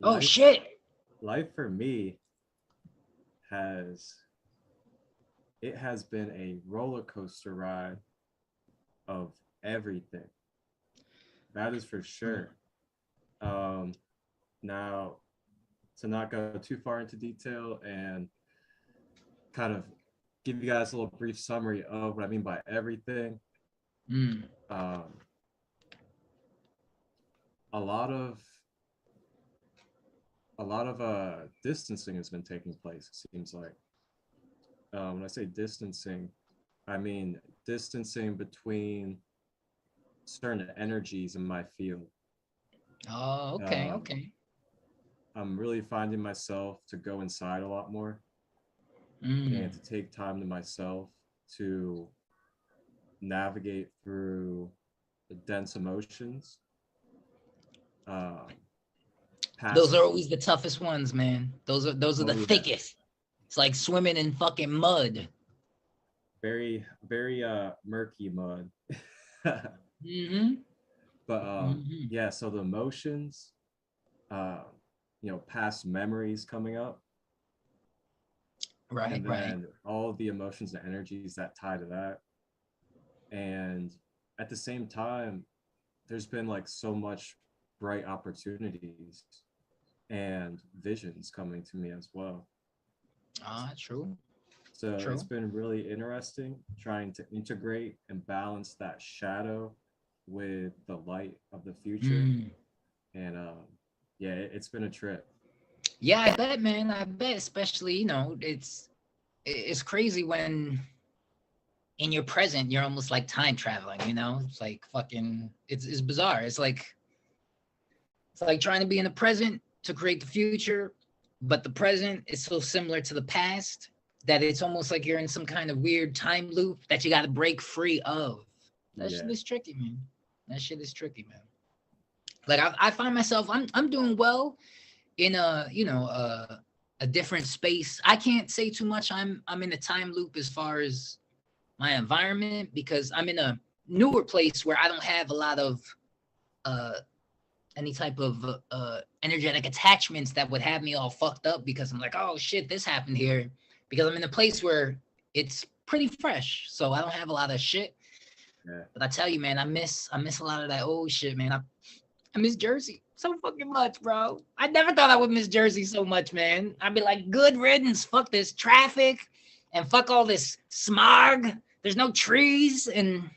Oh life shit. life for me has it has been a roller coaster ride of everything. That is for sure. Um, Now, to not go too far into detail and kind of give you guys a little brief summary of what I mean by everything. Mm. Um, a lot of distancing has been taking place. It seems like when I say distancing, I mean distancing between certain energies in my field. Oh, okay, Um, okay. I'm really finding myself to go inside a lot more and Mm. to take time to myself to navigate through the dense emotions, um, Those past. are always the toughest ones, man. Those are the Oh yeah, thickest. It's like swimming in fucking mud. very murky mud. Mm-hmm. But Mm-hmm. yeah, so the emotions, uh, past memories coming up, Right, and right. then all the emotions and energies that tie to that. And at the same time, there's been like so much bright opportunities and visions coming to me as well. Ah, true. So it's True. been really interesting trying to integrate and balance that shadow with the light of the future. Mm. And yeah, it's been a trip. Yeah, I bet, man. I bet, especially, it's crazy when in your present you're almost like time traveling, It's like fucking it's bizarre. It's like trying to be in the present to create the future, but the present is so similar to the past that it's almost like you're in some kind of weird time loop that you got to break free of. That shit Yeah. is tricky, man. That shit is tricky, man. Like I find myself, I'm doing well in a different space. I can't say too much. I'm in a time loop as far as my environment because I'm in a newer place where I don't have a lot of uh any type of energetic attachments that would have me all fucked up because I'm like, oh shit, this happened here. Because I'm in a place where it's pretty fresh, so I don't have a lot of shit. Yeah. But I tell you, man, I miss a lot of that old shit, man. I miss Jersey so fucking much, bro. I never thought I would miss Jersey so much, man. I'd be like, good riddance, fuck this traffic, and fuck all this smog. There's no trees, and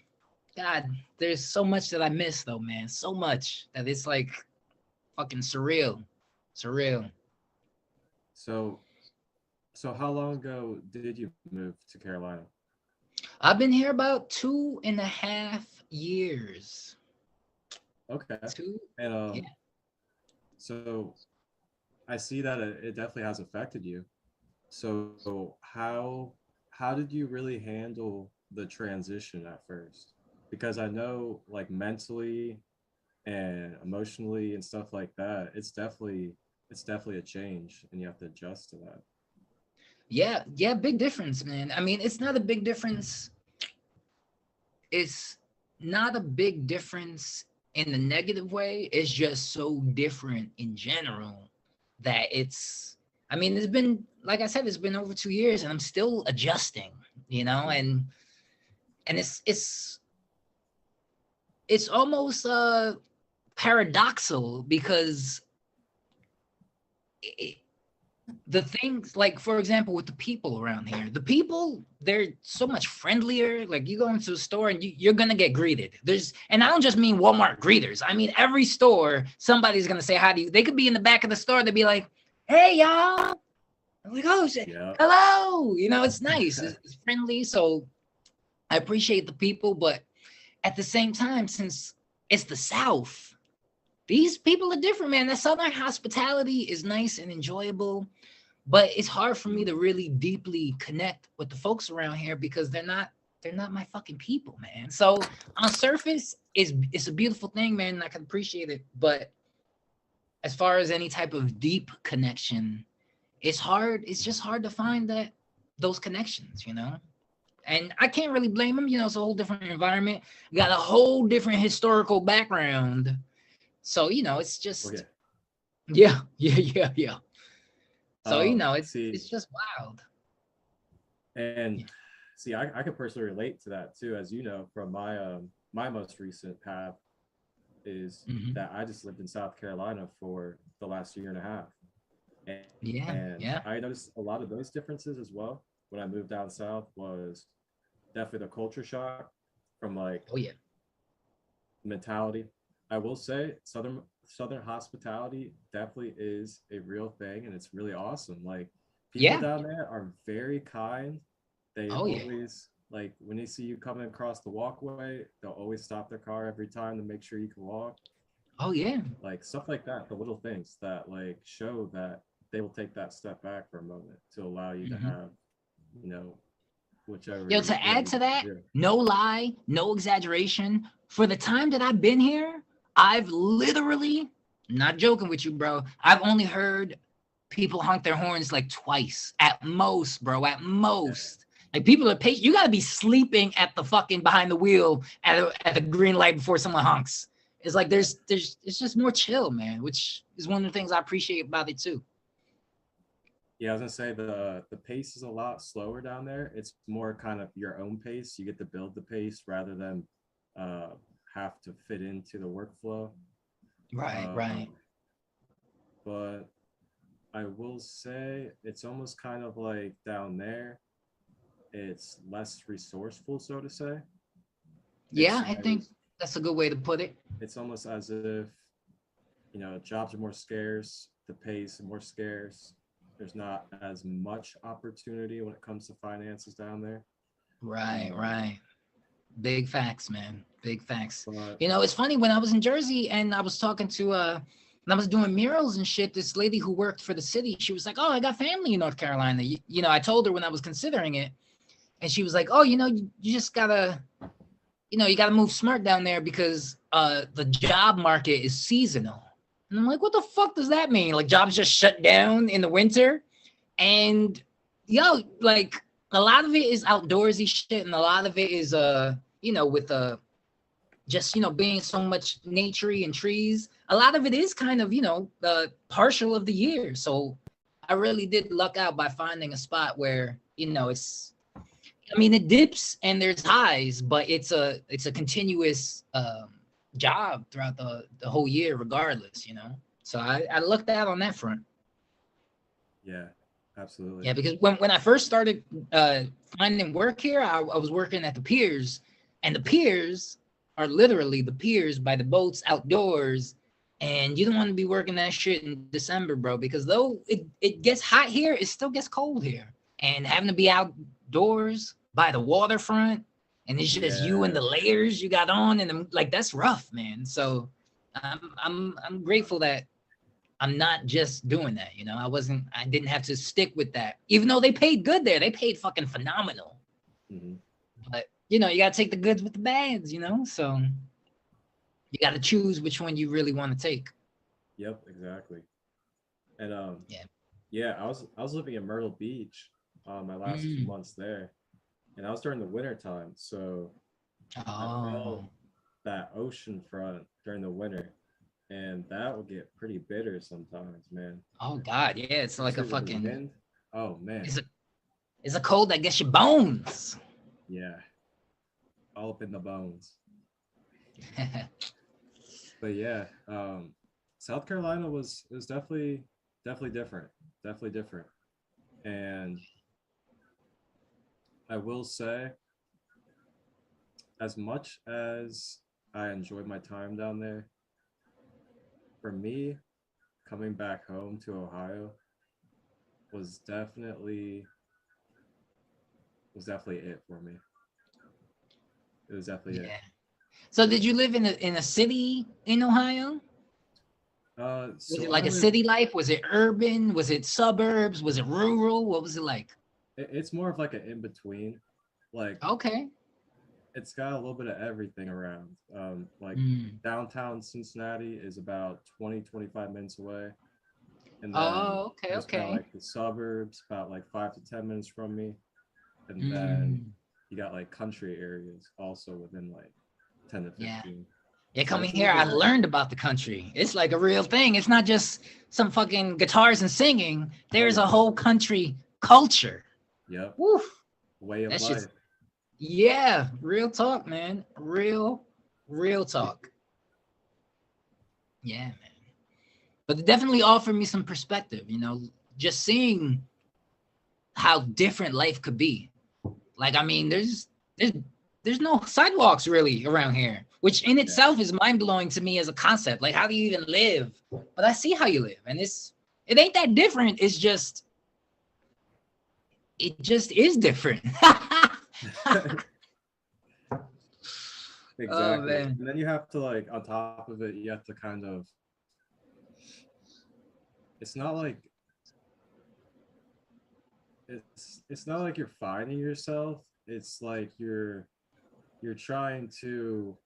God, there's so much that I miss, though, man. So much that it's like fucking surreal. Surreal. So so how long ago did you move to Carolina? I've been here about 2.5 years. Okay. Two? And Yeah. so I see that it definitely has affected you. So how did you really handle the transition at first? Because I know like mentally and emotionally and stuff like that, it's definitely a change and you have to adjust to that. Yeah, yeah, big difference, man. I mean, it's not a big difference. It's not a big difference in the negative way. It's just so different in general that I mean, it's been, like I said, it's been over 2 years and I'm still adjusting, Yeah. and it's almost paradoxal because it, the things, like, for example, with the people around here, the people, they're so much friendlier. Like, you go into a store and you're gonna get greeted. And I don't just mean Walmart greeters. I mean every store, somebody's gonna say hi to you. They could be in the back of the store, they'd be like, hey y'all. I'm like, oh shit, Yeah. hello. It's nice, it's friendly. So I appreciate the people, but at the same time, since it's the South, these people are different, man. The Southern hospitality is nice and enjoyable, but it's hard for me to really deeply connect with the folks around here because they're not my fucking people, man. So on surface, it's a beautiful thing, man, and I can appreciate it. But as far as any type of deep connection, it's hard. It's just hard to find those connections, And I can't really blame them. It's a whole different environment, got a whole different historical background. So it's Oh yeah. just Yeah, yeah. So See, it's just wild. and Yeah. see, I could personally relate to that too, as you know, from my most recent path is Hmm. that I just lived in South Carolina for the last year and a half. Yeah, And I yeah. noticed a lot of those differences as well when I moved down south was definitely the culture shock from like Oh yeah. mentality. I will say southern hospitality definitely is a real thing and it's really awesome. Like people Yeah. down there are very kind. They Oh yeah. always like when they see you coming across the walkway, they'll always stop their car every time to make sure you can walk. Oh yeah. Like stuff like that, the little things that like show that they will take that step back for a moment to allow you to Hmm. have, you know, whichever Yo, you to add whatever you to want that, to do. no lie, no exaggeration. For the time that I've been here, I've literally, not joking with you, bro. I've only heard people honk their horns like twice at most, bro. At Yeah. most. Like people are patient. You gotta be sleeping at the fucking behind the wheel at the green light before someone honks. It's like there's it's just more chill, man, which is one of the things I appreciate about it too. Yeah, I was gonna say the pace is a lot slower down there. It's more kind of your own pace. You get to build the pace rather than uh, have to fit into the workflow. Right, right. Um, but I will say it's almost kind of like down there. It's less resourceful, so to say. Yeah, It's I think that's a good way to put it. it's almost as if jobs are more scarce, the pace is more scarce. There's not as much opportunity when it comes to finances down there. Right, Um, right. Big facts, man. Big facts. but It's funny when I was in Jersey and I was talking to when I was doing murals and shit, this lady who worked for the city, she was like, "Oh, I got family in North Carolina." I told her when I was considering it, and she was like, "Oh, you just gotta, you gotta move smart down there because the job market is seasonal." And I'm like, "What the fuck does that mean? Like jobs just shut down in the winter?" And like a lot of it is outdoorsy shit, and a lot of it is with just being so much naturey and trees. A lot of it is kind of partial of the year. So I really did luck out by finding a spot where it's. I mean, it dips and there's highs, but it's a continuous job throughout the whole year, regardless. So I lucked out on that front. yeah, absolutely. Yeah, because when I first started uh, finding work here, I was working at the piers, and the piers are literally the piers by the boats outdoors. And you don't want to be working that shit in December, bro, because though it gets hot here, it still gets cold here. And having to be outdoors by the waterfront, and it's just you and Yeah, the layers you got on, and like that's rough, man. So I'm grateful that I'm not just doing that. I didn't have to stick with that. Even though they paid good there, they paid fucking phenomenal. hmm But you gotta take the goods with the bads. So you gotta choose which one you really want to take. yep, exactly. And Yeah. yeah, I was living in Myrtle Beach, my last few Mm. months there, and I was during the winter time, so I felt Oh. that ocean front during the winter, and that will get pretty bitter sometimes, man. Oh God. Yeah. It's like a Especially with the fucking. wind. Oh man, It's a cold that gets your bones. yeah, all up in the bones. But yeah, South Carolina was definitely different, definitely different. And I will say, as much as I enjoyed my time down there, for me, coming back home to Ohio was definitely it for me. It was definitely it. Yeah. So did you live in a city in Ohio? Was So it I like a live. city life? Was it urban? Was it suburbs? Was it rural? What was it like? It's more of like an in between. Like Okay. it's got a little bit of everything around. Like Mm. downtown Cincinnati is about 20-25 minutes away, and then Oh, okay, there's kind of okay. like the suburbs about like 5 to 10 minutes from me, and then Mm. you got like country areas also within like 10 to Yeah. 15. Yeah, So coming it's a here, little I bit. learned about the country. It's like a real thing. It's not just some fucking guitars and singing. Oh There's a yeah. whole country culture. Yep. Woof. Way of That's just, life. yeah, real talk, man. Real talk. Yeah, man. But it definitely offered me some perspective, just seeing how different life could be. Like, I mean, there's there's no sidewalks really around here, which in Yeah. itself is mind blowing to me as a concept. Like, how do you even live? But I see how you live, and it ain't that different. It just is different. Oh Exactly. man. And then you have to like on top of it, you have to kind of it's not like it's not like you're finding yourself. It's like you're trying to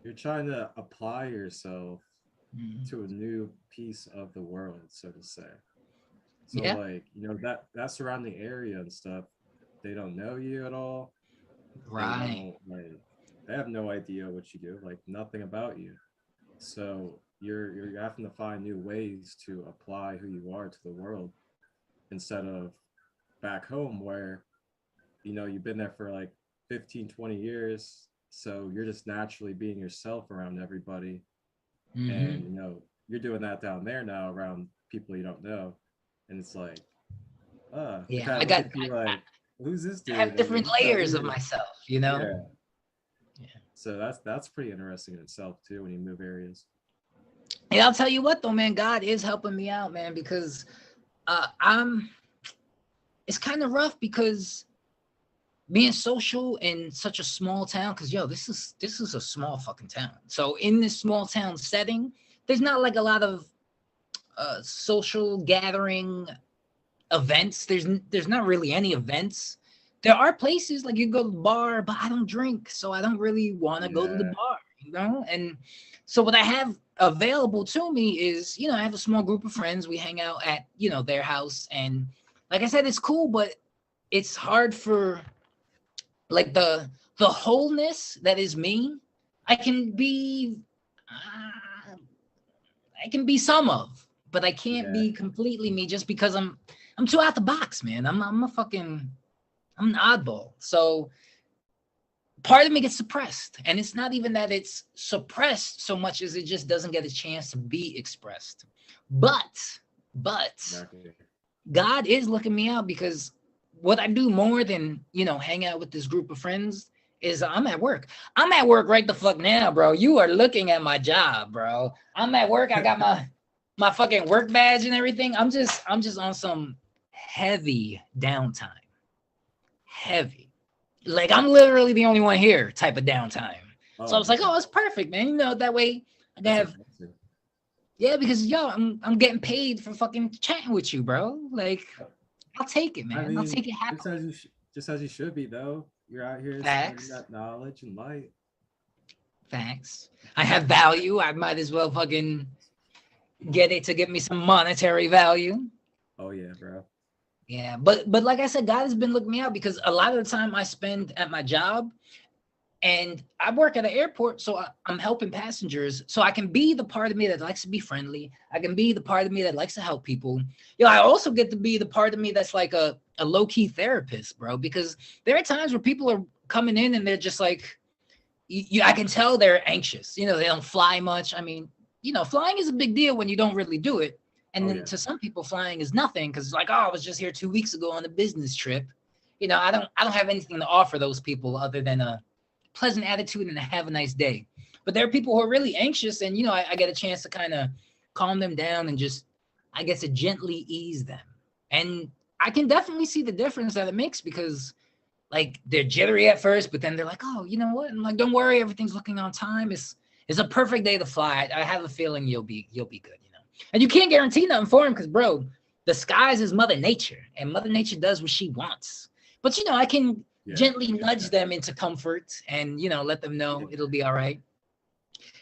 you're trying to apply yourself Mhm. to a new piece of the world, so to say. So Yeah. like, that surrounding area and stuff, they don't know you at all. They Right. don't like they have no idea what you do, like nothing about you. So you're having to find new ways to apply who you are to the world instead of back home where you've been there for like 15, 20 years, so you're just naturally being yourself around everybody. And Hmm. you're doing that down there now around people you don't know, and it's like they Yeah. kind I of look got at you like, who's this I have dude, and different he's so layers of weird. myself. Yeah. Yeah. So that's pretty interesting in itself too when you move areas. And I'll tell you what though, man, God is helping me out, man, because I'm it's kind of rough because being social in such a small town, because yo, this is a small fucking town. So in this small town setting, there's not like a lot of social gathering events. There's not really any events. There are places like you go to the bar, but I don't drink, so I don't really want to go to the Yeah. bar. And so what I have available to me is, I have a small group of friends. We hang out at, their house, and like I said, it's cool, but it's hard for like the wholeness that is me. I can be uh, I can be some of, but I can't Yeah. be completely me just because I'm too out the box, man. I'm an oddball. So part of me gets suppressed. And it's not even that it's suppressed so much as it just doesn't get a chance to be expressed. But Exactly. God is looking me out because what I do more than, hang out with this group of friends is I'm at work. I'm at work right the fuck now, bro. You are looking at my job, bro. I'm at work. I got my fucking work badge and everything. I'm just on some heavy downtime. Heavy. Like I'm literally the only one here type of downtime. So I Oh was like, man, oh, it's perfect, man. That way I can that's have, amazing. yeah, because yo, I'm getting paid for fucking chatting with you, bro. Like, I'll take it, I man. I'll mean, take it happily. just as you should be though. You're out here spreading Facts. that knowledge and light. Facts. I have value. I might as well fucking get it to get me some monetary value. Oh yeah, bro. Yeah, but like I said, God has been looking me out because a lot of the time I spend at my job, and I work at an airport, so I'm helping passengers. So I can be the part of me that likes to be friendly. I can be the part of me that likes to help people. I also get to be the part of me that's like a low-key therapist, bro, because there are times where people are coming in and they're just like, I can tell they're anxious. They don't fly much. I mean, flying is a big deal when you don't really do it. And Oh then yeah. to some people, flying is nothing because it's like, oh, I was just here 2 weeks ago on a business trip. I don't have anything to offer those people other than a pleasant attitude and have a nice day. But there are people who are really anxious, and I get a chance to kind of calm them down and just, I guess, to gently ease them. And I can definitely see the difference that it makes because like they're jittery at first, but then they're like, oh, you know what? I'm like, don't worry, everything's looking on time. It's a perfect day to fly. I have a feeling you'll be good. And you can't guarantee nothing for him because, bro, the skies is Mother Nature, and Mother Nature does what she wants. But I can Yeah. gently nudge them into comfort and let them know Yeah. it'll be all right.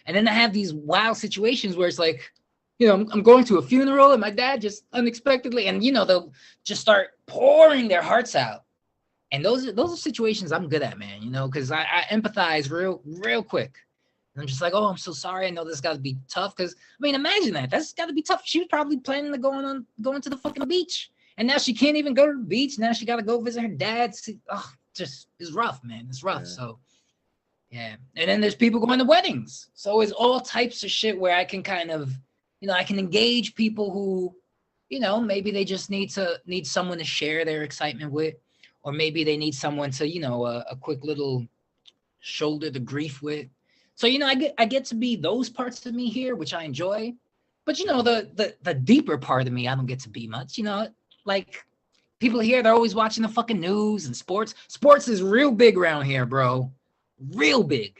And then I have these wild situations where it's like, I'm going to a funeral and my dad just unexpectedly, and they'll just start pouring their hearts out. And those are situations I'm good at, man, you know, because I empathize real quick. And I'm just like, oh, I'm so sorry. I know this got to be tough. Because I mean, imagine that. That's got to be tough. She was probably planning to going to the fucking beach, and now she can't even go to the beach. Now she got to go visit her dad. Just it's rough, man. It's rough. Yeah. So yeah. And then there's people going to weddings. So it's all types of shit where I can kind of, you know, I can engage people who, you know, maybe they just need someone to share their excitement with, or maybe they need someone to, you know, a quick little shoulder the grief with. So, you know, I get to be those parts of me here, which I enjoy. But, you know, the deeper part of me, I don't get to be much, you know, like people here, they're always watching the fucking news and sports. Sports is real big around here, bro. Real big.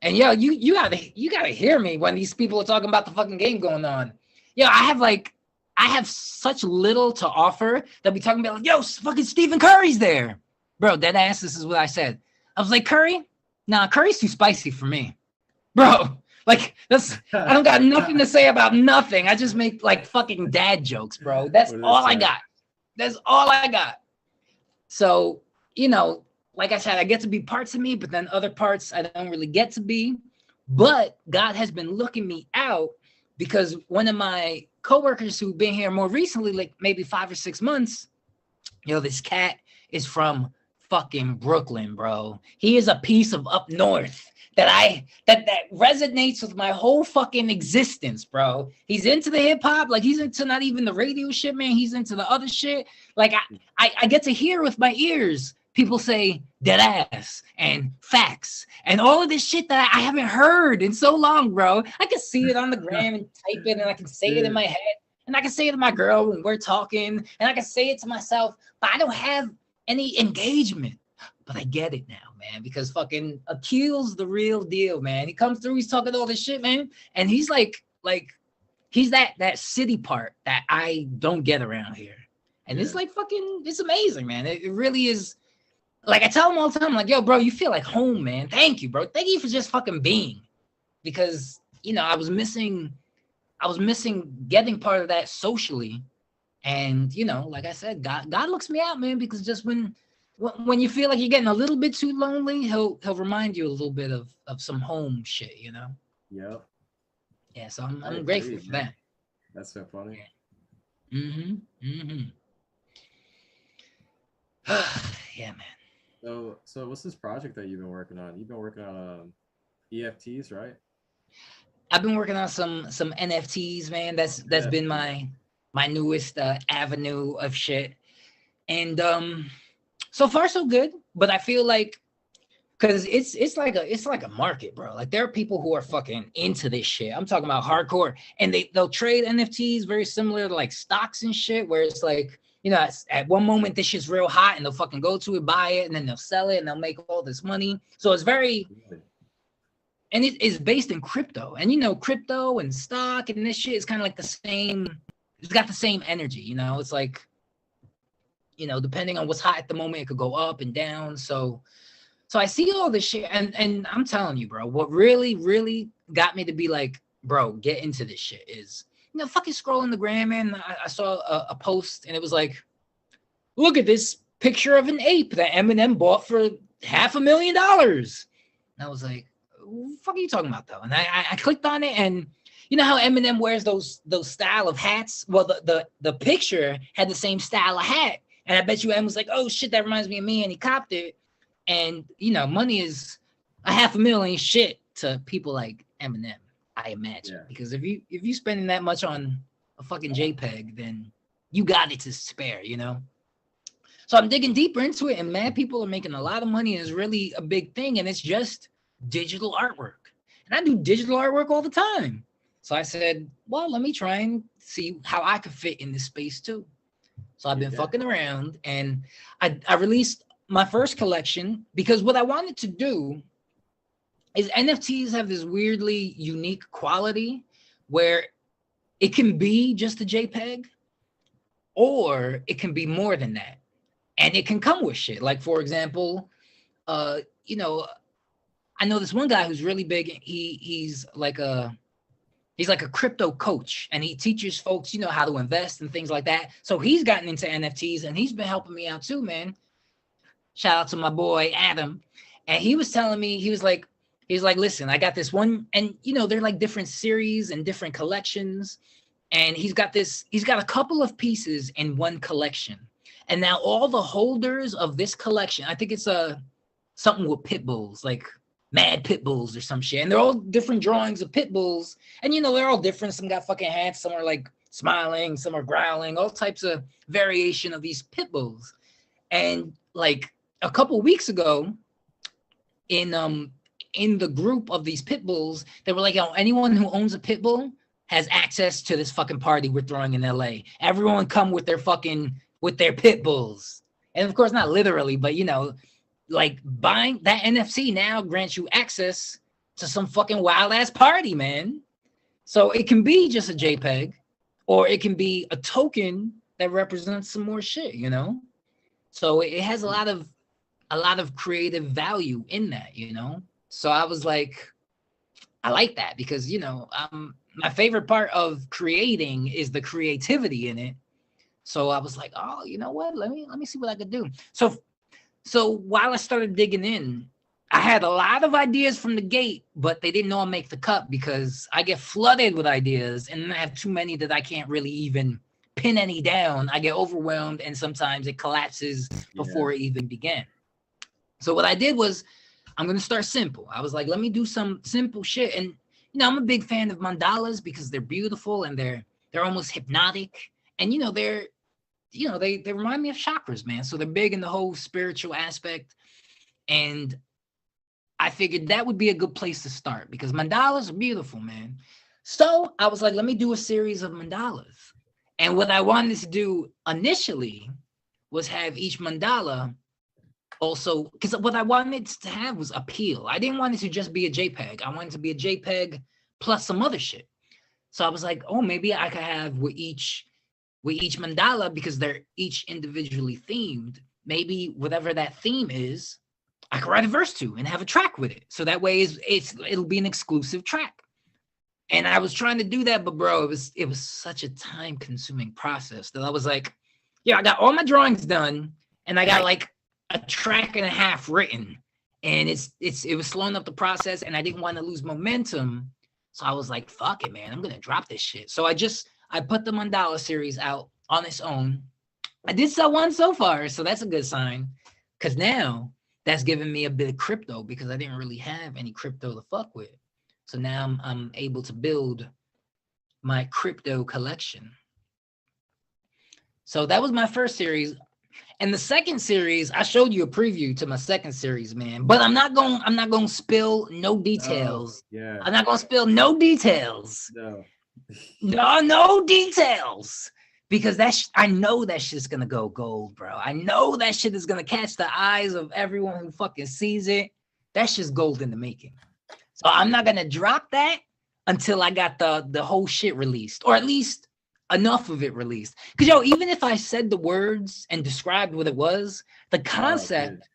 And yo, you gotta hear me when these people are talking about the fucking game going on. Yo, I have such little to offer that we talking about, like, yo, fucking Stephen Curry's there. Bro, dead ass, this is what I said. I was like, Curry? Nah, Curry's too spicy for me. Bro, like, I don't got nothing to say about nothing. I just make, like, fucking dad jokes, bro. That's all I got. That's all I got. So, you know, like I said, I get to be parts of me, but then other parts I don't really get to be. But God has been looking me out, because one of my coworkers who've been here more recently, like maybe 5 or 6 months, you know, this cat is from fucking Brooklyn, bro. He is a piece of up north that resonates with my whole fucking existence, bro. He's into the hip hop, like he's into not even the radio shit, man. He's into the other shit. Like I get to hear with my ears people say dead ass and facts and all of this shit that I haven't heard in so long, bro. I can see it on the gram and type it, and I can say it in my head, and I can say it to my girl when we're talking, and I can say it to myself, but I don't have any engagement. But I get it now, man, because fucking Akil's the real deal, man. He comes through, he's talking all this shit, man, and he's like he's that city part that I don't get around here. And it's like fucking, it's amazing, man. It really is. Like, I tell him all the time, like, yo, bro, you feel like home, man. Thank you, bro. Thank you for just fucking being. Because, you know, I was missing getting part of that socially. And, you know, like I said, God looks me out, man, because just when you feel like you're getting a little bit too lonely, he'll remind you a little bit of some home shit, you know? Yep. Yeah, so I'm grateful for that. That's so funny. Yeah. Yeah, man. So what's this project that you've been working on? You've been working on EFTs, right? I've been working on some NFTs, man. That's been my newest avenue of shit. And so far so good, but I feel like, because it's like a market, bro. Like, there are people who are fucking into this shit. I'm talking about hardcore, and they'll trade NFTs very similar to like stocks and shit, where it's like, you know, at one moment this shit's real hot and they'll fucking go to it, buy it, and then they'll sell it and they'll make all this money. So it's very, and it is based in crypto. And, you know, crypto and stock and this shit is kind of like the same, it's got the same energy, you know? It's like, you know, depending on what's hot at the moment, it could go up and down. So I see all this shit, and I'm telling you, bro, what really, really got me to be like, bro, get into this shit is, you know, fucking scrolling the gram, and I saw a post, and it was like, look at this picture of an ape that Eminem bought for $500,000. And I was like, what the fuck are you talking about, though? And I clicked on it, and you know how Eminem wears those style of hats? Well, the picture had the same style of hat, and I bet you Em was like, oh shit, that reminds me of me, and he copped it. And you know, money is $500,000 shit to people like Eminem, I imagine, because if you spending that much on a fucking JPEG, then you got it to spare, you know. So I'm digging deeper into it, and mad people are making a lot of money, and it's really a big thing, and it's just digital artwork. And I do digital artwork all the time. So I said, well, let me try and see how I could fit in this space too. So I've been fucking around, and I released my first collection, because what I wanted to do is NFTs have this weirdly unique quality where it can be just a JPEG, or it can be more than that. And it can come with shit. Like, for example, you know, I know this one guy who's really big. He's like a crypto coach, and he teaches folks, you know, how to invest and things like that. So he's gotten into NFTs, and he's been helping me out too, man. Shout out to my boy Adam. And he was telling me, he was like, listen, I got this one, and they're like different series and different collections. And he's got a couple of pieces in one collection. And now all the holders of this collection, I think it's something with pit bulls, like mad pit bulls or some shit. And they're all different drawings of pit bulls. And they're all different. Some got fucking hats, some are like smiling, some are growling, all types of variation of these pit bulls. And like a couple weeks ago, in the group of these pit bulls, they were like, anyone who owns a pit bull has access to this fucking party we're throwing in LA. Everyone come with their pit bulls. And of course, not literally, but like buying that NFC now grants you access to some fucking wild ass party, man. So it can be just a JPEG, or it can be a token that represents some more shit, So it has a lot of creative value in that, So I was like, I like that because, my favorite part of creating is the creativity in it. So I was like, oh, you know what? Let me see what I could do. So while I started digging in, I had a lot of ideas from the gate, but they didn't all make the cut because I get flooded with ideas, and I have too many that I can't really even pin any down. I get overwhelmed, and sometimes it collapses before it even began. So what I did was, I'm going to start simple. I was like, let me do some simple shit. And, I'm a big fan of mandalas because they're beautiful and they're almost hypnotic. And, they remind me of chakras, man. So they're big in the whole spiritual aspect. And I figured that would be a good place to start because mandalas are beautiful, man. So I was like, let me do a series of mandalas. And what I wanted to do initially was have each mandala also, because what I wanted to have was appeal. I didn't want it to just be a JPEG. I wanted it to be a JPEG plus some other shit. So I was like, oh, maybe I could have with each mandala, because they're each individually themed, maybe whatever that theme is, I could write a verse to and have a track with it. So that way it'll be an exclusive track. And I was trying to do that, but bro, it was such a time-consuming process that I was like, I got all my drawings done and I got like a track and a half written, and it was slowing up the process, and I didn't want to lose momentum. So I was like, fuck it, man, I'm gonna drop this shit. So I put the mandala series out on its own. I did sell one so far, so that's a good sign, because now that's giving me a bit of crypto, because I didn't really have any crypto to fuck with. So now I'm able to build my crypto collection. So that was my first series. And the second series, I showed you a preview to my second series, man. But I'm not going to spill no details. Yeah. I'm not going to spill no details. No. No details. Because I know that shit's going to go gold, bro. I know that shit is going to catch the eyes of everyone who fucking sees it. That's just gold in the making. So I'm not going to drop that until I got the whole shit released, or at least enough of it released. Because even if I said the words and described what it was, the concept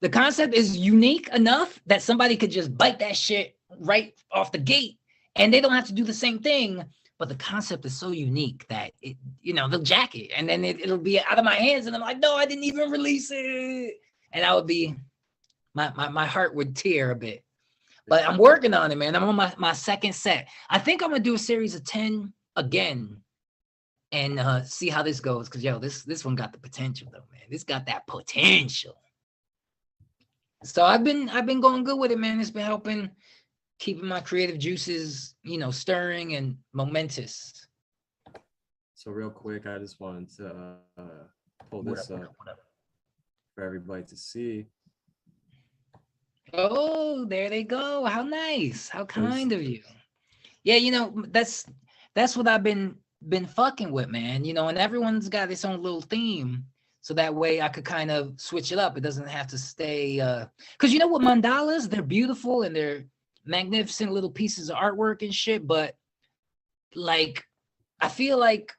is unique enough that somebody could just bite that shit right off the gate, and they don't have to do the same thing. But the concept is so unique that it, they'll jack it, and then it'll be out of my hands, and I'm like, no, I didn't even release it, and I would be, my heart would tear a bit. But I'm working on it, man. I'm on my second set. I think I'm gonna do a series of 10 again, and see how this goes. Because this one got the potential though, man. This got that potential. So I've been going good with it, man. It's been helping keeping my creative juices, stirring and momentous. So real quick, I just wanted to pull this up for everybody to see. Oh, there they go. How nice. How kind of you. Yeah, that's what I've been fucking with, man. And everyone's got its own little theme. So that way I could kind of switch it up. It doesn't have to stay because what, mandalas, they're beautiful and they're magnificent little pieces of artwork and shit, but like I feel like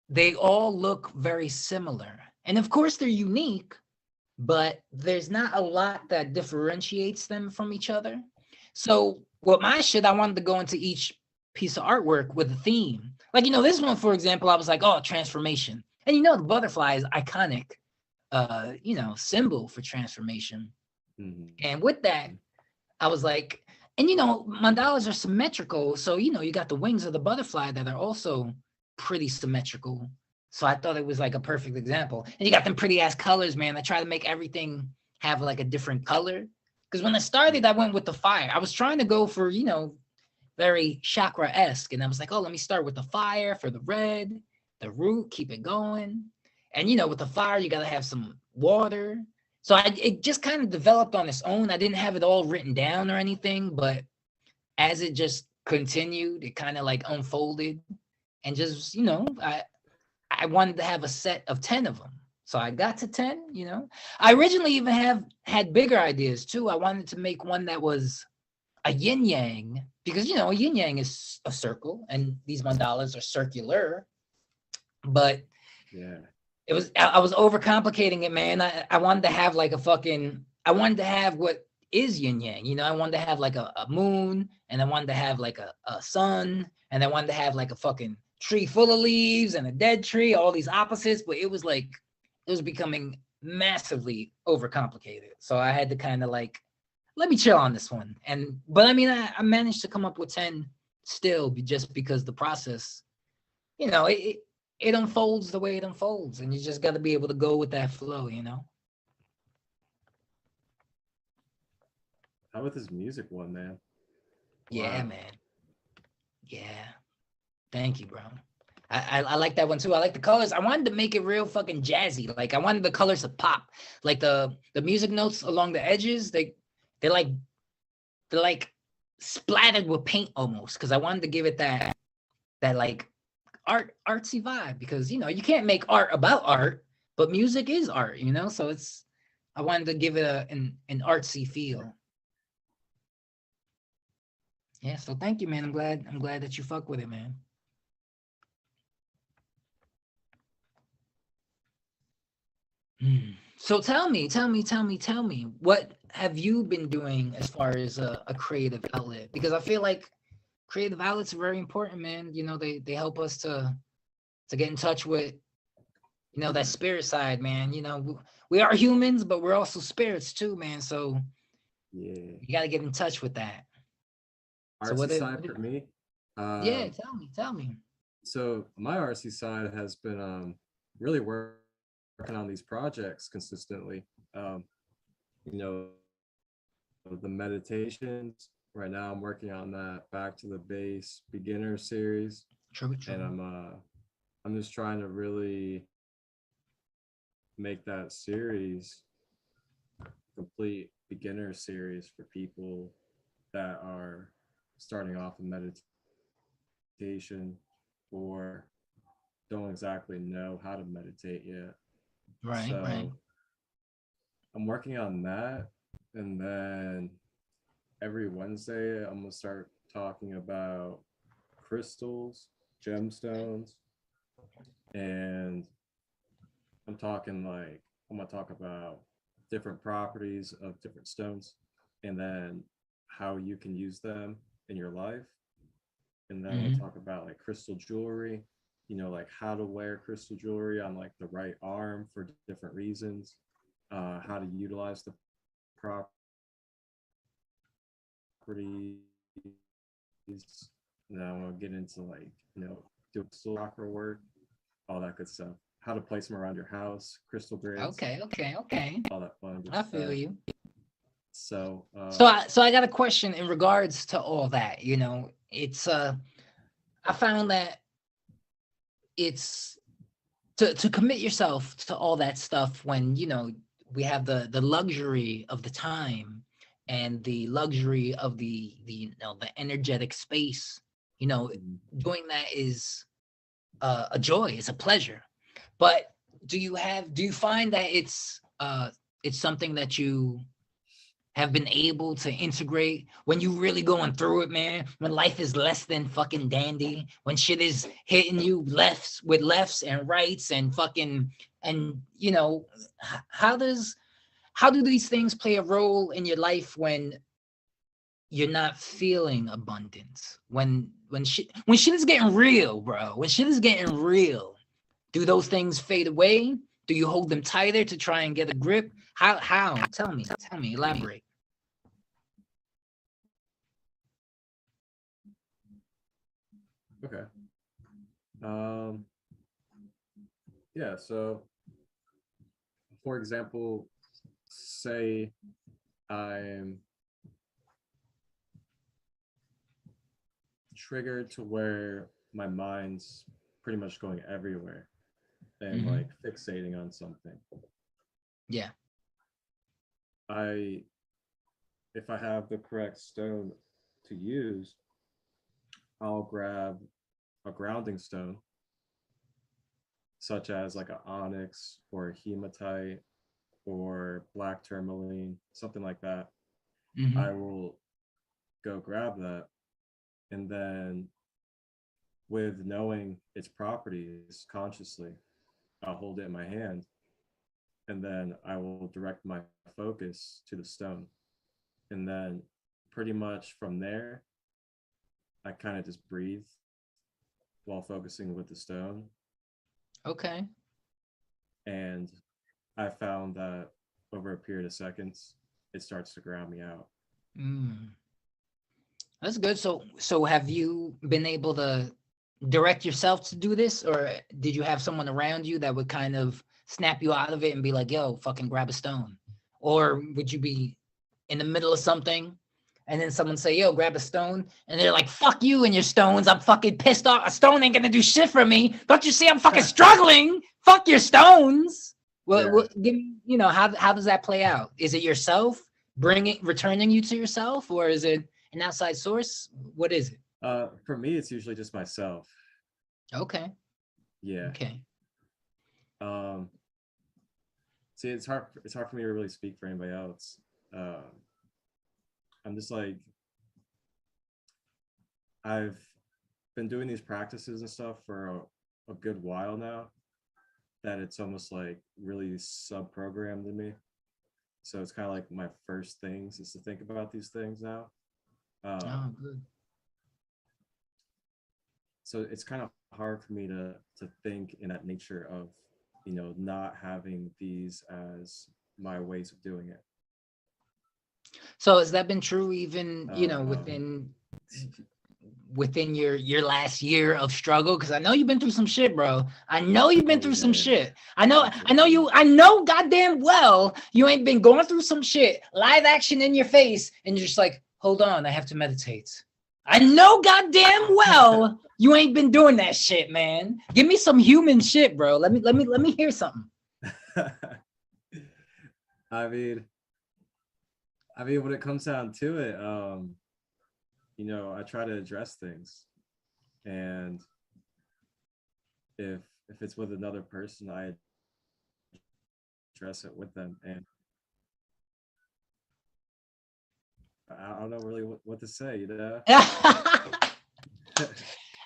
they all look very similar. And of course they're unique, but there's not a lot that differentiates them from each other. So with my shit, I wanted to go into each piece of artwork with a theme. Like, this one, for example, I was like, oh, transformation. And the butterfly is iconic. symbol for transformation. Mhm. And with that, I was like, and mandalas are symmetrical. So, you got the wings of the butterfly that are also pretty symmetrical. So I thought it was like a perfect example. And you got them pretty ass colors, man. I try to make everything have like a different color. Because when I started, I went with the fire. I was trying to go for, very chakra-esque. And I was like, oh, let me start with the fire for the red, the root, keep it going. And, with the fire, you got to have some water. So it just kind of developed on its own. I didn't have it all written down or anything, but as it just continued, it kind of like unfolded. And just, I wanted to have a set of 10 of them. So I got to 10. I originally even had bigger ideas too. I wanted to make one that was a yin yang, because a yin yang is a circle and these mandalas are circular. But Yeah. I was overcomplicating it, man. I wanted to have like I wanted to have what is yin yang. I wanted to have like a moon, and I wanted to have like a sun, and I wanted to have like a fucking tree full of leaves and a dead tree, all these opposites. But it was becoming massively overcomplicated. So I had to kind of like, let me chill on this one. But I mean, I managed to come up with 10 still, just because the process, it unfolds the way it unfolds, and you just got to be able to go with that flow. How about this music one, man? Yeah, Wow. man. Yeah. Thank you, bro. I like that one too. I like the colors. I wanted to make it real fucking jazzy. Like I wanted the colors to pop. Like the music notes along the edges, they're like splattered with paint almost, because I wanted to give it that like artsy vibe, because you can't make art about art, but music is art, so I wanted to give it an artsy feel. Yeah, so thank you, man. I'm glad that you fuck with it, man. So tell me, what have you been doing as far as a creative outlet? Because I feel like creative outlets are very important, man. They help us to get in touch with, that spirit side, man. We are humans, but we're also spirits too, man. So Yeah. you got to get in touch with that. So Artsy side for me. Yeah, tell me. So my RC side has been really working on these projects consistently. You know, the meditations. Right now, I'm working on that Back to the Base beginner series, True. and I'm just trying to really make that series complete beginner series for people that are starting off in meditation or don't exactly know how to meditate yet. Right, So right. I'm working on that, and then every Wednesday I'm gonna start talking about crystals, gemstones, and I'm gonna talk about different properties of different stones, and then how you can use them in your life. And then I'm gonna talk about like crystal jewelry, like how to wear crystal jewelry on like the right arm for different reasons, how to utilize the properties. And then I'm gonna get into like, do crystal chakra work, all that good stuff. How to place them around your house, crystal grids, Okay. all that fun good I stuff. feel you. So, So I got a question in regards to all that. It's I found that it's to commit yourself to all that stuff when we have the luxury of the time and the luxury of the energetic space. Doing that is a joy. It's a pleasure. But do you find that it's something that you have been able to integrate when you really going through it, man? When life is less than fucking dandy, when shit is hitting you lefts with lefts and rights and fucking, and how do these things play a role in your life when you're not feeling abundance? When shit is getting real, bro. When shit is getting real, do those things fade away? Do you hold them tighter to try and get a grip? How? Tell me, elaborate. Okay. Yeah, so for example, say I'm triggered to where my mind's pretty much going everywhere and like fixating on something. Yeah. If I have the correct stone to use, I'll grab a grounding stone, such as like an onyx or a hematite or black tourmaline, something like that. I will go grab that, and then with knowing its properties consciously, I'll hold it in my hand, and then I will direct my focus to the stone. And then pretty much from there, I kind of just breathe while focusing with the stone. Okay. And I found that over a period of seconds, it starts to ground me out. That's good. So have you been able to direct yourself to do this, or did you have someone around you that would kind of snap you out of it and be like, yo, fucking grab a stone? Or would you be in the middle of something and then someone say, yo, grab a stone, and they're like, fuck you and your stones, I'm fucking pissed off, a stone ain't gonna do shit for me, don't you see I'm fucking struggling, fuck your stones? Well, give me, you know, how does that play out? Is it yourself returning you to yourself, or is it an outside source? What is it? For me, it's usually just myself. Okay. Yeah. Okay. See, it's hard for me to really speak for anybody else. I'm just like, I've been doing these practices and stuff for a good while now, that it's almost like really sub-programmed in me. So it's kind of like my first things is to think about these things now. Oh, good. So it's kind of hard for me to think in that nature of, you know, not having these as my ways of doing it. So has that been true even, you know, within your last year of struggle? Because I know you've been through some shit, bro. I know you've been through some shit. I know goddamn well you ain't been going through some shit, live action in your face, and you're just like, hold on, I have to meditate. I know goddamn well you ain't been doing that shit, man. Give me some human shit, bro. Let me hear something. I mean, when it comes down to it, you know, I try to address things, and if it's with another person, I address it with them, and I don't know really what to say, you know.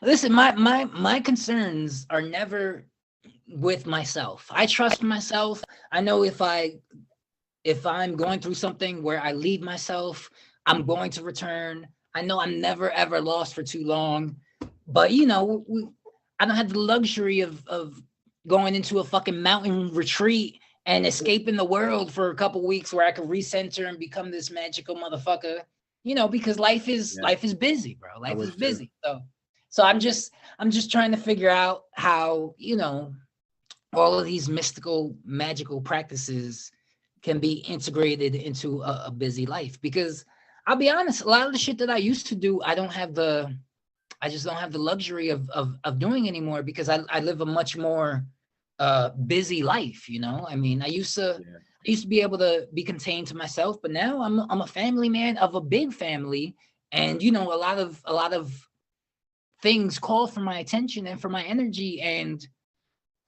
Listen, my concerns are never with myself. I trust myself. I know if I'm going through something where I leave myself, I'm going to return. I know I'm never ever lost for too long. But you know, I don't have the luxury of going into a fucking mountain retreat and escaping the world for a couple weeks where I could recenter and become this magical motherfucker. You know, because life is busy, bro. Life is busy. So I'm just trying to figure out how, you know, all of these mystical, magical practices can be integrated into a busy life. Because I'll be honest, a lot of the shit that I used to do, I just don't have the luxury of doing anymore, because I live a much more busy life, you know. I mean, I used to be able to be contained to myself, but now I'm a family man of a big family, and you know, a lot of things call for my attention and for my energy, and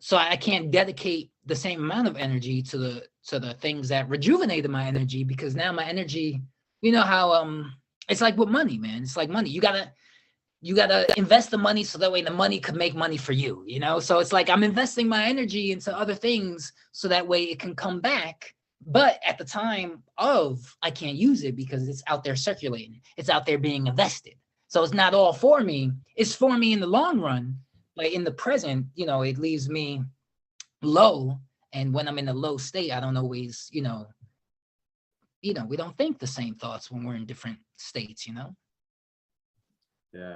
so I can't dedicate the same amount of energy to the things that rejuvenated my energy, because now my energy, you know how it's like with money, man. It's like money. You gotta invest the money so that way the money could make money for you, you know? So it's like I'm investing my energy into other things so that way it can come back. But at the time of, I can't use it because it's out there circulating. It's out there being invested. So it's not all for me. It's for me in the long run. But in the present, you know, it leaves me low And when I'm in a low state, I don't always, we don't think the same thoughts when we're in different states, Yeah,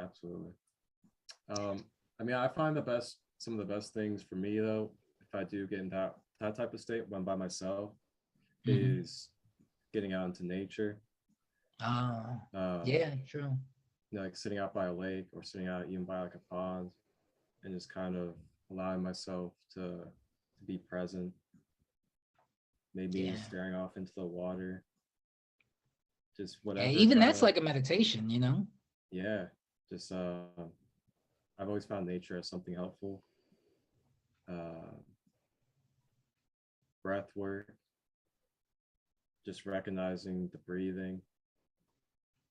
absolutely. I mean, I find some of the best things for me though, if I do get in that type of state when I'm by myself, Hmm. is getting out into nature. Um, Yeah, true. like sitting out by a lake or sitting out even by like a pond, and just kind of allowing myself to be present, maybe Yeah. staring off into the water, just Yeah, whatever even kind that's of, like a meditation. yeah, just I've always found nature as something helpful. uh Breath work, just recognizing the breathing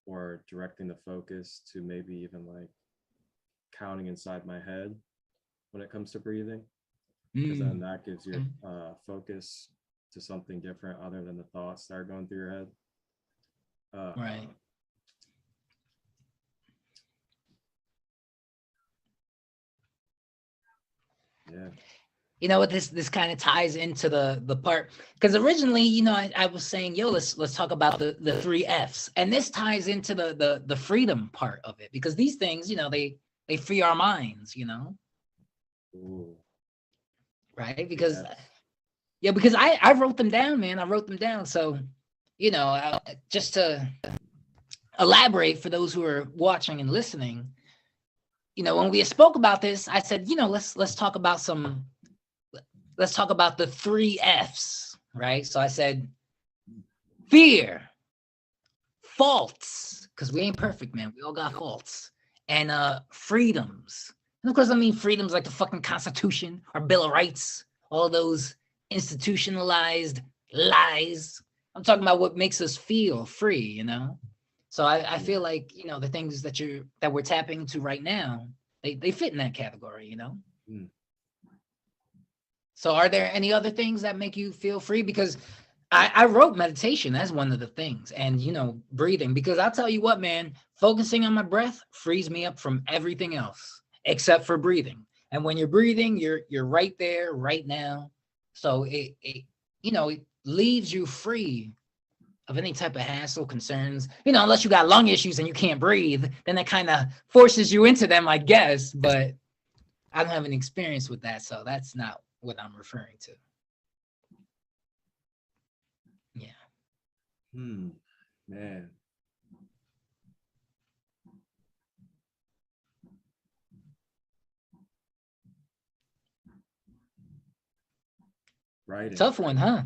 or directing the focus to maybe even like counting inside my head when it comes to breathing, because then Mm, that gives your okay. focus to something different other than the thoughts that are going through your head. uh, Right. yeah. What this kind of ties into the part, because originally, I was saying, yo, let's talk about the three F's, and this ties into the freedom part of it, because these things, they free our minds, Ooh, right? the Because F's. yeah, because I wrote them down, man. I wrote them down, so just to elaborate for those who are watching and listening, when we spoke about this, I said, let's talk about the three F's, right? So I said fear, faults, because we ain't perfect, man. We all got faults. And freedoms. And of course, I mean freedoms like the fucking Constitution or Bill of Rights, all those institutionalized lies. I'm talking about what makes us feel free. So I Yeah. feel like, the things that we're tapping into right now, they fit in that category. Mm. So are there any other things that make you feel free? Because I wrote meditation as one of the things, and breathing, because I'll tell you what, man, focusing on my breath frees me up from everything else except for breathing. And when you're breathing, you're right there, right now. So it leaves you free of any type of hassle, concerns, unless you got lung issues and you can't breathe, then that kind of forces you into them, I guess. But I don't have any experience with that, so that's not what I'm referring to. Yeah. Hmm. Man. Writing. Tough one, huh?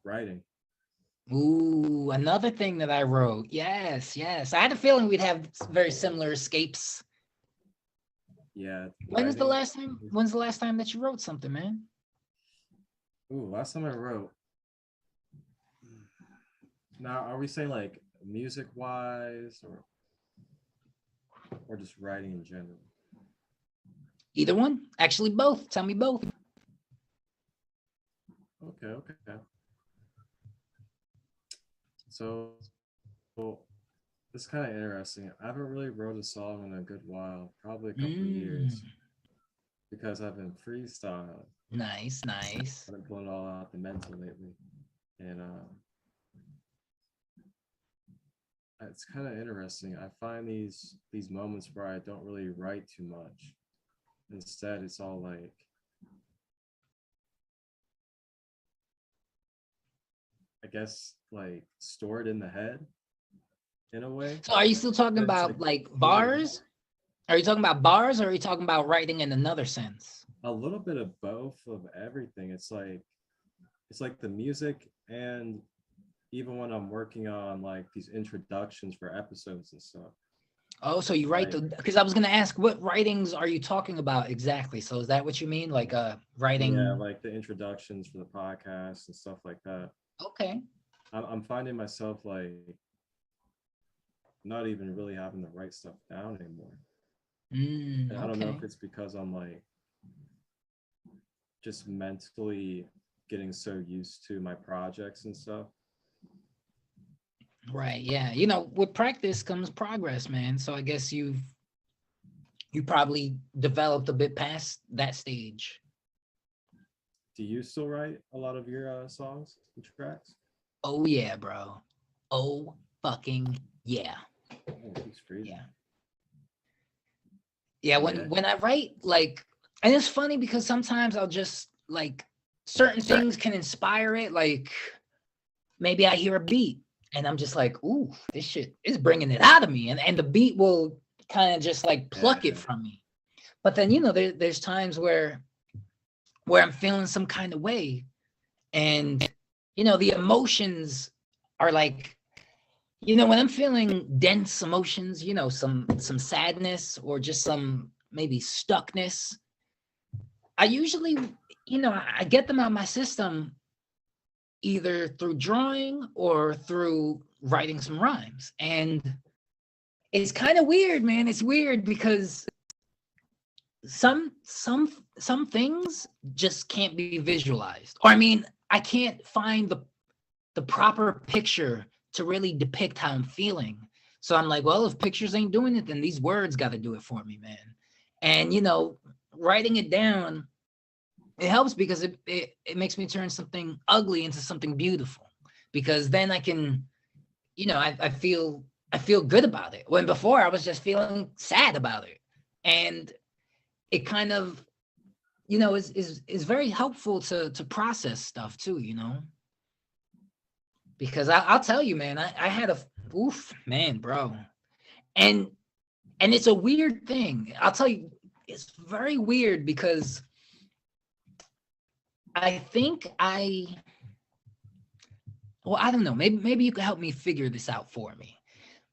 Writing. Ooh, another thing that I wrote. Yes, yes. I had a feeling we'd have very similar escapes. Yeah, When's the writing. last time? When's the last time that you wrote something, man? Ooh, last time I wrote. Now, are we saying like music wise or just writing in general? Either one? Actually, both. Tell me both. Okay, okay. So, well, it's kind of interesting. I haven't really wrote a song in a good while, probably a couple of Mm, years, because I've been freestyling. nice, nice. I've been pulling it all out the mental lately, and it's kind of interesting. I find these moments where I don't really write too much. Instead, it's all like I guess like stored in the head in a way. So are you still talking And it's like about like easier. bars? Are you talking about bars, or are you talking about writing in another sense? A little bit of both of everything. It's like the music, and even when I'm working on like these introductions for episodes and stuff. Oh, so you write Like because I was gonna ask, what writings are you talking about exactly? So is that what you mean? Like yeah, writing? like the introductions for the podcast and stuff like that. Okay. I'm finding myself like not even really having to write stuff down anymore. And I don't know Okay. if it's because I'm like just mentally getting so used to my projects and stuff. Right. Yeah. With practice comes progress, man. So I guess you probably developed a bit past that stage. do you still write a lot of your songs and tracks? Oh yeah, bro. Oh fucking yeah. Oh, he's crazy. Yeah. Yeah, Yeah. when I write, like, and it's funny because sometimes I'll just like certain things can inspire it. Like maybe I hear a beat and I'm just like, ooh, this shit is bringing it out of me. And the beat will kind of just like pluck it Yeah. from me. But then, there's times where I'm feeling some kind of way. And, the emotions are like, when I'm feeling dense emotions, some sadness or just some maybe stuckness, I usually, I get them out of my system either through drawing or through writing some rhymes. And it's kind of weird, man. It's weird because some things just can't be visualized. Or I mean, I can't find the proper picture to really depict how I'm feeling. So I'm like, well, if pictures ain't doing it, then these words got to do it for me, man. And writing it down, it helps because it makes me turn something ugly into something beautiful. Because then I can, I feel good about it. When before I was just feeling sad about it. And it kind of, is very helpful to process stuff too, because I'll tell you, man, I had man, bro. And it's a weird thing. I'll tell you, it's very weird because I think I don't know, maybe you could help me figure this out for me.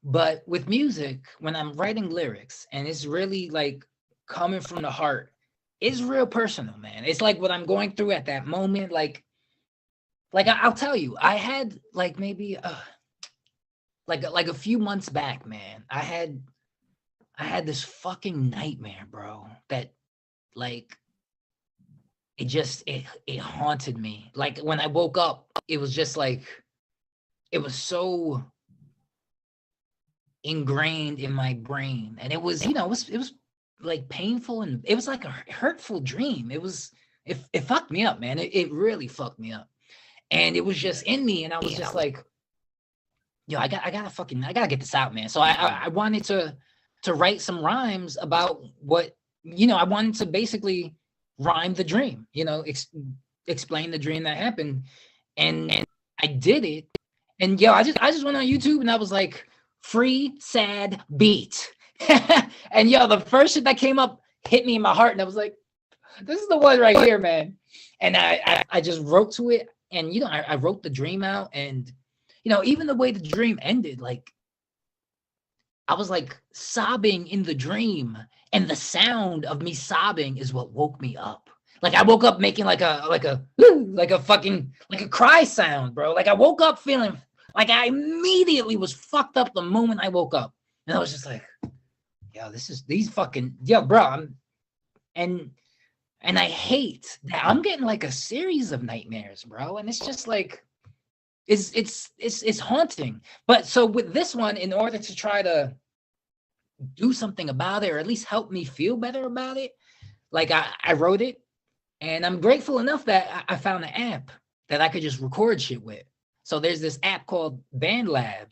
But with music, when I'm writing lyrics and it's really like coming from the heart, it's real personal, man. It's like what I'm going through at that moment. Like I'll tell you, I had like maybe like a few months back, man. I had this fucking nightmare, bro, that like it haunted me. Like when I woke up, it was just like it was so ingrained in my brain, and it was it was like painful, and it was like a hurtful dream. It fucked me up, man. It really fucked me up, and it was just in me, and I was just like, yo, I gotta get this out, man. So I wanted to write some rhymes about what I wanted to basically rhyme the dream, explain the dream that happened, and I did it, and yo, I just went on YouTube and I was like, free sad beat, and yo, the first shit that came up hit me in my heart, and I was like, this is the one right here, man. And I just wrote to it, and I wrote the dream out, and even the way the dream ended, like I was like sobbing in the dream, and the sound of me sobbing is what woke me up. Like I woke up making like a fucking like a cry sound, bro. Like I woke up feeling like I immediately was fucked up the moment I woke up, and I was just like, yo, bro. And I hate that I'm getting like a series of nightmares, bro, and it's just like it's haunting. But so with this one, in order to try to do something about it, or at least help me feel better about it, like I wrote it, and I'm grateful enough that I found an app that I could just record shit with. So there's this app called BandLab,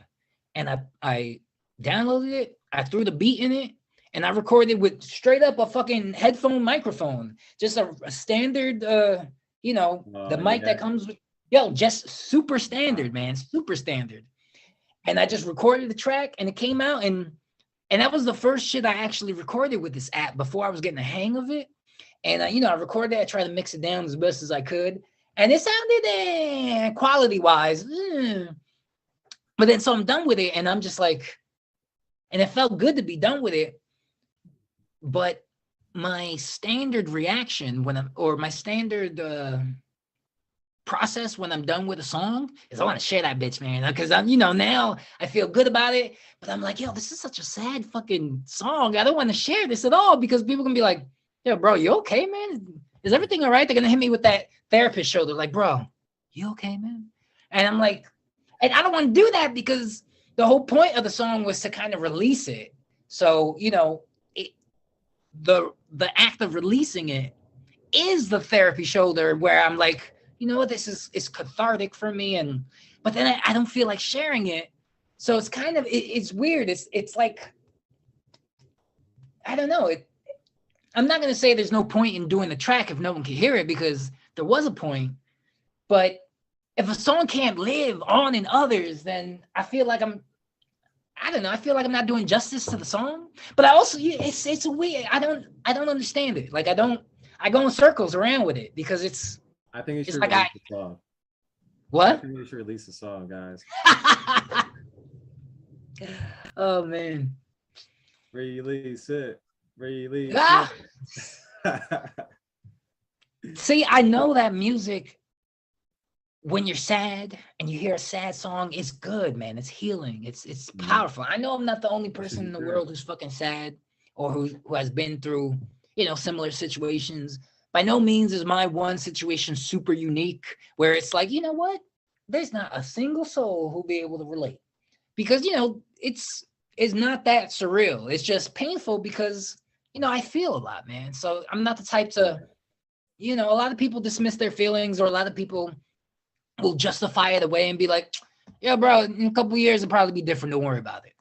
and I downloaded it, I threw the beat in it, and I recorded with straight up a fucking headphone microphone, just a standard, the mic that comes with, just super standard, man, super standard. And I just recorded the track, and it came out, and that was the first shit I actually recorded with this app before I was getting the hang of it. And I recorded it, I tried to mix it down as best as I could, and it sounded quality-wise. But then so I'm done with it, and I'm just like, and it felt good to be done with it. But my standard reaction my standard process when I'm done with a song is I want to share that bitch, man, because I'm now I feel good about it, but I'm like, yo, this is such a sad fucking song. I don't want to share this at all because people can be like, yo, bro, you okay, man? Is everything all right? They're gonna hit me with that therapist shoulder, like, bro, you okay, man? And I'm like, and I don't want to do that because the whole point of the song was to kind of release it. So the act of releasing it is the therapy shoulder where I'm like, you know what, this is cathartic for me, and but then I don't feel like sharing it. So it's kind of it's weird. It's like I don't know. I'm not gonna say there's no point in doing the track if no one can hear it, because there was a point. But if a song can't live on in others, then I feel like I don't know. I feel like I'm not doing justice to the song. But I also, it's weird. I don't understand it. Like I go in circles around with it because I think you it's should like release the song. I what? think you should release the song, guys. Oh man. Release it. Release Ah! it. See, I know that music when you're sad and you hear a sad song, it's good, man. It's healing. It's powerful. I know I'm not the only person in the world who's fucking sad or who has been through, similar situations. By no means is my one situation super unique where it's like, you know what? There's not a single soul who'll be able to relate. Because, it's not that surreal. It's just painful because, I feel a lot, man. So I'm not the type to, a lot of people dismiss their feelings, or a lot of people will justify it away and be like, yeah, bro, in a couple of years, it'll probably be different. Don't worry about it.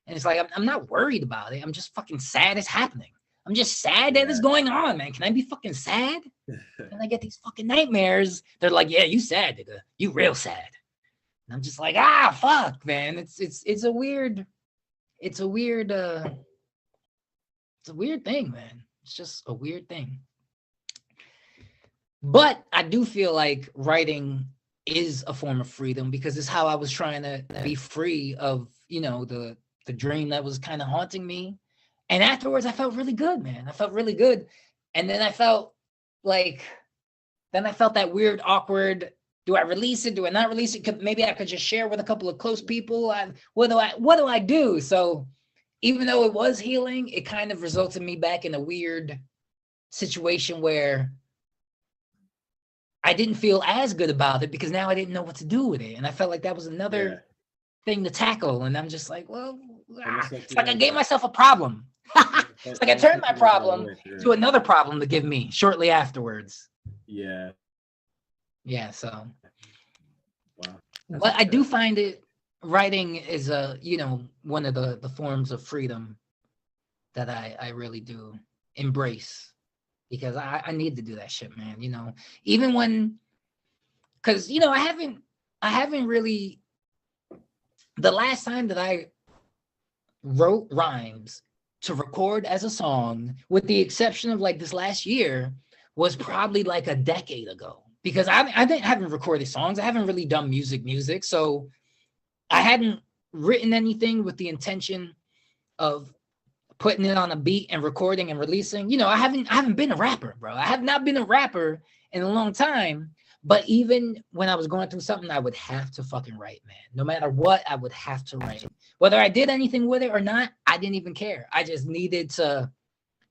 And it's like, I'm not worried about it. I'm just fucking sad it's happening. I'm just sad that it's going on, man. Can I be fucking sad? Can I get these fucking nightmares? They're like, yeah, you sad, nigga. You real sad. And I'm just like, fuck, man. It's a weird thing, man. It's just a weird thing. But I do feel like writing is a form of freedom, because it's how I was trying to be free of, the dream that was kind of haunting me. And afterwards I felt really good, man. I felt really good. And then I felt that weird, awkward, do I release it? Do I not release it? Maybe I could just share with a couple of close people. What do I do? So even though it was healing, it kind of resulted me back in a weird situation where I didn't feel as good about it, because now I didn't know what to do with it. And I felt like that was another thing to tackle. And I'm just like, well, it's like I gave myself a problem. It's like I turned my problem to another problem to give me shortly afterwards. Yeah. So. Wow. But I do find writing is one of the forms of freedom that I really do embrace, because I need to do that shit, man. Even when, because I haven't really, the last time that I wrote rhymes to record as a song, with the exception of like this last year, was probably like a decade ago, because I haven't recorded songs. I haven't really done music. So I hadn't written anything with the intention of putting it on a beat and recording and releasing. I haven't been a rapper, bro. I have not been a rapper in a long time. But even when I was going through something, I would have to fucking write, man. No matter what, I would have to write. Whether I did anything with it or not, I didn't even care. I just needed to,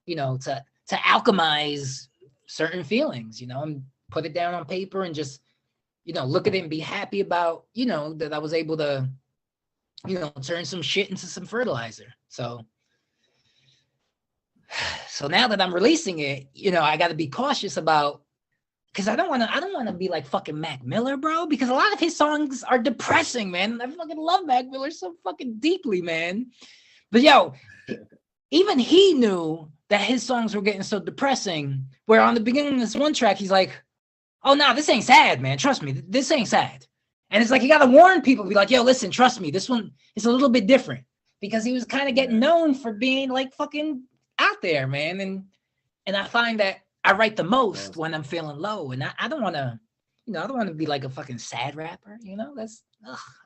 to alchemize certain feelings, and put it down on paper and just, look at it and be happy about, that I was able to, turn some shit into some fertilizer. So now that I'm releasing it, I got to be cautious about, because I don't want to be like fucking Mac Miller, bro, because a lot of his songs are depressing, man. I fucking love Mac Miller so fucking deeply, man. But even he knew that his songs were getting so depressing, where on the beginning of this one track, he's like, oh, no, this ain't sad, man. Trust me, this ain't sad. And it's like, you got to warn people, be like, yo, listen, trust me, this one is a little bit different, because he was kind of getting known for being like fucking out there, man. And I find that I write the most when I'm feeling low, and I don't want to, I don't want to be like a fucking sad rapper, that's,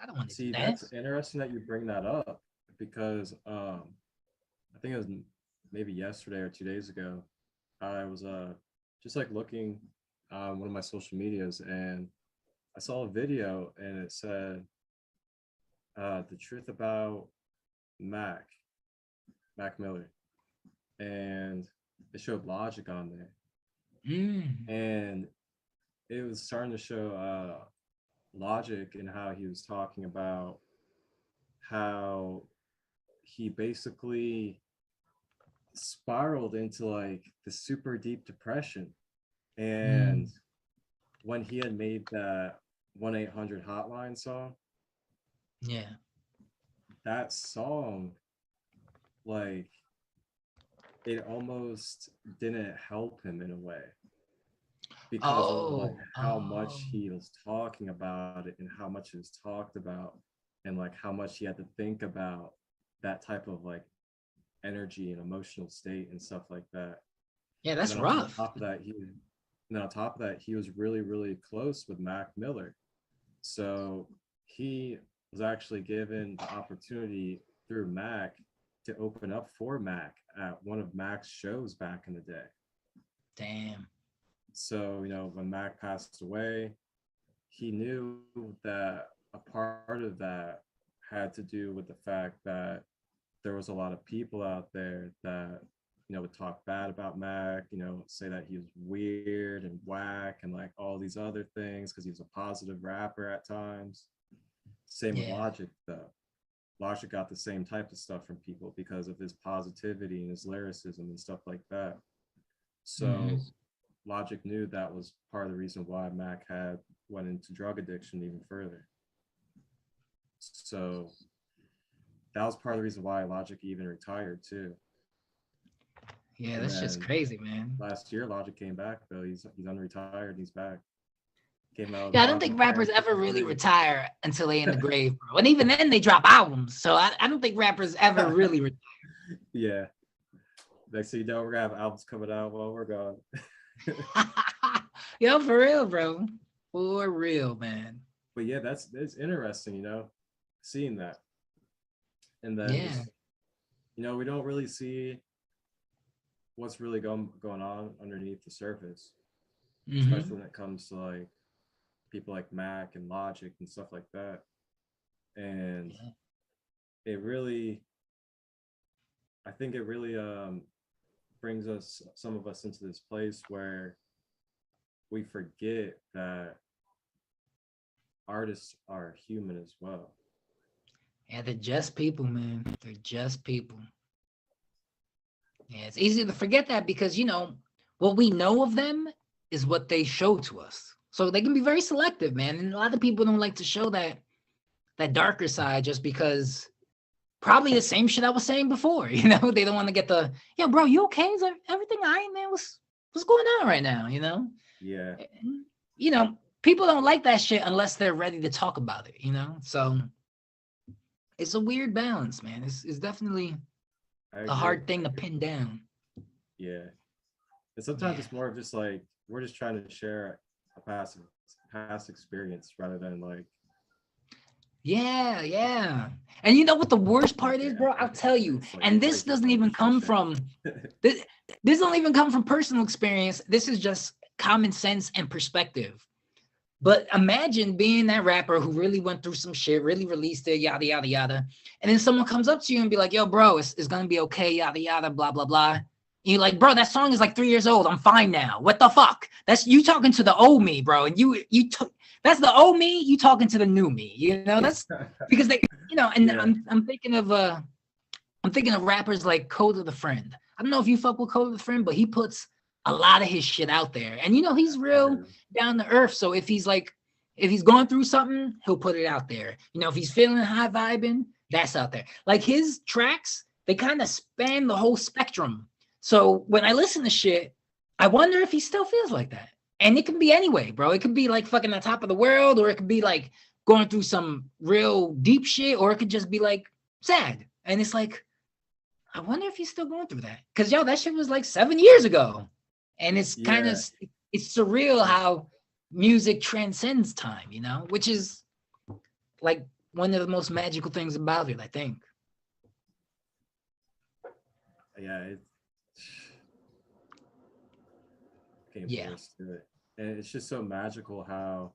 I don't want to do that. That's interesting that you bring that up, because I think it was maybe yesterday or 2 days ago, I was just like looking on one of my social medias, and I saw a video, and it said the truth about Mac Miller, and it showed Logic on there. And it was starting to show Logic, and how he was talking about how he basically spiraled into like the super deep depression, And when he had made that 1-800 hotline song, Yeah. that song, like, it almost didn't help him in a way because of like Oh, how oh, much he was talking about it and how much it was talked about and like how much he had to think about that type of like energy and emotional state and stuff like that. yeah, And that's then on rough. top of that, he was really, really close with Mac Miller. So he was actually given the opportunity through Mac to open up for Mac at one of Mac's shows back in the day. Damn. So, when Mac passed away, he knew that a part of that had to do with the fact that there was a lot of people out there that would talk bad about Mac, say that he was weird and whack and like all these other things because he was a positive rapper at times. Same with Yeah. Logic though. Logic got the same type of stuff from people because of his positivity and his lyricism and stuff like that. So Logic knew that was part of the reason why Mac had went into drug addiction even further. So that was part of the reason why Logic even retired too. Yeah, And that's just then crazy, man. last year, Logic came back though. He's unretired. And he's back. Came out with Yeah, I don't Modern think rappers ever Warfare really 3. retire until they in the grave, bro. And even then, they drop albums. So I don't think rappers ever really retire. Yeah. Next thing you know, we're gonna have albums coming out while we're gone. Yo, for real, bro. For real, man. But yeah, it's interesting, seeing that. And then Yeah. just we don't really see what's really going on underneath the surface, especially when it comes to like people like Mac and Logic and stuff like that. And it really, I think it really brings some of us into this place where we forget that artists are human as well. Yeah, they're just people, man. They're just people. Yeah, it's easy to forget that because, what we know of them is what they show to us. So they can be very selective, man. And a lot of people don't like to show that darker side just because probably the same shit I was saying before. They don't want to get yeah, bro, you okay? Is everything all right, man? What's going on right now? Yeah. People don't like that shit unless they're ready to talk about it, So it's a weird balance, man. It's definitely a hard thing to pin down. Yeah. And sometimes it's more of just like we're just trying to share a past experience rather than like. Yeah. And you know what the worst part is, bro? I'll tell you. Like and this doesn't even come from this don't even come from personal experience. This is just common sense and perspective. But imagine being that rapper who really went through some shit, really released it, yada, yada, yada. And then someone comes up to you and be like, yo, bro, it's going to be okay, yada, yada, blah, blah, blah. And you're like, bro, that song is like 3 years old. I'm fine now. What the fuck? That's you talking to the old me, bro. And that's the old me. You talking to the new me. That's because they, and yeah. I'm thinking of rappers like Code of the Friend. I don't know if you fuck with Code of the Friend, but he puts a lot of his shit out there. And he's real down to earth. So if he's going through something, he'll put it out there. If he's feeling high vibing, that's out there. Like his tracks, they kind of span the whole spectrum. So when I listen to shit, I wonder if he still feels like that. And it can be anyway, bro. It could be like fucking on top of the world, or it could be like going through some real deep shit, or it could just be like sad. And it's like, I wonder if he's still going through that. Because, that shit was like 7 years ago. And it's kind of, it's surreal how music transcends time, which is like one of the most magical things about it, I think. Yeah. To it. And it's just so magical how,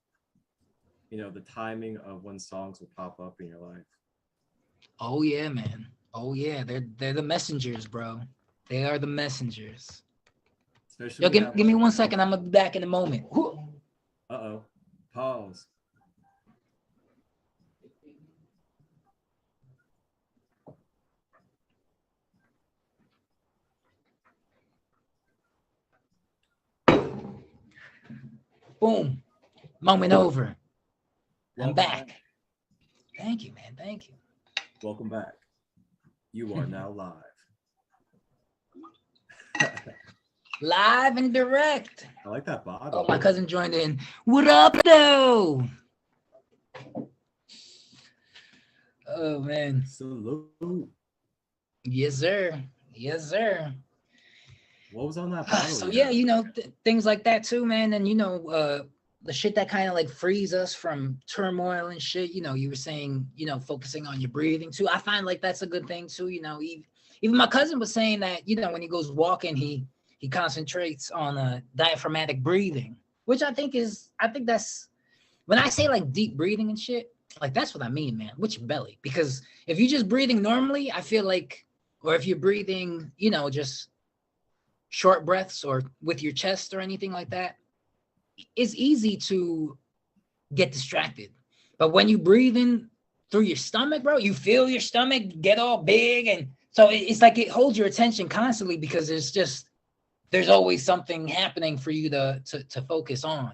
the timing of when songs will pop up in your life. Oh, yeah, man. Oh, yeah. They're the messengers, bro. They are the messengers. Yo, give me 1 second. I'm going to be back in a moment. Uh-oh. Pause. Boom. Moment over. I'm Welcome back. Thank you, man. Thank you. Welcome back. You are now live. Live and direct. I like that Oh, bottle. my cousin joined in. What up, though? Oh, man. Salute. Yes, sir. Yes, sir. What was on that bottle? So, you yeah, had? you know, things like that, too, man. And, you know, the shit that kind of like frees us from turmoil and shit. You know, you were saying, you know, focusing on your breathing, too. I find like that's a good thing, too. You know, even my cousin was saying that, you know, when he goes walking, he concentrates on diaphragmatic breathing, which I think that's when I say like deep breathing and shit, like that's what I mean, man, with your belly. Because if you're just breathing normally, I feel like, or if you're breathing, you know, just short breaths or with your chest or anything like that, it's easy to get distracted. But when you breathe in through your stomach, bro, you feel your stomach get all big. And so it's like it holds your attention constantly because there's always something happening for you to focus on.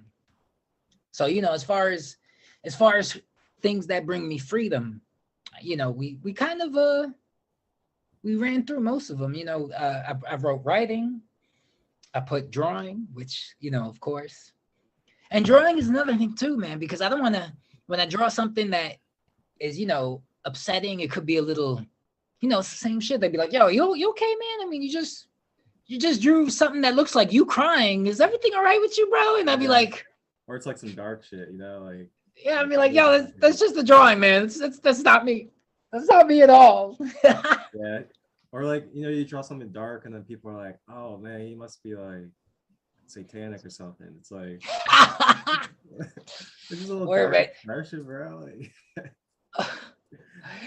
So, you know, as far as things that bring me freedom, you know, we kind of we ran through most of them. You know, I wrote writing, I put drawing, which, you know, of course. And drawing is another thing too, man, because I don't want to, when I draw something that is, you know, upsetting, it could be a little, you know, it's the same shit. They'd be like, yo, you okay, man? I mean, you just drew something that looks like you crying. Is everything all right with you, bro? And I'd be like, or it's like some dark shit, you know, like. Yeah, I'd be like, yo, that's just a drawing, man. That's not me. That's not me at all. Yeah. Or like, you know, you draw something dark and then people are like, oh man, he must be like satanic or something. It's like this is a little dark expression, bro. Like,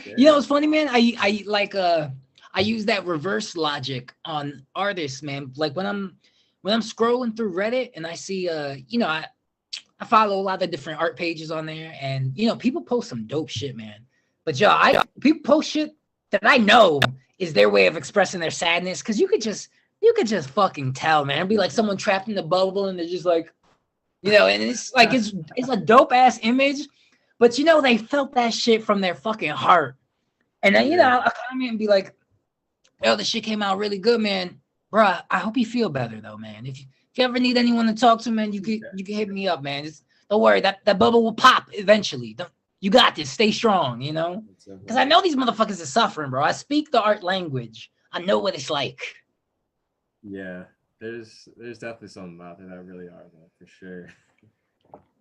you know, it's funny, man. I like I use that reverse logic on artists, man. Like when I'm scrolling through Reddit and I see you know, I follow a lot of different art pages on there, and you know, people post some dope shit, man. But yo, people post shit that I know is their way of expressing their sadness, because you could just fucking tell, man. It'd be like someone trapped in the bubble and they're just like, you know, and it's like it's a dope ass image, but you know, they felt that shit from their fucking heart. And then, you know, I'll comment and be like, yo, the shit came out really good, man. Bruh, I hope you feel better though, man. If you ever need anyone to talk to, man, you can hit me up, man. Don't worry, that bubble will pop eventually. You got this. Stay strong, you know? Because I know these motherfuckers are suffering, bro. I speak the art language. I know what it's like. Yeah, there's definitely some out there that really are, though, for sure.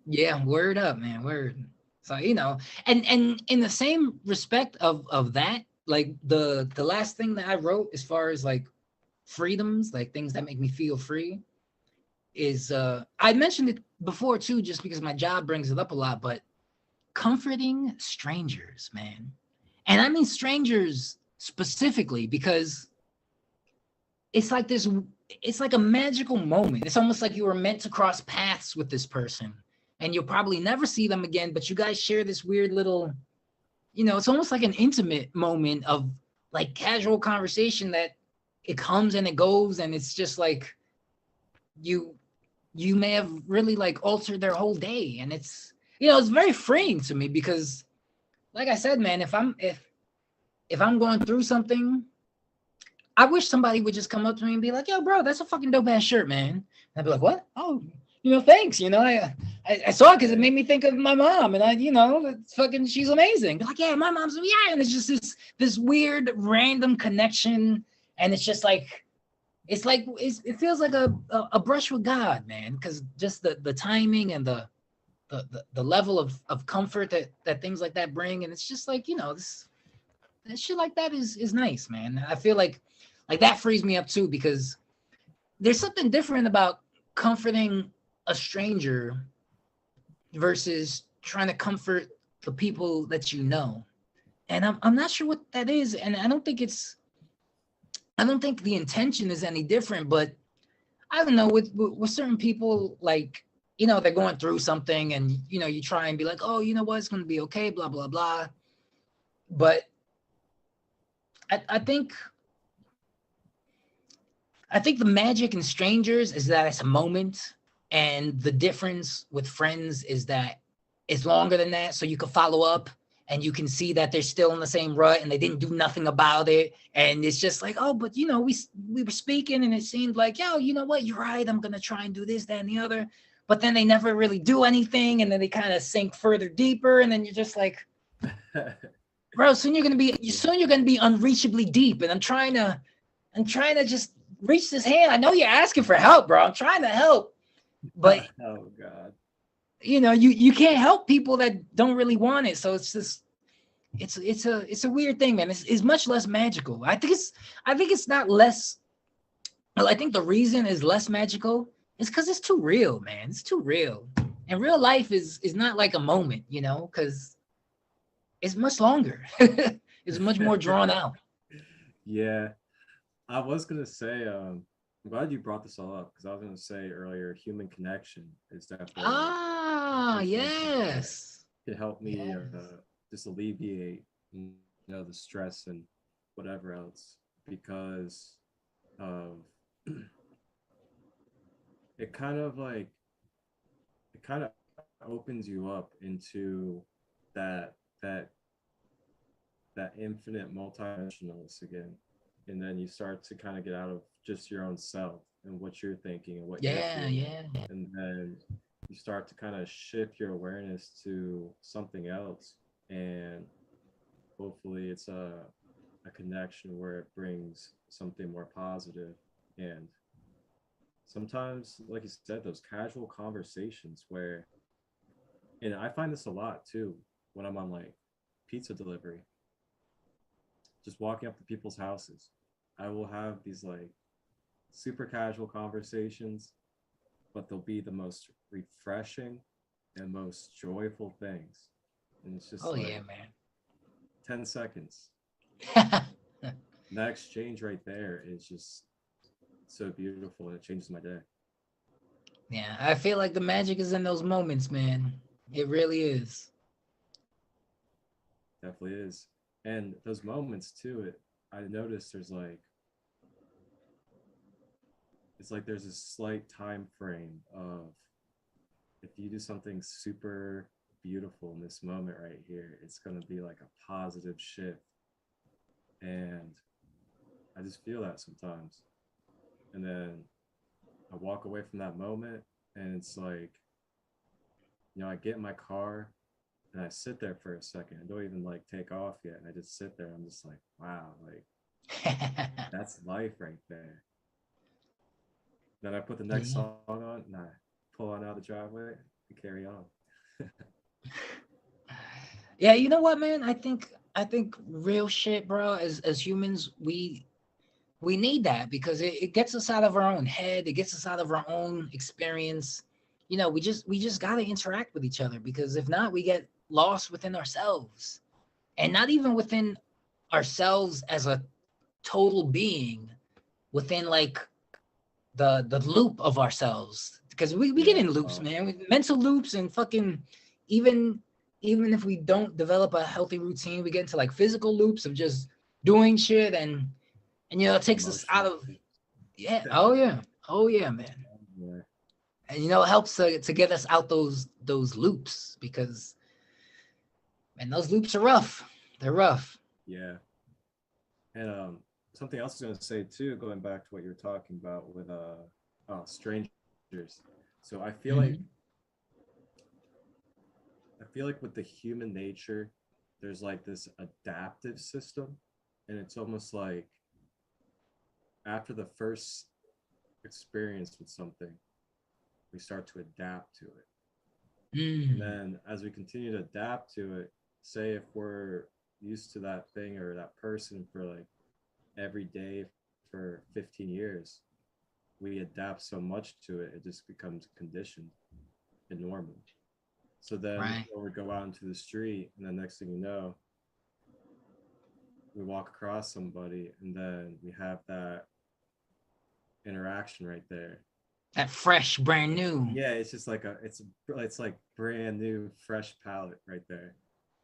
Yeah, word up, man. Word. So, you know, and in the same respect of that, like the last thing that I wrote as far as like freedoms, like things that make me feel free, is I mentioned it before too, just because my job brings it up a lot, but comforting strangers, man. And I mean strangers specifically because it's like it's like a magical moment. It's almost like you were meant to cross paths with this person and you'll probably never see them again, but you guys share this weird little, you know, it's almost like an intimate moment of like casual conversation that it comes and it goes, and it's just like you may have really like altered their whole day. And it's, you know, it's very freeing to me because like I said, man, if I'm going through something, I wish somebody would just come up to me and be like, yo, bro, that's a fucking dope ass shirt, man. And I'd be like, what? Oh, you know, thanks. You know, I saw it because it made me think of my mom, and you know, it's fucking, she's amazing. Be like, yeah, my mom's, yeah. And it's just this weird random connection. And it's just like, it feels like a brush with God, man. Because just the timing and the level of comfort that things like that bring. And it's just like, you know, this shit like that is nice, man. I feel like that frees me up too, because there's something different about comforting a stranger versus trying to comfort the people that you know. And I'm not sure what that is. And I don't think the intention is any different, but I don't know, with certain people, like, you know, they're going through something and, you know, you try and be like, oh, you know what, it's going to be okay, blah, blah, blah. But I think the magic in strangers is that it's a moment. And the difference with friends is that it's longer than that. So you can follow up and you can see that they're still in the same rut and they didn't do nothing about it. And it's just like, oh, but we were speaking and it seemed like, yo, you know what? You're right. I'm going to try and do this, that, and the other. But then they never really do anything. And then they kind of sink further deeper. And then you're just like, bro, soon you're going to be unreachably deep. And I'm trying to just reach this hand. I know you're asking for help, bro. I'm trying to help. But oh God, you can't help people that don't really want it. So it's just it's a weird thing, man. It's much less magical. I think it's not less. Well, I think the reason is less magical is because it's too real, man. It's too real, and real life is not like a moment, because it's much longer. It's much more drawn out. yeah. I was gonna say, I'm glad you brought this all up because I was gonna say earlier, human connection is definitely something that Yes. can help me Yes. just alleviate, the stress and whatever else because of it kind of like it kind of opens you up into that that that infinite multidimensionalness again, and then you start to kind of get out of just your own self and what you're thinking and what you're Yeah, feeling, yeah. and then you start to kind of shift your awareness to something else, and hopefully it's a connection where it brings something more positive. And sometimes, like you said, those casual conversations where, and I find this a lot too when I'm on like pizza delivery, just walking up to people's houses. I will have these like super casual conversations, but they'll be the most refreshing and most joyful things. And it's just Oh yeah, like 10 seconds. man. That exchange right there is just so beautiful and it changes my day. Yeah, I feel like the magic is in those moments, man. It really is. Definitely is. And those moments too, I noticed it's like there's a slight time frame of if you do something super beautiful in this moment right here, it's going to be like a positive shift. And I just feel that sometimes. And then I walk away from that moment and it's like, I get in my car and I sit there for a second. I don't even like take off yet. And I just sit there. I'm just like, wow, like that's life right there. Then I put the next Yeah. song on and I pull on out the driveway and carry on. Yeah, you know what, man? I think real shit, bro, as humans, we need that because it gets us out of our own head, it gets us out of our own experience. We just gotta interact with each other because if not, we get lost within ourselves. And not even within ourselves as a total being, within like the loop of ourselves because we get Yeah. in loops, man, with mental loops and fucking even even if we don't develop a healthy routine, we get into like physical loops of just doing shit and it takes us out Emotional. of. Yeah, oh yeah, oh yeah, man. Yeah. And it helps to get us out those loops because man, those loops are rough. They're rough. Yeah. And something else I was going to say too, going back to what you were talking about with strangers. So Mhm. I feel like with the human nature, there's like this adaptive system, and it's almost like after the first experience with something, we start to adapt to it. And Mm. then as we continue to adapt to it, say if we're used to that thing or that person for like every day for 15 years, we adapt so much to it, it just becomes conditioned and normal. So then Right. when we go out into the street, and the next thing you know, we walk across somebody, and then we have that interaction right there. That fresh, brand new. Yeah, it's just like it's like brand new, fresh palette right there.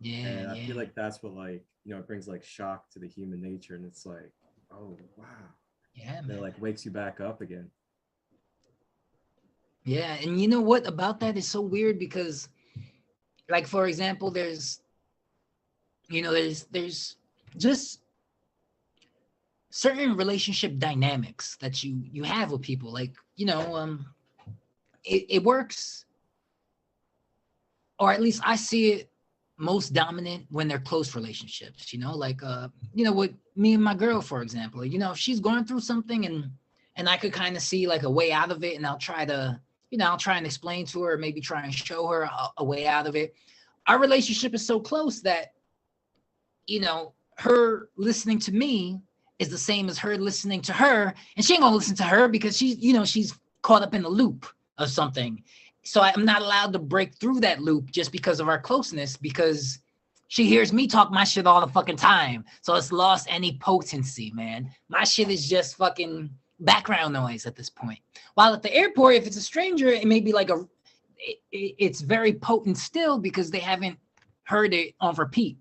Yeah, And I feel yeah. like that's what like it brings like shock to the human nature, and it's like, oh wow, Yeah, and it man. like wakes you back up again. Yeah, and you know what about that is so weird because, like, for example, there's just certain relationship dynamics that you have with people. Like, it works, or at least I see it most dominant when they're close relationships. Like with me and my girl, for example. If she's going through something and I could kind of see like a way out of it, and I'll try and explain to her, maybe try and show her a way out of it. Our relationship is so close that her listening to me is the same as her listening to her, and she ain't gonna listen to her because she's caught up in the loop of something. So I'm not allowed to break through that loop just because of our closeness, because she hears me talk my shit all the fucking time. So it's lost any potency, man. My shit is just fucking background noise at this point. While at the airport, if it's a stranger, it may be like it's very potent still because they haven't heard it on repeat,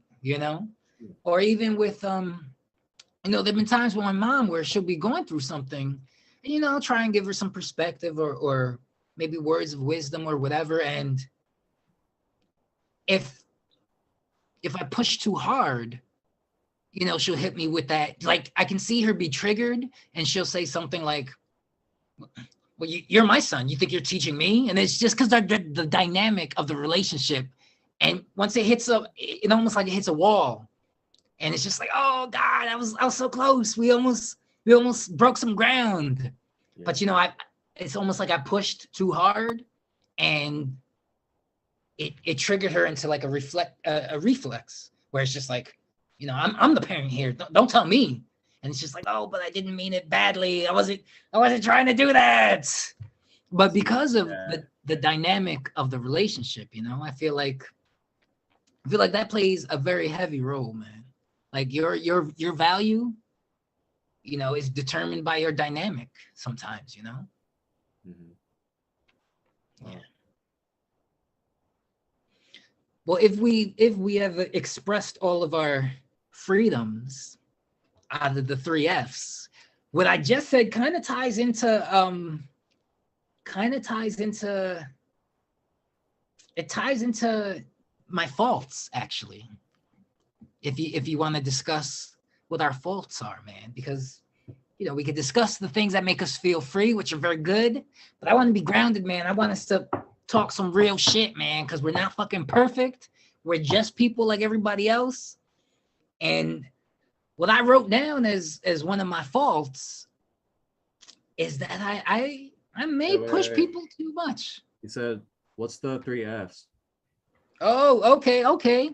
Or even with there've been times with my mom where she'll be going through something, and I'll try and give her some perspective or maybe words of wisdom or whatever. And if I push too hard, she'll hit me with that. Like, I can see her be triggered and she'll say something like, well, you're my son. You think you're teaching me? And it's just because the dynamic of the relationship. And once it hits it almost like it hits a wall. And it's just like, oh God, I was so close. We almost broke some ground. Yeah. But it's almost like I pushed too hard, and it triggered her into like a reflex where it's just like, I'm the parent here. Don't tell me. And it's just like, oh, but I didn't mean it badly. I wasn't trying to do that. But because of the dynamic of the relationship, I feel like that plays a very heavy role, man. Like your value, is determined by your dynamic sometimes, Mm-hmm. Wow. Yeah. Well, if we have expressed all of our freedoms out of the 3 Fs, what I just said kind of ties into my faults, actually. If you want to discuss what our faults are, man, because we could discuss the things that make us feel free, which are very good, but I want to be grounded, man. I want us to talk some real shit, man, because we're not fucking perfect. We're just people like everybody else. And what I wrote down as one of my faults is that I may push people too much. You said, what's the 3 Fs? Oh, okay.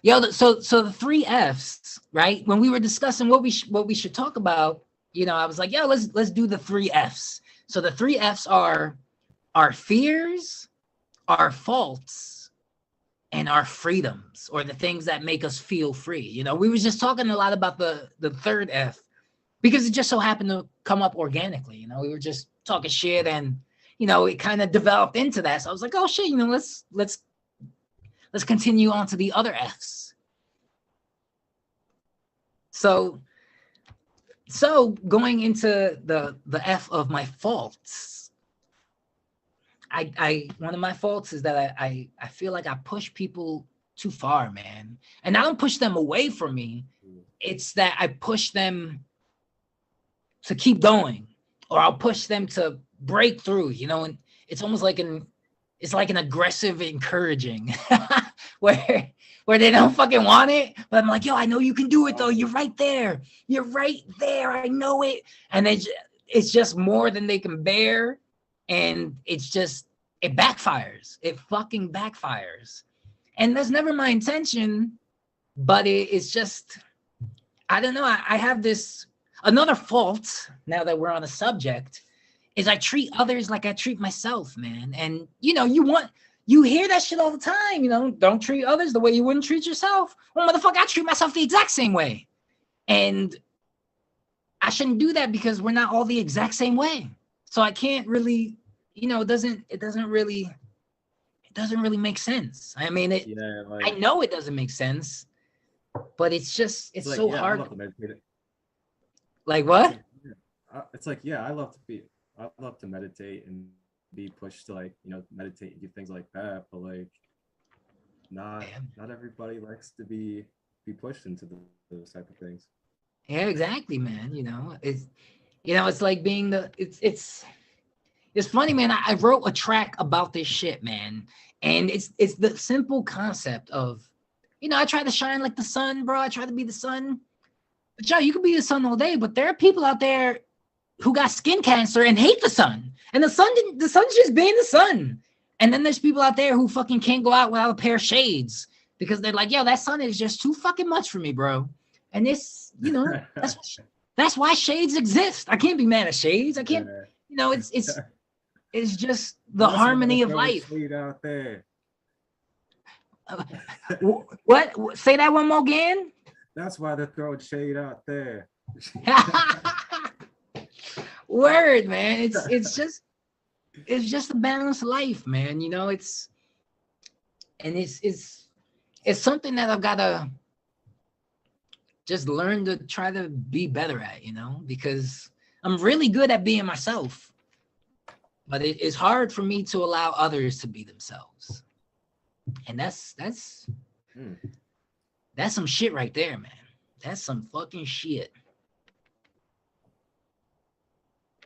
Yo, so the 3 Fs, right? When we were discussing what we should talk about, I was like, yo, let's do the 3 Fs. So the 3 Fs are our fears, our faults, and our freedoms, or the things that make us feel free. We were just talking a lot about the 3rd F because it just so happened to come up organically. We were just talking shit, and it kind of developed into that. So I was like, oh shit, let's continue on to the other Fs. So going into the F of my faults, I one of my faults is that I feel like I push people too far, man. And I don't push them away from me. It's that I push them to keep going, or I'll push them to break through, and it's almost like an aggressive encouraging where they don't fucking want it, but I'm like, yo, I know you can do it though. You're right there. I know it. And it's just more than they can bear. And it backfires. It fucking backfires. And that's never my intention, but it's just, I don't know. I have this, another fault now that we're on a subject, is I treat others like I treat myself, man. And you hear that shit all the time, don't treat others the way you wouldn't treat yourself. Well, motherfucker, I treat myself the exact same way. And I shouldn't do that because we're not all the exact same way. So I can't really, it doesn't really make sense. I mean, I know it doesn't make sense, but it's like, so hard. Like what? It's like, I love to meditate and be pushed to like, meditate and do things like that, but like not Yeah, not everybody likes to be pushed into those type of things. yeah, exactly, man. It's like being it's funny, man. I wrote a track about this shit, man. And it's the simple concept of, I try to shine like the sun, bro. I try to be the sun. But yo, you can be the sun all day, but there are people out there who got skin cancer and hate the sun. And the sun's just being the sun. And then there's people out there who fucking can't go out without a pair of shades because they're like, yo, that sun is just too fucking much for me, bro. And that's why shades exist. I can't be mad at shades. I can't, it's just the That's harmony of life. Out there. What? Say that one more again. That's why they're throwing shade out there. Word, man. It's just a balanced life, man. It's something that I've gotta just learn to try to be better at, because I'm really good at being myself, but it's hard for me to allow others to be themselves. And that's some shit right there, man. That's some fucking shit.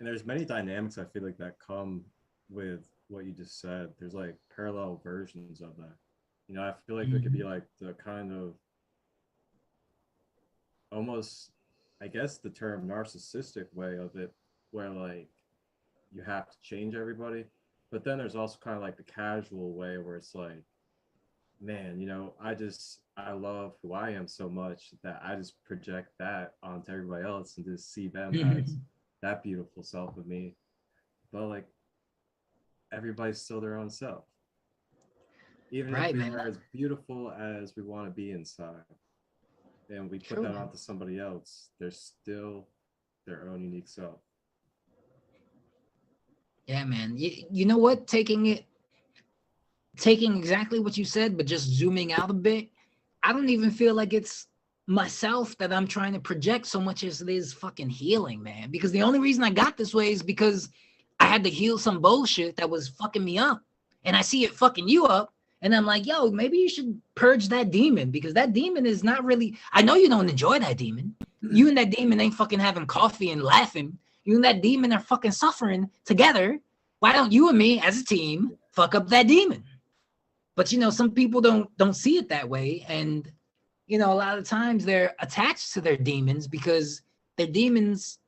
And there's many dynamics I feel like that come with what you just said. There's like parallel versions of that. I feel like there could be like the kind of almost, I guess the term narcissistic way of it, where like you have to change everybody. But then there's also kind of like the casual way where it's like, man, I love who I am so much that I just project that onto everybody else and just see them as that beautiful self of me. But like everybody's still their own self. Even if we are as beautiful as we want to be inside and we put that onto somebody else, they're still their own unique self. Yeah, man. You know what? Taking exactly what you said, but just zooming out a bit, I don't even feel like it's myself that I'm trying to project so much as it is fucking healing, man. Because the only reason I got this way is because I had to heal some bullshit that was fucking me up. And I see it fucking you up. And I'm like, yo, maybe you should purge that demon, because that demon is not really, I know you don't enjoy that demon. You and that demon ain't fucking having coffee and laughing. You and that demon are fucking suffering together. Why don't you and me as a team fuck up that demon? But some people don't see it that way. And a lot of times they're attached to their demons because their demons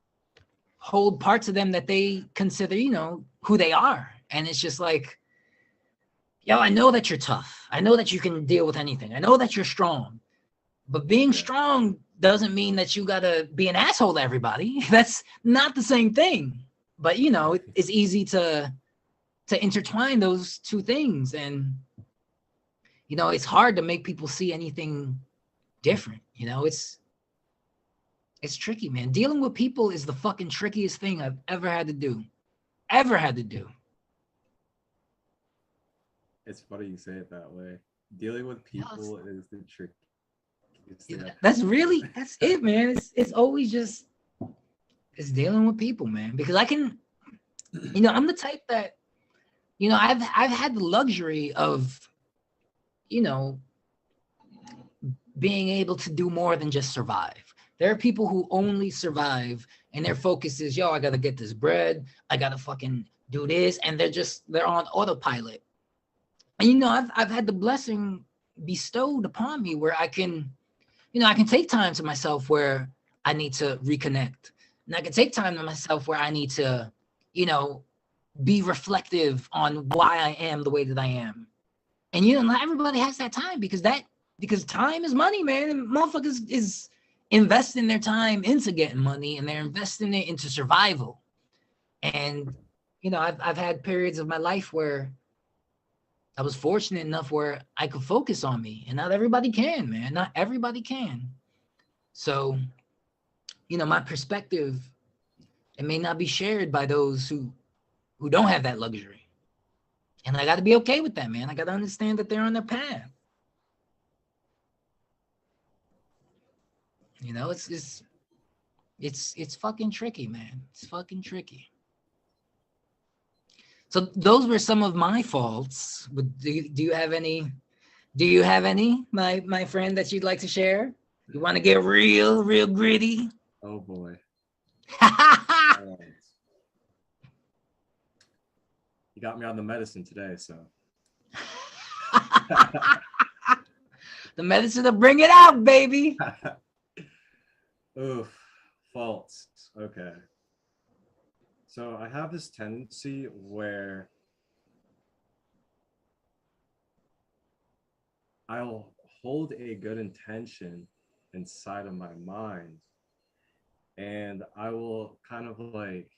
hold parts of them that they consider, who they are. And it's just like, yo, I know that you're tough. I know that you can deal with anything. I know that you're strong. But being strong doesn't mean that you gotta be an asshole to everybody. That's not the same thing. But it's easy to intertwine those two things. And it's hard to make people see anything different. It's tricky, man. Dealing with people is the fucking trickiest thing I've ever had to do. It's funny you say it that way. Dealing with people is the trick. That's it, man. It's always just, it's dealing with people, man. Because I can, I'm the type that, I've had the luxury of, being able to do more than just survive. There are people who only survive and their focus is, yo, I gotta get this bread. I gotta fucking do this. And they're on autopilot. And, I've had the blessing bestowed upon me where I can take time to myself where I need to reconnect. And I can take time to myself where I need to, be reflective on why I am the way that I am. And, not everybody has that time because time is money, man. And motherfuckers is investing their time into getting money and they're investing it into survival. And, I've had periods of my life where I was fortunate enough where I could focus on me, and not everybody can, man. Not everybody can. So, my perspective, it may not be shared by those who don't have that luxury. And I got to be okay with that, man. I got to understand that they're on their path. It's fucking tricky, man. It's fucking tricky. So those were some of my faults. Do you have any? Do you have any, my friend, that you'd like to share? You want to get real gritty? Oh boy. All right. You got me on the medicine today, so. The medicine to bring it out, baby. Oof, faults. Okay. So I have this tendency where I'll hold a good intention inside of my mind, and I will kind of like,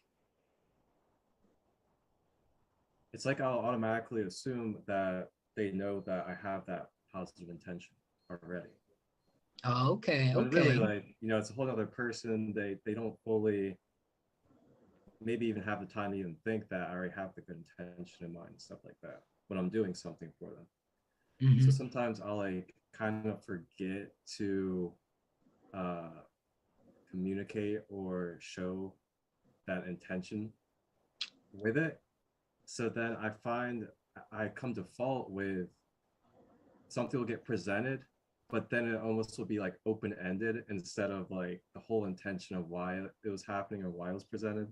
it's like I'll automatically assume that they know that I have that positive intention already. Oh, okay, But really, okay. like, it's a whole other person. They don't fully maybe even have the time to even think that I already have the good intention in mind and stuff like that when I'm doing something for them. So Mhm. sometimes I'll like kind of forget to communicate or show that intention with it. So then I find I come to fault with something will get presented, but then it almost will be like open ended instead of like the whole intention of why it was happening or why it was presented.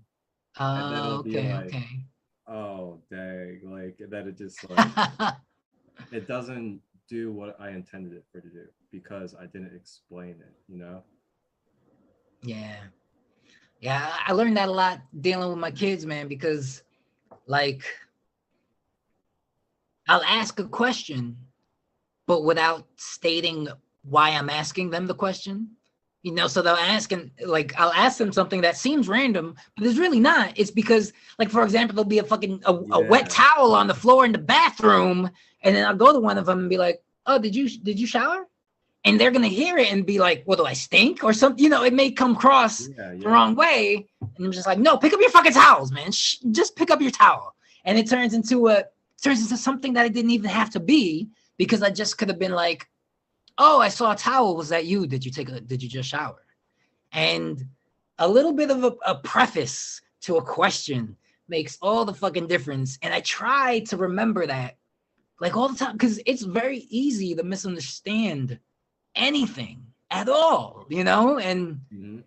And then it'll be Okay, like, okay. oh dang, like that it just like it doesn't do what I intended it for to do because I didn't explain it. Yeah. Yeah, I learned that a lot dealing with my kids, man, because like I'll ask a question, but without stating why I'm asking them the question. So they'll ask, and like I'll ask them something that seems random, but it's really not. It's because, like, for example, there'll be a wet Yeah, towel on the floor in the bathroom, and then I'll go to one of them and be like, "Oh, did you shower?" And they're gonna hear it and be like, "What, do I stink or something?" It may come across yeah, the yeah. wrong way, and I'm just like, "No, pick up your fucking towels, man. Just pick up your towel." And it turns into something that it didn't even have to be, because I just could have been like, "Oh, I saw a towel. Was that you? Did you just shower?" And a little bit of a preface to a question makes all the fucking difference. And I try to remember that like all the time, because it's very easy to misunderstand anything at all, and Hmm.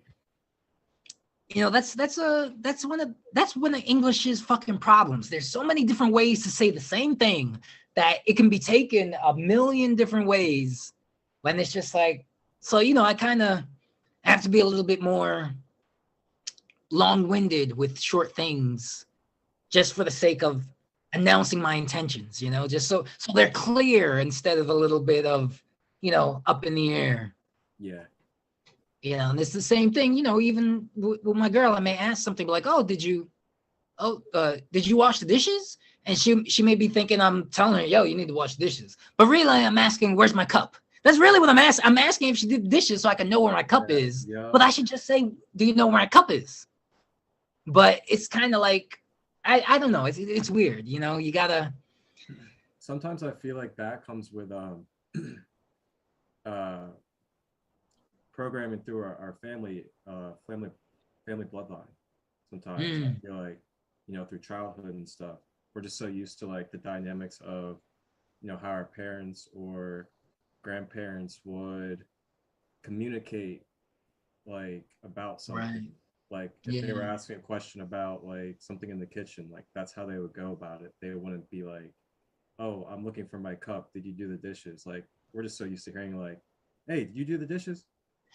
that's one of English's fucking problems. There's so many different ways to say the same thing that it can be taken a million different ways, when it's just like, so I kind of have to be a little bit more long-winded with short things, just for the sake of announcing my intentions, just so they're clear, instead of a little bit of up in the air. Yeah. And it's the same thing, even with my girl. I may ask something like, "Oh, did you wash the dishes?" And she may be thinking I'm telling her, "Yo, you need to wash the dishes." But really, I'm asking, "Where's my cup?" That's really what I'm asking. I'm asking if she did the dishes so I can know where my cup Yeah. is. Yeah. But I should just say, "Do you know where my cup is?" But it's kind of like, I don't know. It's weird, You gotta. Sometimes I feel like that comes with uh programming through our family bloodline. Sometimes I Mm, feel like, through childhood and stuff, we're just so used to like the dynamics of, how our parents or grandparents would communicate like about something. right. Like if they were Yeah. asking a question about like something in the kitchen, like that's how they would go about it. They wouldn't be like, "Oh, I'm looking for my cup. Did you do the dishes?" Like we're just so used to hearing like, "Hey, did you do the dishes?"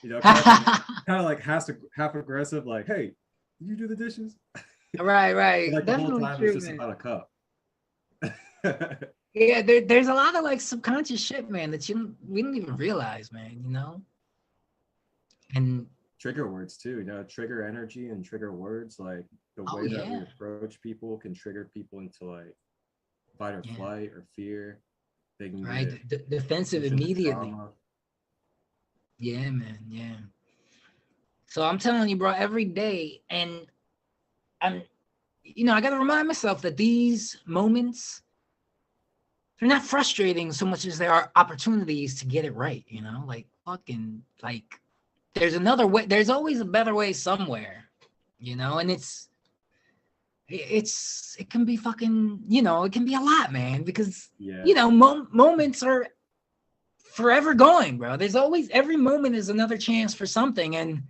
Kind of like half aggressive, like, "Hey, did you do the dishes?" Right, But right. like the whole Definitely time it's true, just man. about a cup. Yeah, there's a lot of like subconscious shit, man, that we don't even realize, man. And Trigger words too, trigger energy and trigger words, like the oh way that we yeah, approach people can trigger people into like fight or yeah, flight or fear. They can right. get Defensive pushed into immediately. trauma. Yeah, man. Yeah. So I'm telling you, bro, every day, and I'm, I got to remind myself that these moments, they're not frustrating so much as they are opportunities to get it right. Like fucking like, there's another way. There's always a better way somewhere. And it can be fucking, you know, it can be a lot, man, because Yeah. you know, moments are forever going, bro. There's always, every moment is another chance for something, and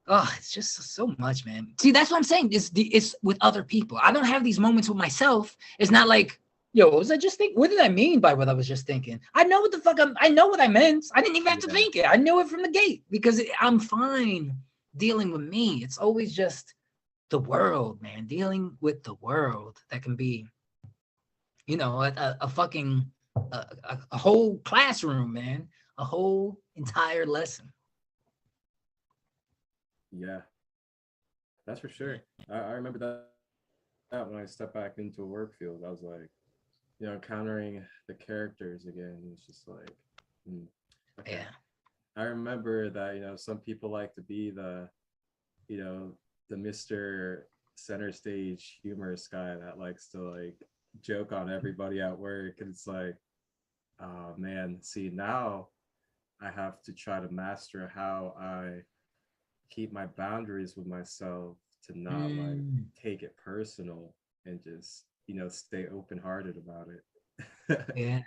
oh, it's just so much, man. See, that's what I'm saying. It's with other people. I don't have these moments with myself. It's not like, yo, what was I just thinking? What did I mean by what I was just thinking? I know what the fuck I know what I meant. I didn't even have to Yeah. think it. I knew it from the gate because I'm fine dealing with me. It's always just the world, man. Dealing with the world that can be, you know, a fucking a whole classroom, man. A whole entire lesson. Yeah. That's for sure. I remember that when I stepped back into a work field, I was like, you know, encountering the characters again. It's just like, hmm, okay. Yeah. I remember that, you know, some people like to be the, you know, the Mr. Center Stage humorous guy that likes to like joke on everybody at work. And it's like, oh man, see, now I have to try to master how I keep my boundaries with myself to not like Mm. take it personal and just, you know, stay open hearted about it. Yeah.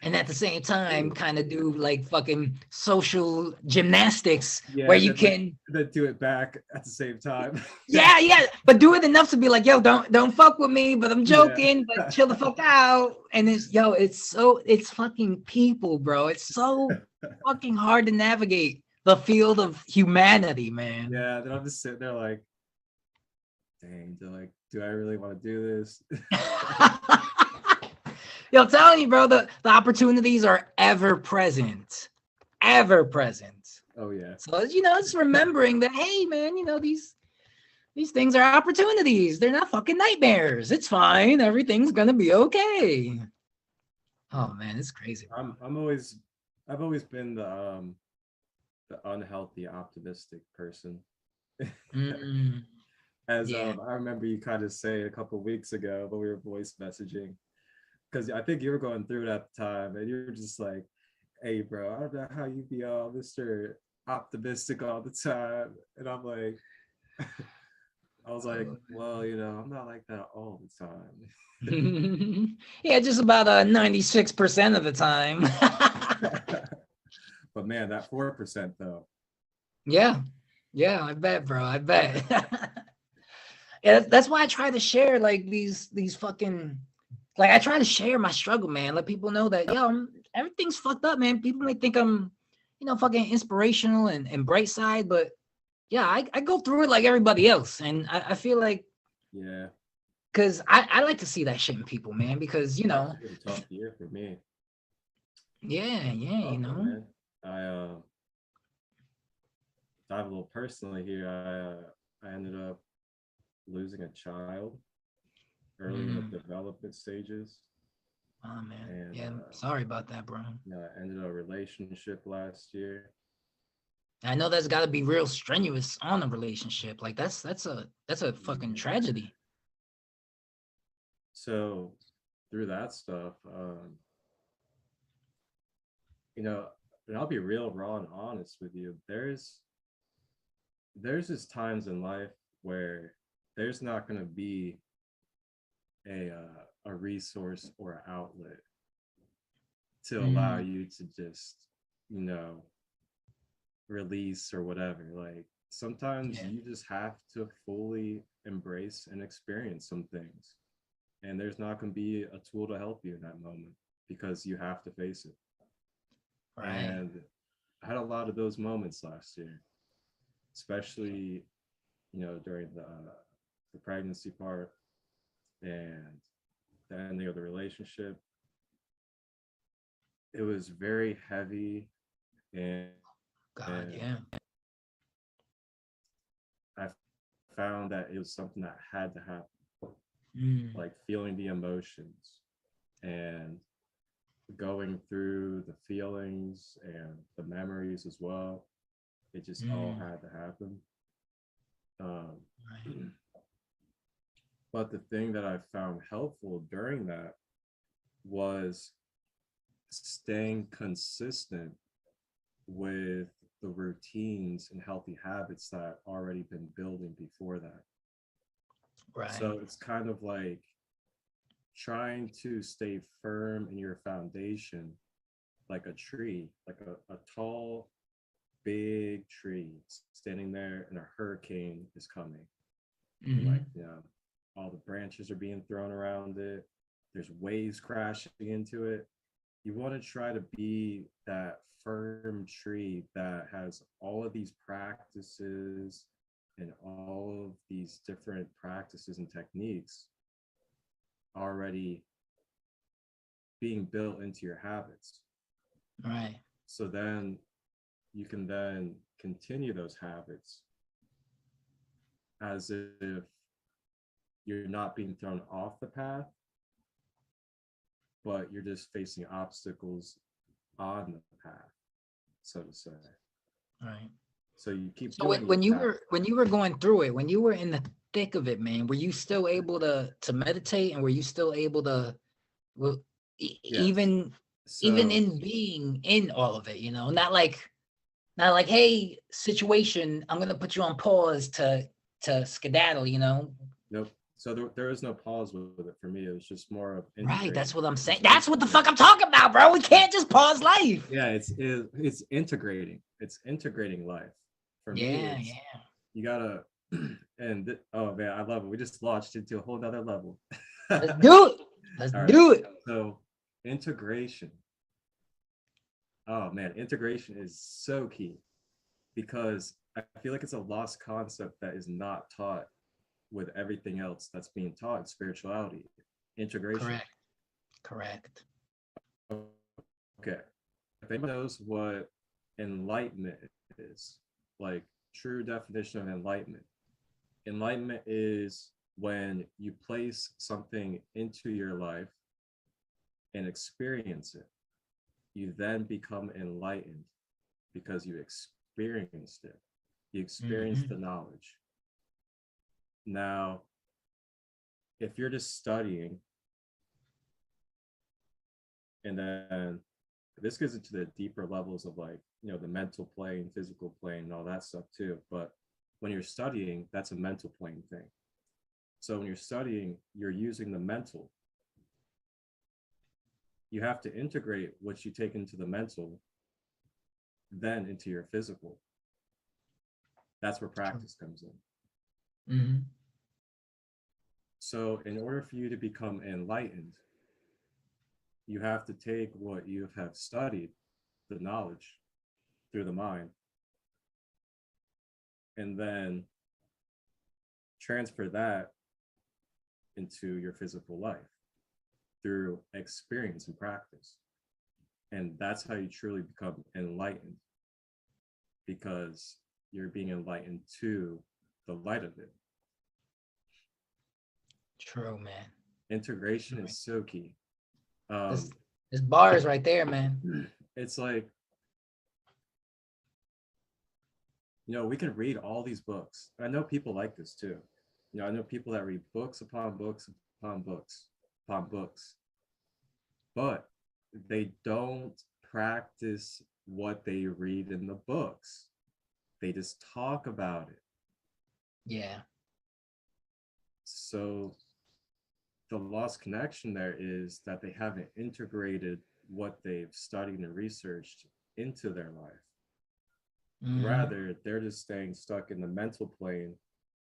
And at the same time, kind of do like fucking social gymnastics where Yeah, you then like can, then do it back at the same time. yeah, but do it enough to be like, yo, don't fuck with me, but I'm Yeah. joking, but chill the fuck out. And it's, yo, it's fucking people, bro. It's so fucking hard to navigate the field of humanity, man. Yeah, then I'm just sitting there like, dang, do I really want to do this? Yo, I'm telling you, bro, the opportunities are ever present, ever present. Oh yeah. So, you know, just remembering that, hey, man, you know, these things are opportunities. They're not fucking nightmares. It's fine. Everything's gonna be okay. Oh man, it's crazy, bro. I've always been the unhealthy optimistic person. Mm, As yeah. I remember you kind of say a couple weeks ago, but we were voice messaging because I think you were going through it at the time, and you were just like, "Hey, bro, I don't know how you be all Mister Optimistic all the time," and I'm like, I was like, "Well, you know, I'm not like that all the Yeah, just about 96% of the time. time." But man, that 4% though. Yeah, yeah, I bet, bro. I bet. Yeah, that's why I try to share like these fucking, like I try to share my struggle, man. Let people know that, yo, everything's fucked up, man. People may think I'm, you know, fucking inspirational and bright side, but yeah, I go through it like everybody else. And I feel like, Yeah, because I like to see that shit in people, man, because, you know, last year was a tough year for me. yeah, you Tough one, know. man. I dive a little personally here. I ended up losing a child early in the Mm, development stages, oh man. and Yeah, I'm sorry about that, bro. you know, I ended a relationship last year. I know that's got to be real strenuous on a relationship. Like that's a fucking Yeah. tragedy. So through that stuff, you know, and I'll be real raw and honest with you. There's just times in life where there's not going to be a resource or an outlet to allow Mm, you to just, you know, release or whatever. Like sometimes yeah, you just have to fully embrace and experience some things. And there's not going to be a tool to help you in that moment because you have to face it. right. And I had a lot of those moments last year, especially, you know, during the pregnancy part and the ending of the relationship. It was very heavy, and God, yeah. I found that it was something that had to happen, Mm, like feeling the emotions and going through the feelings and the memories as well. It just all mm, had to happen. Um, right. but the thing that I found helpful during that was staying consistent with the routines and healthy habits that I've already been building before that. Right. So it's kind of like trying to stay firm in your foundation, like a tree, like a tall, big tree standing there, and a hurricane is coming. And like, Hmm. all the branches are being thrown around it. There's waves crashing into it. You want to try to be that firm tree that has all of these practices and all of these different practices and techniques already being built into your habits. Right. So then you can then continue those habits as if you're not being thrown off the path, but you're just facing obstacles on the path, so to say. Right. So you keep So when, doing your when you path. were when you were going through it, when you were in the thick of it, man, were you still able to meditate, and were you still able to, well, Yes. even So in being in all of it, not like, hey, situation, I'm gonna put you on pause to skedaddle, nope. So there is no pause with it for me. It was just more of Right, integrating. that's what I'm saying. Just That's what the fuck integrating. I'm talking about, bro. We can't just pause life. Yeah, it's integrating. It's integrating life. For me, Yeah, it's yeah. you gotta oh man, I love it. We just launched into a whole nother level. Let's do it. Let's All right. do it. So integration. Oh man, integration is so key because I feel like it's a lost concept that is not taught with everything else that's being taught in spirituality. Integration. Correct. Correct. Okay. If anyone knows what enlightenment is, like true definition of enlightenment, enlightenment is when you place something into your life and experience it. You then become enlightened because you experienced it. You experienced Hmm. the knowledge. Now, if you're just studying and then this goes into the deeper levels of like, the mental plane, physical plane, and all that stuff too. But when you're studying, that's a mental plane thing. So when you're studying, you're using the mental. You have to integrate what you take into the mental, then into your physical. That's where practice comes in. Hmm. So in order for you to become enlightened, you have to take what you have studied, the knowledge, through the mind, and then transfer that into your physical life through experience and practice. And that's how you truly become enlightened, because you're being enlightened to the light of it. True, man. Integration is so key. This this bars right there, man. It's like, we can read all these books. I know people like this too. I know people that read books upon books upon books upon books, but they don't practice what they read in the books. They just talk about it. Yeah. So the lost connection there is that they haven't integrated what they've studied and researched into their life. Hmm. Rather, they're just staying stuck in the mental plane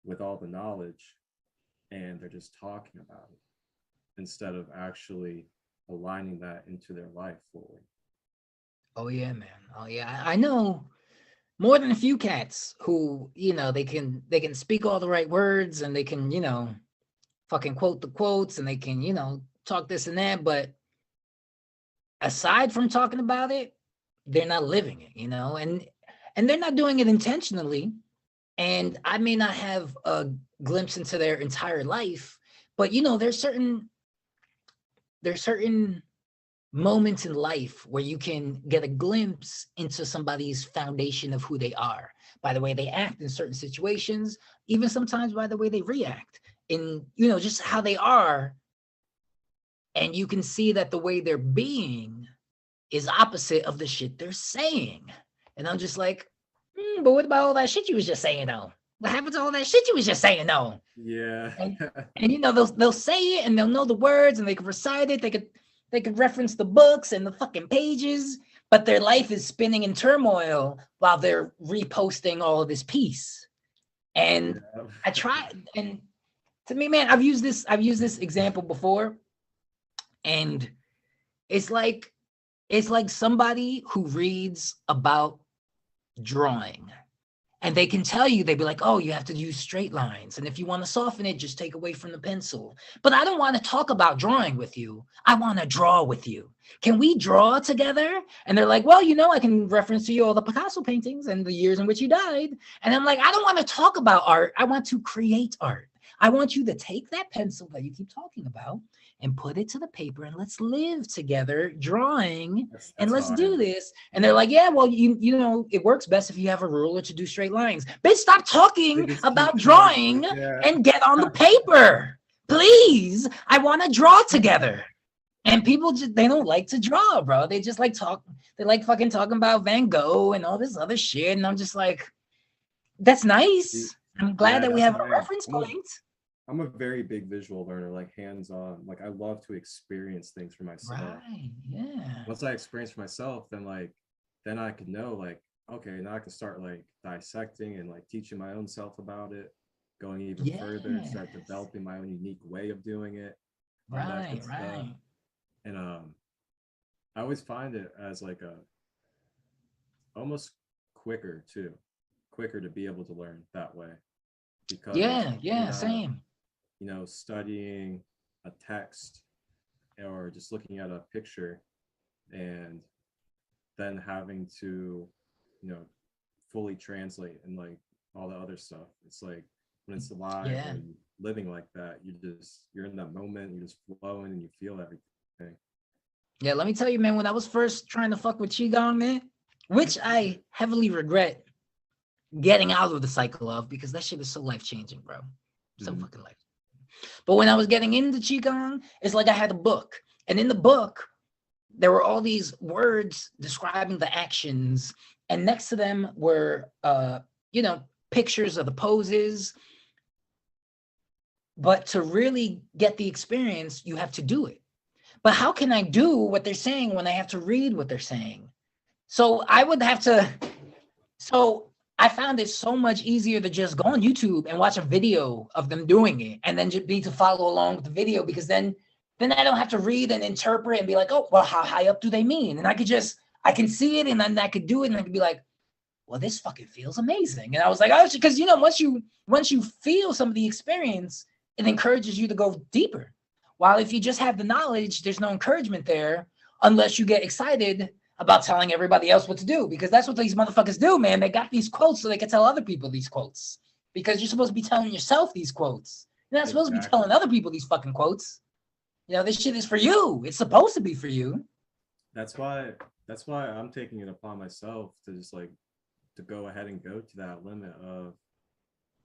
with all the knowledge, and they're just talking about it instead of actually aligning that into their life fully. Oh yeah, man. Oh yeah. I know more than a few cats who, they can speak all the right words, and they can, fucking quote the quotes, and they can, talk this and that, but aside from talking about it, they're not living it, and they're not doing it intentionally. And I may not have a glimpse into their entire life, but there's certain moments in life where you can get a glimpse into somebody's foundation of who they are by the way they act in certain situations, even sometimes by the way they react in, just how they are. And you can see that the way they're being is opposite of the shit they're saying. And I'm just like, but what about all that shit you was just saying though? What happened to all that shit you was just saying though? Yeah. And you know, they'll say it and they'll know the words and they can recite it. They could reference the books and the fucking pages, but their life is spinning in turmoil while they're reposting all of this peace. And Yeah. I try, and to me, man, I've used this example before, and it's like it's like somebody who reads about drawing. And they can tell you, they'd be like, oh, you have to use straight lines. And if you want to soften it, just take away from the pencil. But I don't want to talk about drawing with you. I want to draw with you. Can we draw together? And they're like, well, I can reference to you all the Picasso paintings and the years in which he died. And I'm like, I don't want to talk about art. I want to create art. I want you to take that pencil that you keep talking about and put it to the paper and let's live together drawing and That's let's how I do am. this. And they're like, yeah, well, it works best if you have a ruler to do straight lines. Bitch, stop They talking just about keep talking. drawing Yeah. and get on the paper. Please. I want to draw together. And people just they don't like to draw, bro. They just like talk, they like fucking talking about Van Gogh and all this other shit. And I'm just like, that's See, nice. I'm glad yeah, that we that's have how a I am. reference point. I'm a very big visual learner, like hands-on. Like I love to experience things for myself. Right. Yeah. Once I experience for myself, then I could know like, okay, now I can start like dissecting and like teaching my own self about it, going even further, start Yes. developing my own unique way of doing it, all that Right. good stuff. Right. And I always find it as like a almost quicker too, quicker to be able to learn that way because Yeah. you're Yeah. not, Same. studying a text or just looking at a picture and then having to, you know, fully translate and like all the other stuff. It's like when it's live Yeah. and living like that, you're in that moment, you're just flowing and you feel everything. Yeah. Let me tell you, man, when I was first trying to fuck with Qigong, man, which I heavily regret getting out of the cycle of because that shit is so life changing, bro. So Mhm. fucking life. But when I was getting into Qigong, it's like I had a book. And in the book, there were all these words describing the actions. And next to them were, pictures of the poses. But to really get the experience, you have to do it. But how can I do what they're saying when I have to read what they're saying? So I would have to. So I found it so much easier to just go on YouTube and watch a video of them doing it, and then just be to follow along with the video because then I don't have to read and interpret and be like, oh, well, how high up do they mean? And I can see it and then I could do it and I could be like, well, this fucking feels amazing. And I was like, oh, because once you feel some of the experience, it encourages you to go deeper. While if you just have the knowledge, there's no encouragement there unless you get excited about telling everybody else what to do. Because that's what these motherfuckers do, man. They got these quotes so they can tell other people these quotes. Because you're supposed to be telling yourself these quotes. You're not supposed to be Exactly. telling other people these fucking quotes. This shit is for you. It's supposed to be for you. That's why I'm taking it upon myself to just like to go ahead and go to that limit of,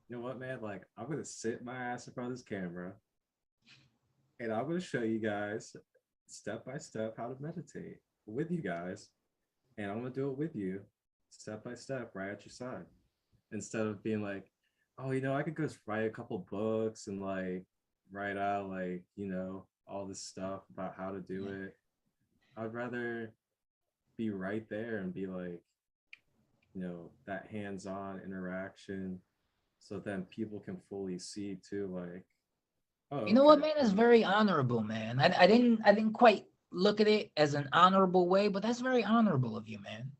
you know what, man, like I'm gonna sit my ass in front of this camera and I'm gonna show you guys step by step how to meditate with you guys. And I'm gonna do it with you step by step right at your side. Instead of being like, oh, I could go write a couple books and like write out like, all this stuff about how to do it. I'd rather be right there and be like, that hands-on interaction so then people can fully see too, like, oh, You know what, okay. man? It's very honorable, man. I didn't quite look at it as an honorable way, but that's very honorable of you, man.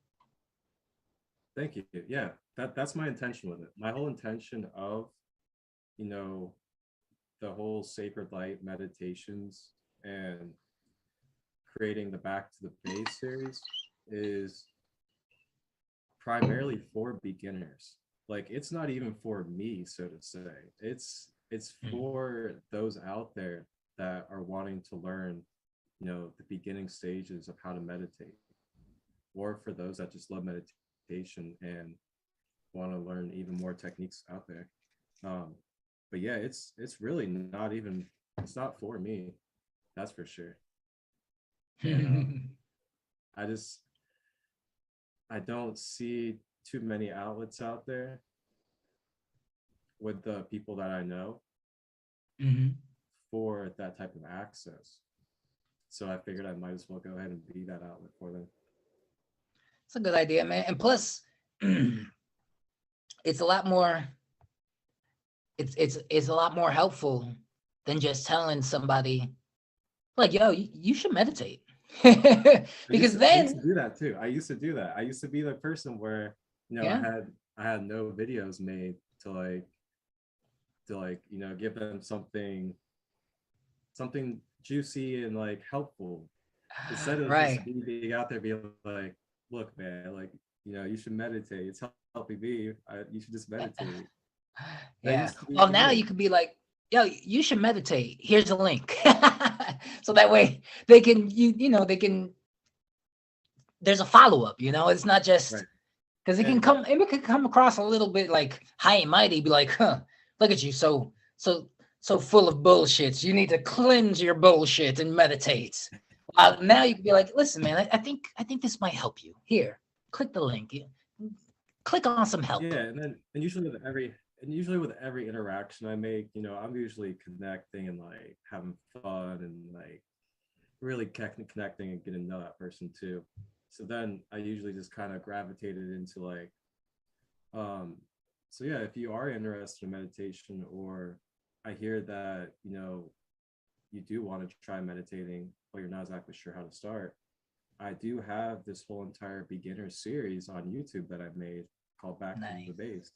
Thank you. Yeah, that's my intention with it. My whole intention of, you know, the whole sacred light meditations and creating the Back to the Base series is primarily for beginners. Like it's not even for me, so to say. It's Mm. for those out there that are wanting to learn, the beginning stages of how to meditate, or for those that just love meditation and want to learn even more techniques out there. Um, but yeah, it's really not even, it's not for me, that's for sure. And I just I don't see too many outlets out there with the people that I know Hmm. for that type of access. So I figured I might as well go ahead and be that outlet for them. It's a good idea, man. And plus, it's a lot more. It's a lot more helpful than just telling somebody like, "Yo, you should meditate," because I used then, to do that too. I used to do that. I used to be the person where, yeah, I had no videos made to like, give them something juicy and like helpful, instead of just right, me being out there being like, look, man, like, you should meditate. It's helping me. You should just meditate. That yeah. used to be Well, now you me. could be like, "Yo, you should meditate. Here's a link," so that way they can they can. There's a follow up. It's not just Right. because And it could come across a little bit like high and mighty, be like, huh, look at you, so full of bullshit. You need to cleanse your bullshit and meditate. Now you can be like, listen, man, I think this might help you. Here, click the link. Click on some help. yeah, and usually with every interaction I make, I'm usually connecting and like having fun and like really connecting and getting to know that person too. So then I usually just kind of gravitated into like, um, so yeah, if you are interested in meditation, or I hear that, you do want to try meditating, but you're not exactly sure how to start, I do have this whole entire beginner series on YouTube that I've made called Back to the Nice. Base,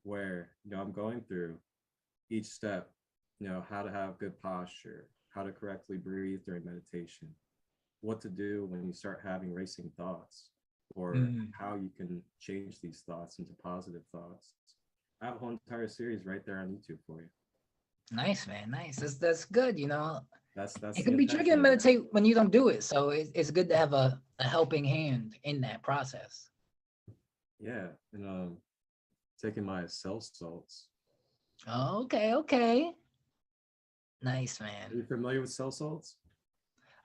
where, I'm going through each step, how to have good posture, how to correctly breathe during meditation, what to do when you start having racing thoughts, or Mm, how you can change these thoughts into positive thoughts. I have a whole entire series right there on YouTube for you. nice, man. Nice. That's good. That's It the can be tricky to intention of it. meditate when you don't do it. So it's good to have a helping hand in that process. Yeah, and taking my cell salts. Okay, okay. Nice, Are man. you familiar with cell salts?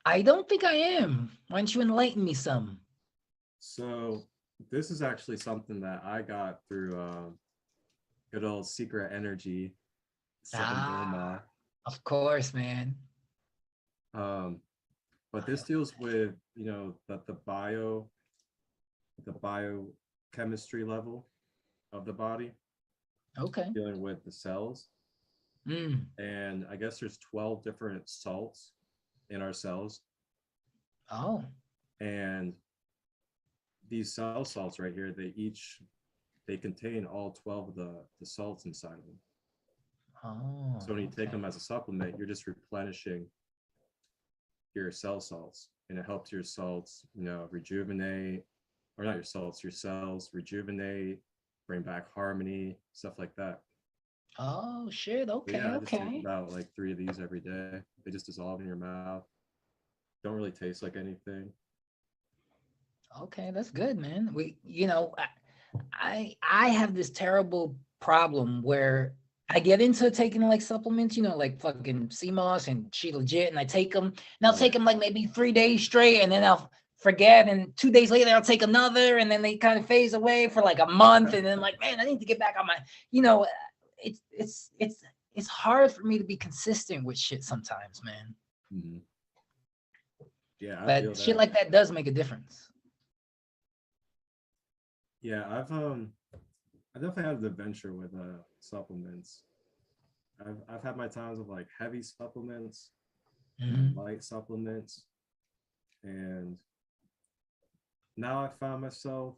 I don't think I am. Why don't you enlighten me some? So this is actually something that I got through good old Secret Energy, Seven Ah, Doma. of course, man. Um, but this deals with, the biochemistry level of the body, Okay. dealing with the cells. Mm. And I guess there's 12 different salts in our cells. Oh. And these cell salts right here, they contain all 12 of the salts inside of them. Oh, So when you take okay. them as a supplement, you're just replenishing your cell salts, and it helps your salts, rejuvenate, or not your salts, your cells rejuvenate, bring back harmony, stuff like that. Oh, shit. But Okay, yeah, I just take okay. about like 3 of these every day. They just dissolve in your mouth. Don't really taste like anything. Okay, that's good, man. I have this terrible problem where I get into taking like supplements, like fucking CMOS and She Legit, and I take them, and I'll Yeah. take them like maybe 3 days straight, and then I'll forget, and 2 days later I'll take another, and then they kind of phase away for like a month, and then like, man, I need to get back on my, you know, it's it's it's it's hard for me to be consistent with shit sometimes, man. Mhm. Yeah, I feel But shit that. like that does make a difference. Yeah, I definitely had the adventure with supplements. I've had my times of like heavy supplements and then Hmm. light supplements, and now I found myself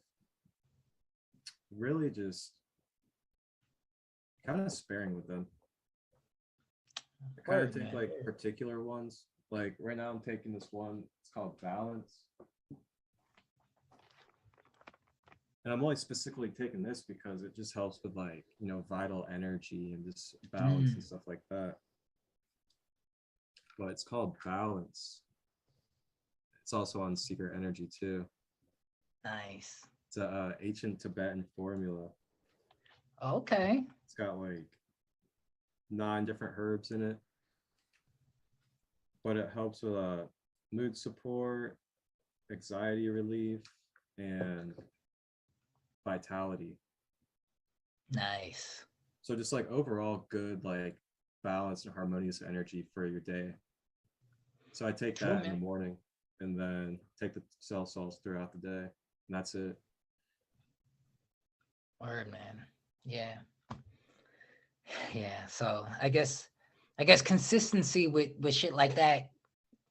really just kind of sparing with them. I kind of Word, take man. like particular ones. Like right now, I'm taking this one. It's called Balance, and I'm only specifically taking this because it just helps with like vital energy and just balance and Mm, stuff like that. But it's called Balance. It's also on Secret Energy too. nice. It's a ancient Tibetan formula. Okay. It's got like 9 different herbs in it, but it helps with mood support, anxiety relief, and vitality. Nice. So So just like overall good, like balanced and harmonious energy for your day. So I take True, that in the man. morning and then take the cell salts throughout the day. And that's it. Word, man. Yeah. Yeah. So I guess consistency with shit like that,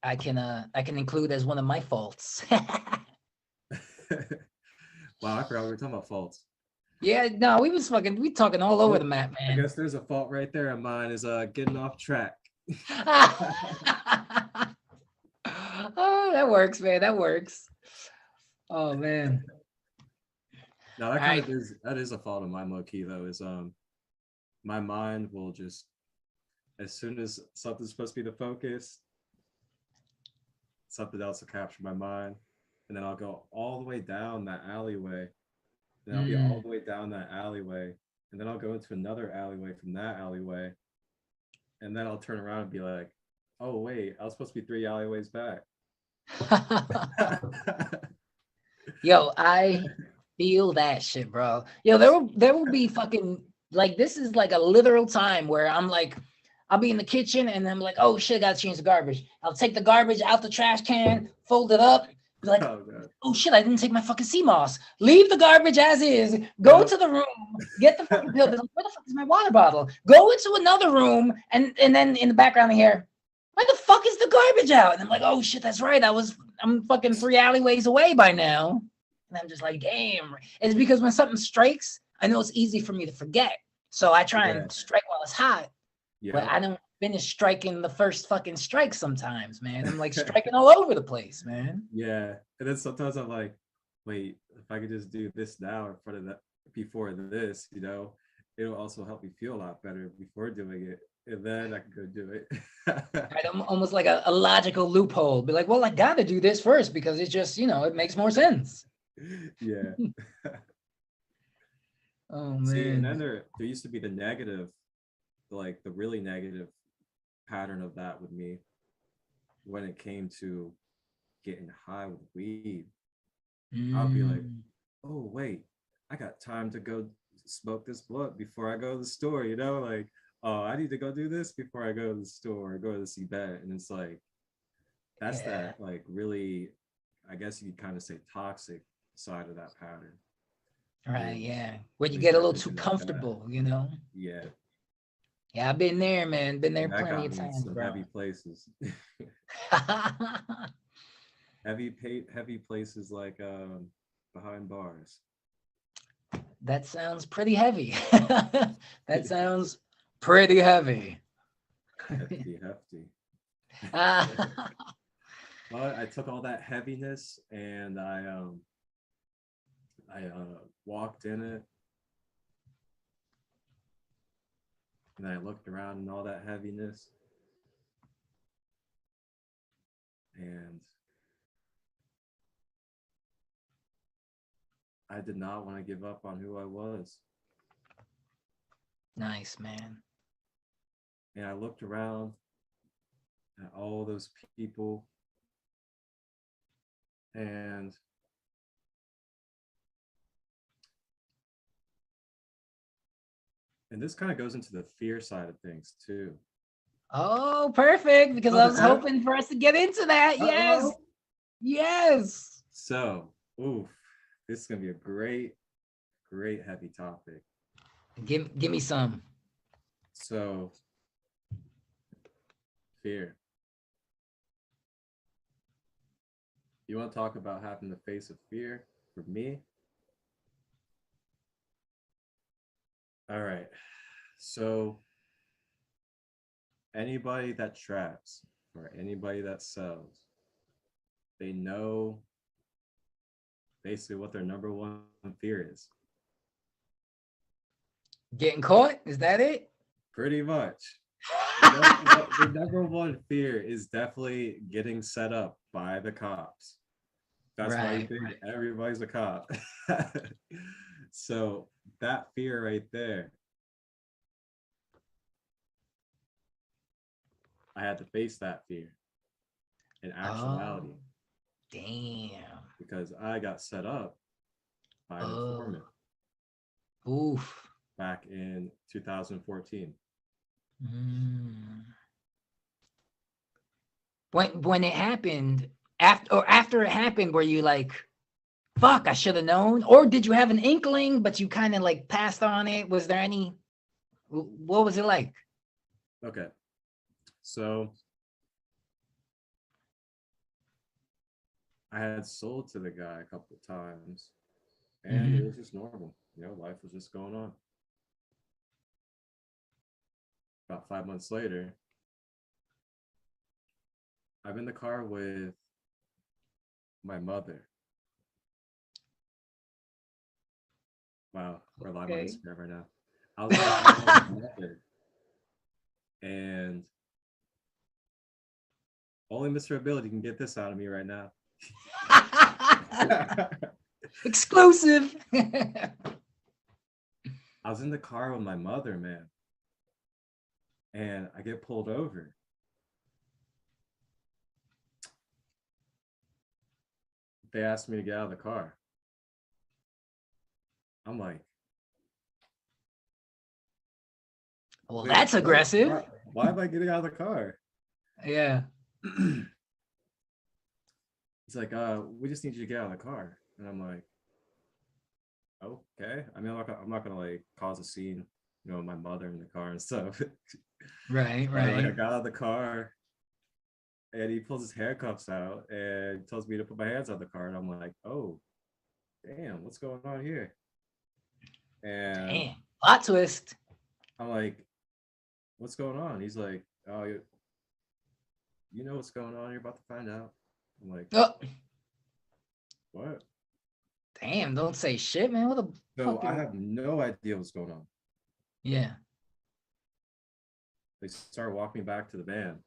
I can include as one of my faults. Wow, I forgot we were talking about faults. Yeah, no, we talking all over the Well, map, I man. guess there's a fault right there of mine is getting off track. Oh, that works, man. That works. Oh man. Now that All kind right. of is that is a fault of mine, low key though, is my mind will just as soon as something's supposed to be the focus, something else will capture my mind. And then I'll go all the way down that alleyway. And I'll be all Mm. the way down that alleyway. And then I'll go into another alleyway from that alleyway. And then I'll turn around and be like, oh wait, I was supposed to be 3 alleyways back. Yo, I feel that shit, bro. Yo, there will be fucking like this is like a literal time where I'm like, I'll be in the kitchen and I'm like, oh shit, I gotta change the garbage. I'll take the garbage out the trash can, fold it up, be like, Oh god. oh shit, I didn't take my fucking sea moss. Leave the garbage as is. Go Yep. to the room, get the fucking pill. Be like, where the fuck is my water bottle? Go into another room, and then in the background I hear, where the fuck is the garbage out? And I'm like, oh shit, that's right. I'm fucking 3 alleyways away by now. And I'm just like, damn. It's because when something strikes, I know it's easy for me to forget. So I try Yeah. and strike while it's hot, but Yep. I don't finish striking the first fucking strike sometimes, man. I'm like striking all over the place, man. Yeah. And then sometimes I'm like, wait, if I could just do this now in front of that before this, it'll also help me feel a lot better before doing it. And then I can go do it. Right? Almost like a logical loophole. Be like, well, I gotta do this first because it's just, it makes more sense. Yeah. Oh See, and man. then there used to be the negative, like the really negative pattern of that with me when it came to getting high with weed. I'll be like, Mm. oh wait, I got time to go smoke this blunt before I go to the store, like, oh, I need to go do this before I go to the store or go to see bed. And it's like that's Yeah. that like really, I guess you could kind of say toxic side of that pattern Right. is Yeah. When you when you get a start little too thinking like that. comfortable. Yeah. Yeah, I've been there, man. Been there And that plenty got of me in times, some bro. heavy places. Heavy places like behind bars. That sounds pretty heavy. That sounds pretty heavy. Hefty. Ah, But I took all that heaviness and I walked in it and I looked around in all that heaviness and I did not want to give up on who I was. nice, man. And I looked around at all those people and this kind of goes into the fear side of things too. Oh, perfect. Because I Nothing, was F. hoping for us to get into that. Yes. Uh-oh. Yes. So, oof, this is gonna be a great, great heavy topic. Give me some. So, fear. You want to talk about having to face a fear for me? All right. So, anybody that traps or anybody that sells, they know basically what their number one fear is. Getting caught? Is that it? Pretty much. The number one fear is definitely getting set up by the cops. That's why you Right. think everybody's a cop. So that fear right there, I had to face that fear in Oh, actuality damn. because I got set up by an Oh, informant. oof. back in 2014. Mm. When it happened, after it happened, were you like, fuck, I should have known? Or did you have an inkling, but you kind of like passed on it? Was there any, what was it like? Okay. So I had sold to the guy a couple of times, and it was just normal. Life was just going on. About 5 months later, I'm in the car with my mother. Wow, we're live on Okay. Instagram right now. I was in the car with my mother, and only Mr. Ability can get this out of me right now. Exclusive. I was in the car with my mother, man, and I get pulled over. They asked me to get out of the car. I'm like, Well, that's aggressive. Why am I getting out of the car? Yeah. It's like, we just need you to get out of the car. And I'm like, okay. I mean, I'm not gonna like cause a scene, my mother in the car and stuff. Right. I got out of the car, and he pulls his handcuffs out and tells me to put my hands on the car. And I'm like, oh, damn, what's going on here? And Damn. Plot twist. I'm like, what's going on? He's like, oh, you know what's going on? You're about to find out. I'm like, oh, what? Damn, don't say shit, man. What the fuck? I have no idea what's going on. Yeah. They start walking me back to the van.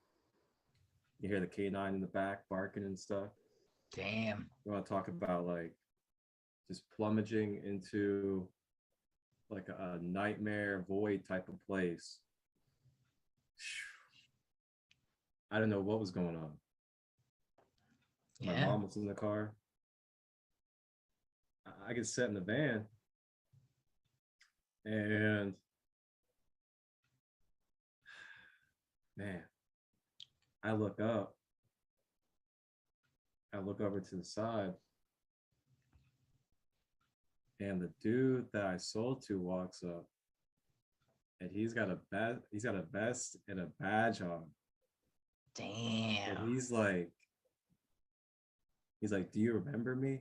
You hear the K9 in the back barking and stuff. Damn. You want to talk about like just plummeting into like a nightmare void type of place. I don't know what was going on. My mom was in the car. I get set in the van, and man, I look up. I look over to the side, and the dude that I sold to walks up, and he's got a vest and a badge on. Damn. And he's like, do you remember me?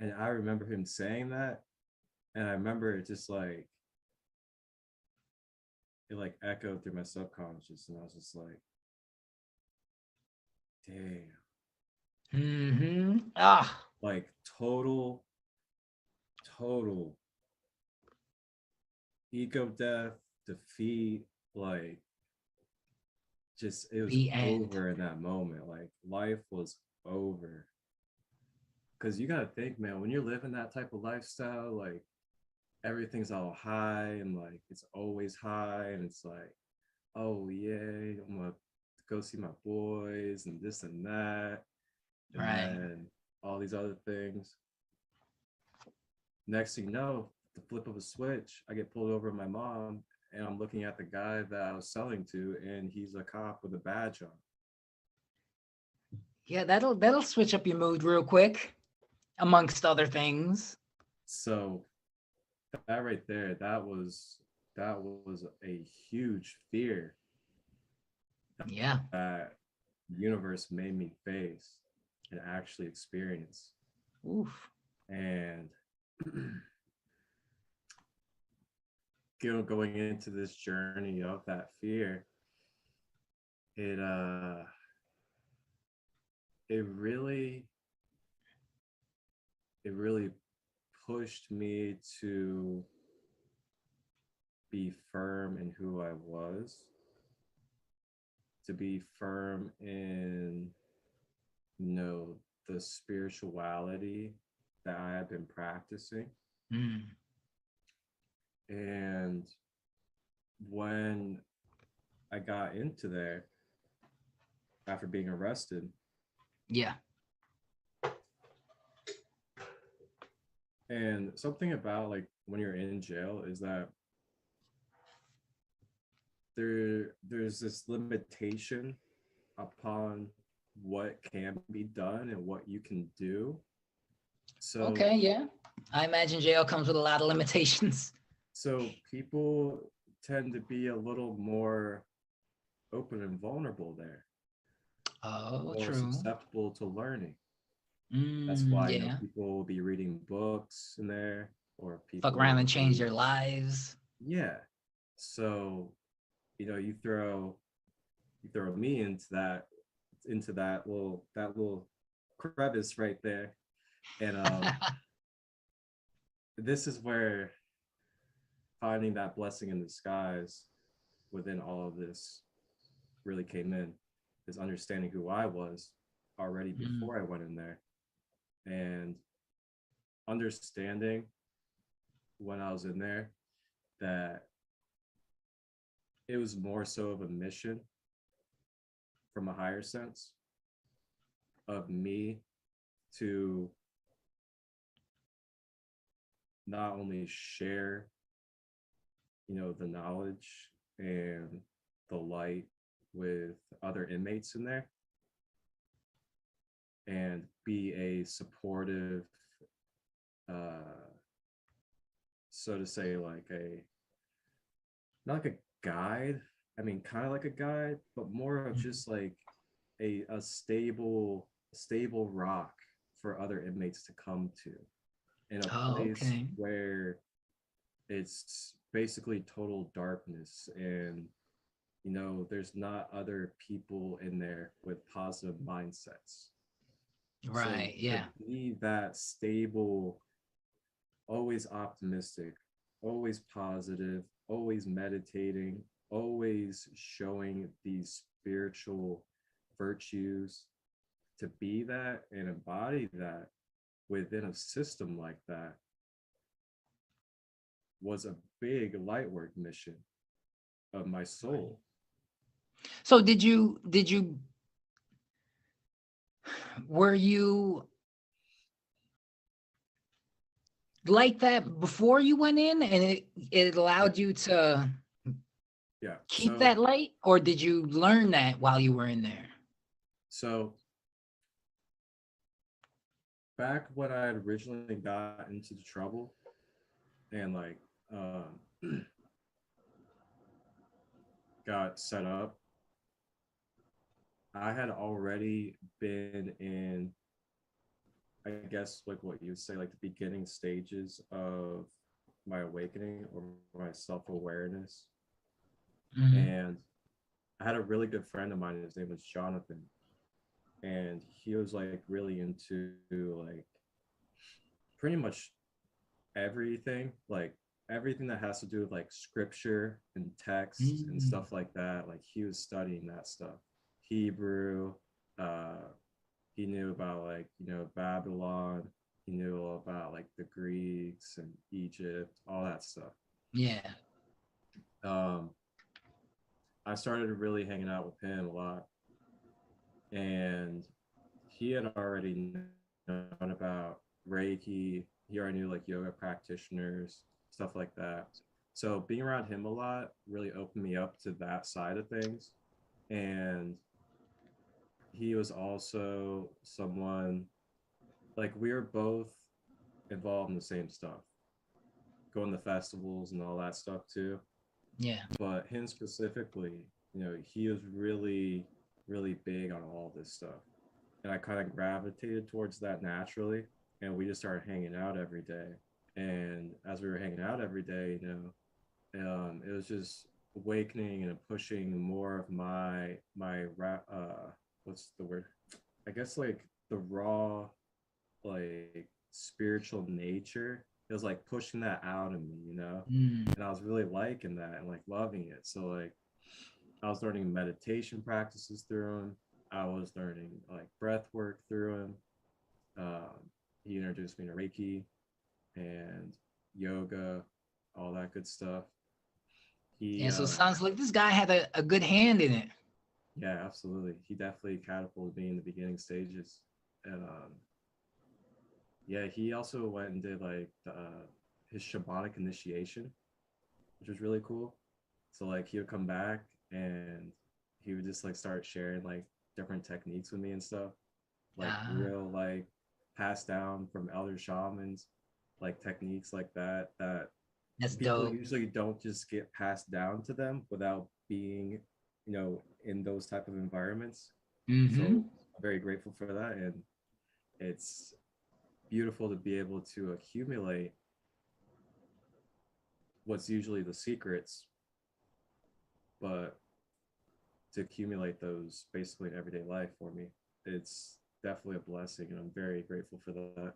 And I remember him saying that, and I remember it just like it like echoed through my subconscious, and I was just like, damn. Mm-hmm. Ah. Like total ego death, defeat, like just it was The end. over in that moment. Like life was over. Because you gotta think, man, when you're living that type of lifestyle, like everything's all high and like it's always high, and it's like, oh yeah, I'm gonna go see my boys and this and that, and then all these other things. Next thing you know, the flip of a switch, I get pulled over by my mom, and I'm looking at the guy that I was selling to, and he's a cop with a badge on. Yeah, that'll switch up your mood real quick, amongst other things. So that right there, that was a huge fear. Yeah. That the universe made me face and actually experience. Oof. And going into this journey of that fear, it really pushed me to be firm in who I was, to be firm in the spirituality that I have been practicing. And when I got into there after being arrested, yeah, And something about like when you're in jail is that there's this limitation upon what can be done and what you can do. So Okay, yeah. I imagine jail comes with a lot of limitations. so people tend to be a little more open and vulnerable there, Oh, more true. susceptible to learning. That's why, Yeah. people will be reading books in there, or Fuck people around will and change be, their lives. yeah. So, you throw me into that little crevice right there. And this is where finding that blessing in disguise within all of this really came in, is understanding who I was already Mm. before I went in there, and understanding when I was in there that it was more so of a mission from a higher sense of me to not only share, the knowledge and the light with other inmates in there, and be a supportive, uh, so to say, like not like a guide. I mean, kind of like a guide, but more of Mhm. just like a stable rock for other inmates to come to, in a Oh, place okay. where it's basically total darkness, and there's not other people in there with positive mindsets. So Right. to Yeah. be that stable, always optimistic, always positive, always meditating, always showing these spiritual virtues, to be that and embody that within a system like that was a big light work mission of my soul. So were you like that before you went in and it Yeah. allowed you to Yeah. keep So that light, or did you learn that while you were in there? so back when I had originally got into the trouble, and like got set up, I had already been in, I guess, like what you would say, like the beginning stages of my awakening or my self-awareness. Mhm. And I had a really good friend of mine, his name was Jonathan, and he was like really into like pretty much everything, like everything that has to do with like scripture and text and Mm. stuff like that. Like he was studying that stuff, Hebrew. uh he knew about like Babylon. He knew all about like the Greeks and Egypt, all that stuff. Yeah. um I started really hanging out with him a lot, and he had already known about Reiki. He already knew like yoga practitioners, stuff like that. So being around him a lot really opened me up to that side of things. And he was also someone, like we were both involved in the same stuff, going to festivals and all that stuff too. Yeah. But him specifically, he was really, really big on all this stuff. And I kind of gravitated towards that naturally. And we just started hanging out every day. And as we were hanging out every day, it was just awakening and pushing more of what's the word? I guess like the raw, like spiritual nature. It was like pushing that out of me. Mm. And I was really liking that and like loving it. So like I was learning meditation practices through him. I was learning like breath work through him. He introduced me to Reiki and yoga, all that good stuff. He, Yeah. So it sounds like this guy had a good hand in it. yeah, absolutely. He definitely catapulted me in the beginning stages. And Yeah, he also went and did like his shamanic initiation, which was really cool. So like he would come back and he would just like start sharing like different techniques with me and stuff, like Ah, real like passed down from elder shamans, like techniques like that that that's people dope. usually don't just get passed down to them without being, in those type of environments. So Mm-hmm. I'm very grateful for that, and it's beautiful to be able to accumulate what's usually the secrets, but to accumulate those basically in everyday life for me. It's definitely a blessing, and I'm very grateful for that.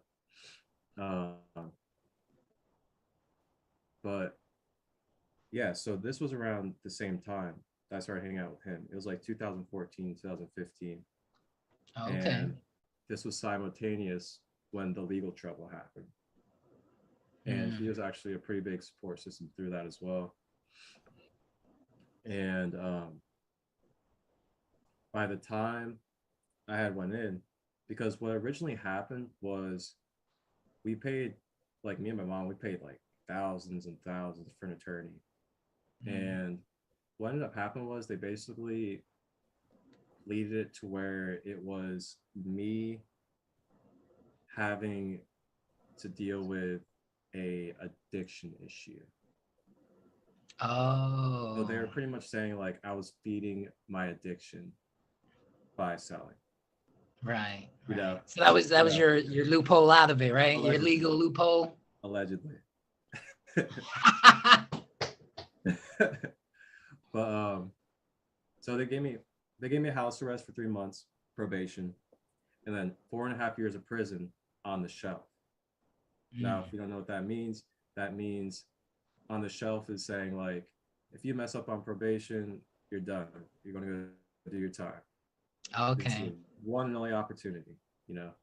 But yeah, so this was around the same time that I started hanging out with him. It was like 2014, 2015. Okay. And this was simultaneous when the legal trouble happened. And he Mm. was actually a pretty big support system through that as well. And by the time I had went in, because what originally happened was we paid, like me and my mom, we paid like thousands and thousands for an attorney. Mm. And what ended up happening was they basically leaded it to where it was me having to deal with a addiction issue. So they Oh, were pretty much saying like I was feeding my addiction by selling, right, you know, right. So that was your loophole out of it, right? Your allegedly, legal loophole. allegedly. But so they gave me house arrest for 3 months, probation, and then 4.5 years of prison on the shelf. Now, Mm. if you don't know what that means on the shelf is saying like, if you mess up on probation, you're done. You're gonna go do your time. This is the Okay. one and only opportunity, you know.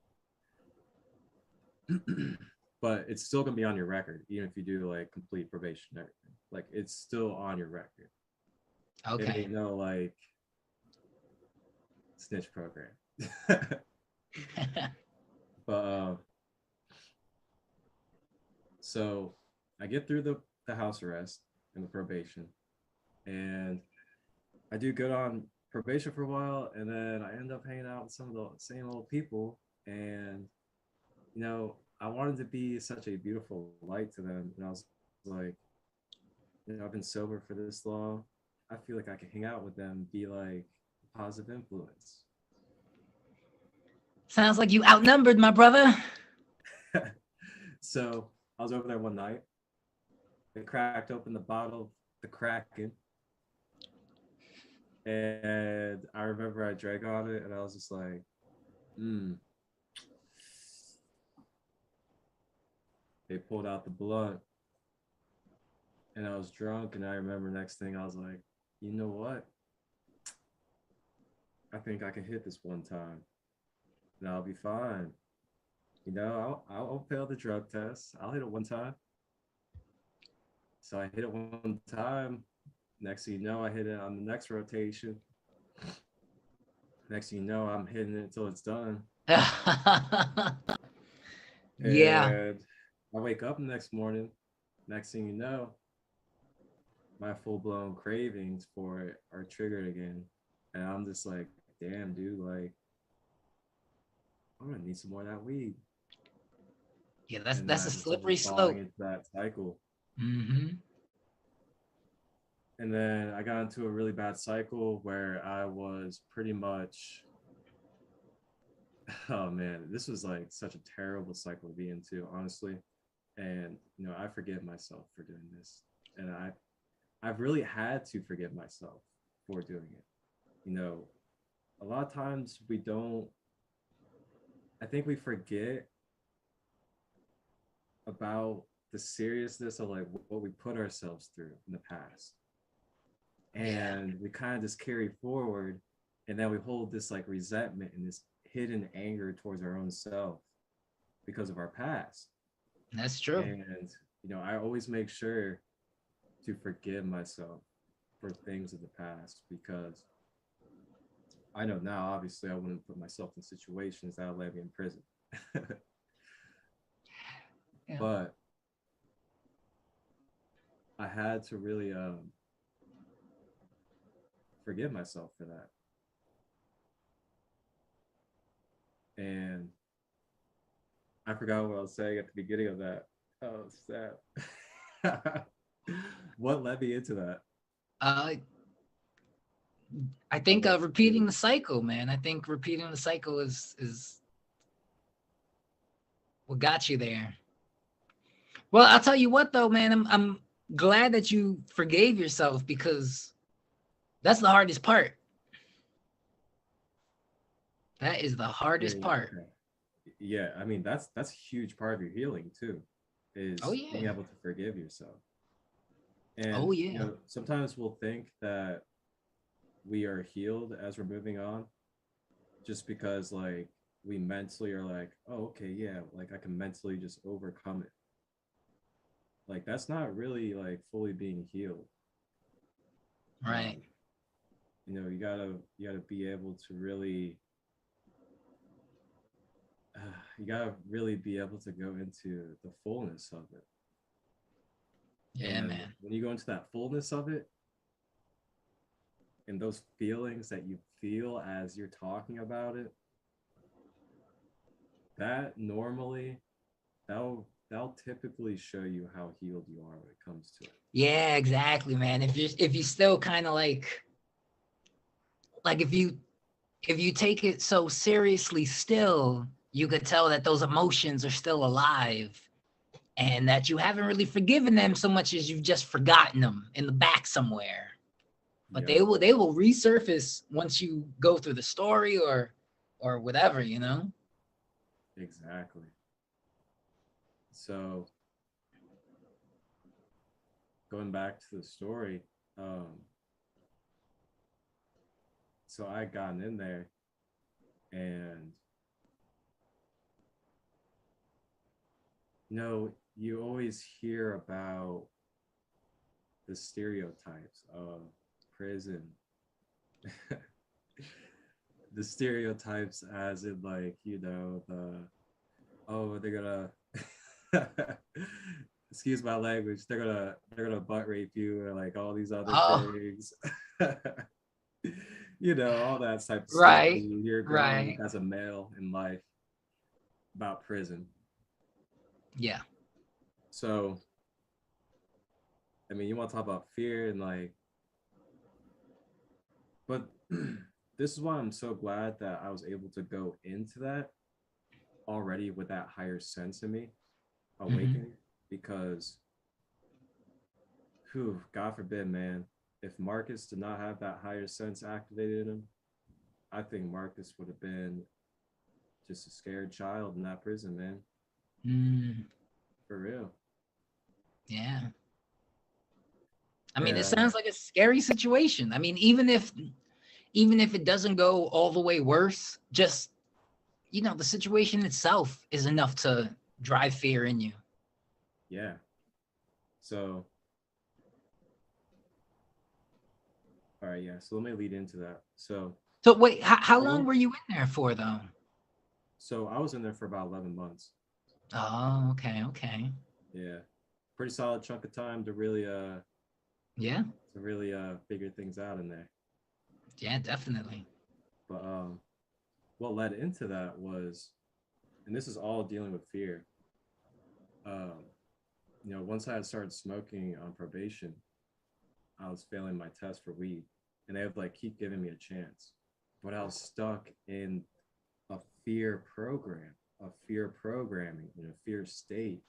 But it's still gonna be on your record, even if you do like complete probation and everything. Like it's still on your record. It Okay. ain't no like snitch program. But so I get through the house arrest and the probation, and I do good on probation for a while, and then I end up hanging out with some of the same old people, and I wanted to be such a beautiful light to them, and I was like, I've been sober for this long. I feel like I can hang out with them, be like a positive influence. Sounds like you outnumbered, my brother. So I was over there one night. They cracked open the bottle of the Kraken, and I remember I drank on it, and I was just like, hmm. They pulled out the blunt, and I was drunk, and I remember next thing I was like, you know what? I think I can hit this one time, and I'll be fine. I'll fail the drug test. I'll hit it one time. So I hit it one time. Next thing you know, I hit it on the next rotation. Next thing you know, I'm hitting it until it's done. Yeah, And I wake up the next morning. Next thing you know, my full blown cravings for it are triggered again. And I'm just like, damn, dude, like, I'm gonna need some more of that weed. yeah. That's And then that's I a just end slippery up falling slope. into that cycle. Mm-hmm. And then I got into a really bad cycle where I was pretty much, oh man, this was like such a terrible cycle to be into, honestly. And I forgive myself for doing this, and I've really had to forgive myself for doing it. A lot of times we don't. I think we forget about the seriousness of like what we put ourselves through in the past, Yeah, and we kind of just carry forward, and then we hold this like resentment and this hidden anger towards our own self because of our past. that's true. And I always make sure to forgive myself for things of the past, because I know now obviously I wouldn't put myself in situations that would land me in prison. Yeah. But I had to really forgive myself for that. And I forgot what I was saying at the beginning of that. Oh, sad. What led me into that? Uh, I Of think like repeating the cycle, man. I think repeating the cycle is what got you there. Well, I'll tell you what though, man. I'm glad that you forgave yourself because that's the hardest part. That is the yeah, hardest part. yeah, yeah. I mean, that's a huge part of your healing too, Oh is being yeah. able to forgive yourself. And Oh yeah. sometimes we'll think that we are healed as we're moving on, just because like we mentally are like, oh, okay, yeah, like I can mentally just overcome it. Like that's not really like fully being healed. Right. Um, you gotta be able to really you gotta really be able to go into the fullness of it. Yeah, And man. when you go into that fullness of it and those feelings that you feel as you're talking about it, that normally that'll typically show you how healed you are when it comes to it. Yeah, exactly, man. If you still kind of like if you take it so seriously still, you could tell that those emotions are still alive and that you haven't really forgiven them so much as you've just forgotten them in the back somewhere. But Yeah, they will resurface once you go through the story or whatever, you know? exactly. So going back to the story, um, so I gotten in there and you always hear about the stereotypes of prison. The stereotypes as in like, the oh, they're gonna excuse my language, they're gonna butt rape you or like all these other Oh, things. All that type of stuff that right, you hear growing right. up as a male in life about prison. Yeah. So, I mean, you want to talk about fear and like, but this is why I'm so glad that I was able to go into that already with that higher sense in me Hmm. awakening, because whew, God forbid, man, if Marcus did not have that higher sense activated in him, I think Marcus would have been just a scared child in that prison, man. Mm, For real. yeah. I mean, it Yeah. sounds like a scary situation. I mean, even if it doesn't go all the way worse, just the situation itself is enough to drive fear in you. Yeah. So, all right. Yeah. So let me lead into that. So, So wait, how I long went, were you in there for though? so I was in there for about 11 months. Oh, okay, okay. Yeah. Pretty solid chunk of time Yeah, to really figure things out in there. yeah, definitely. But what led into that was, and this is all dealing with fear. Um, once I had started smoking on probation, I was failing my test for weed, and they would like keep giving me a chance, but I was stuck in a fear program, a fear programming, fear state,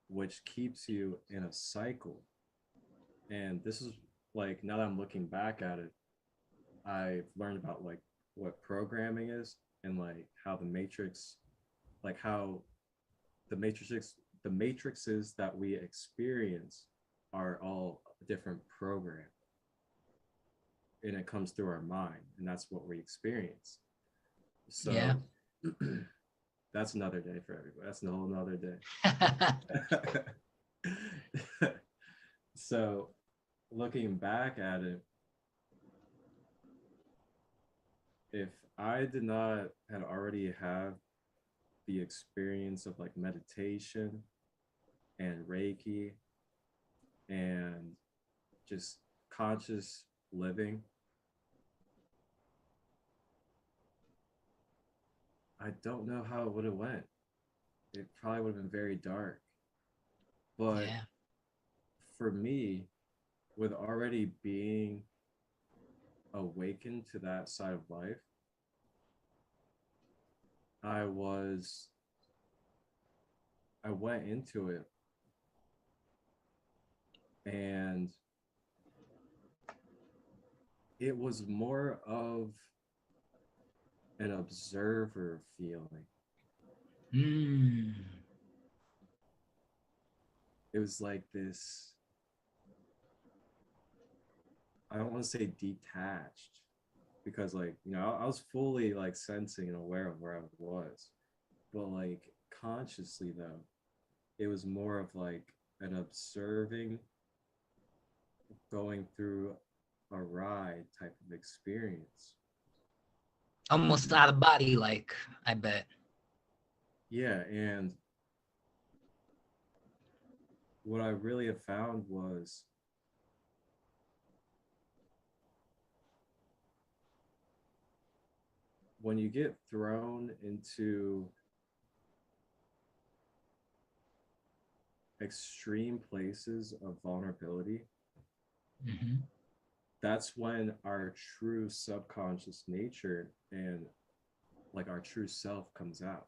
which keeps you in a cycle. And this is like, now that I'm looking back at it, I've learned about like what programming is, and like how the matrix, like how the matrices the matrices that we experience are all a different program, and it comes through our mind, and that's what we experience. Yeah. So that's another day for everybody. That's a whole another day. So looking back at it, if I did not had already have the experience of like meditation and Reiki and just conscious living, I don't know how it would have went. It probably would have been very dark. But Yeah. for me, with already being awakened to that side of life, I was I went into it and it was more of an observer feeling. Mm. It was like this, I don't want to say detached because like, I was fully like sensing and aware of where I was. But like consciously though, it was more of like an observing going through a ride type of experience. Almost out of body, like, I bet. Yeah, and what I really have found was when you get thrown into extreme places of vulnerability, Hmm. that's when our true subconscious nature and like our true self comes out,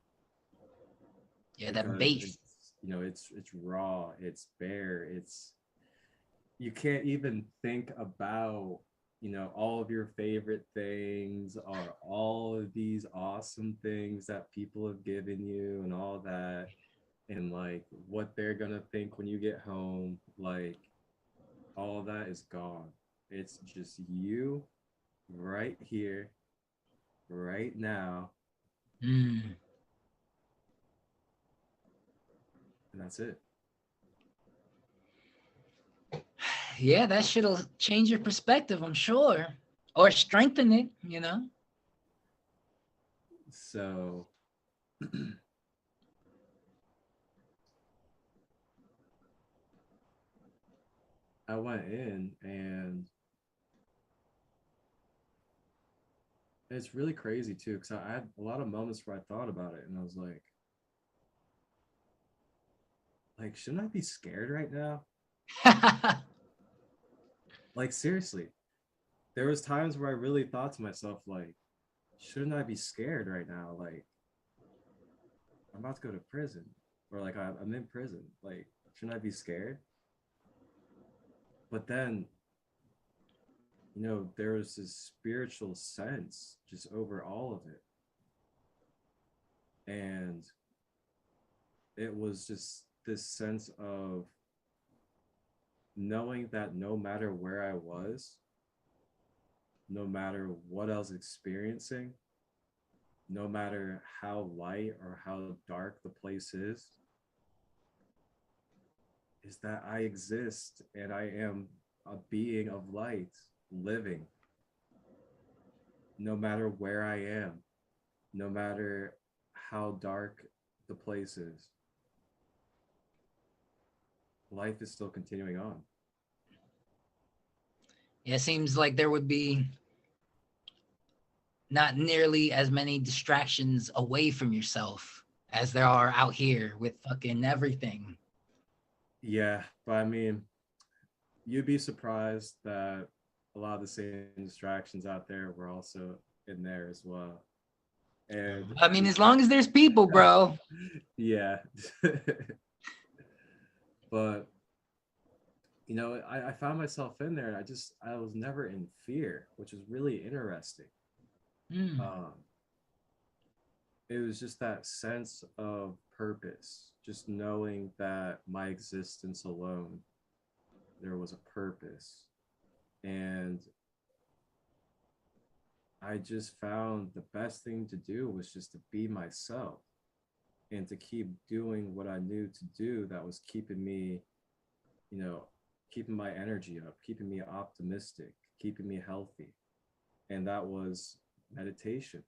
Yeah, that because base. it's raw, it's bare, it's you can't even think about all of your favorite things or all of these awesome things that people have given you and all that, and like what they're gonna think when you get home. Like all of that is gone. It's just you right here, right now, Mm. and that's it. Yeah, that shit'll change your perspective, I'm sure, or strengthen it. So I went in, and it's really crazy too, because I had a lot of moments where I thought about it and I was like, shouldn't I be scared right now? Like seriously, there was times where I really thought to myself, like, shouldn't I be scared right now? Like, I'm about to go to prison, or like I'm in prison. Like, shouldn't I be scared? But then, there was this spiritual sense just over all of it. And it was just this sense of knowing that no matter where I was, no matter what I was experiencing, no matter how light or how dark the place is that I exist and I am a being of light living no matter where I am, no matter how dark the place is. Life is still continuing on. Yeah, it seems like there would be not nearly as many distractions away from yourself as there are out here with fucking everything. Yeah, but I mean, you'd be surprised that a lot of the same distractions out there were also in there as well. And I mean, as long as there's people, bro. yeah. But I found myself in there, and I was never in fear, which is really interesting. Mm. um it was just that sense of purpose, just knowing that my existence alone, there was a purpose. And I just found the best thing to do was just to be myself and to keep doing what I knew to do, that was keeping me, you know, keeping my energy up, keeping me optimistic, keeping me healthy. And that was meditation,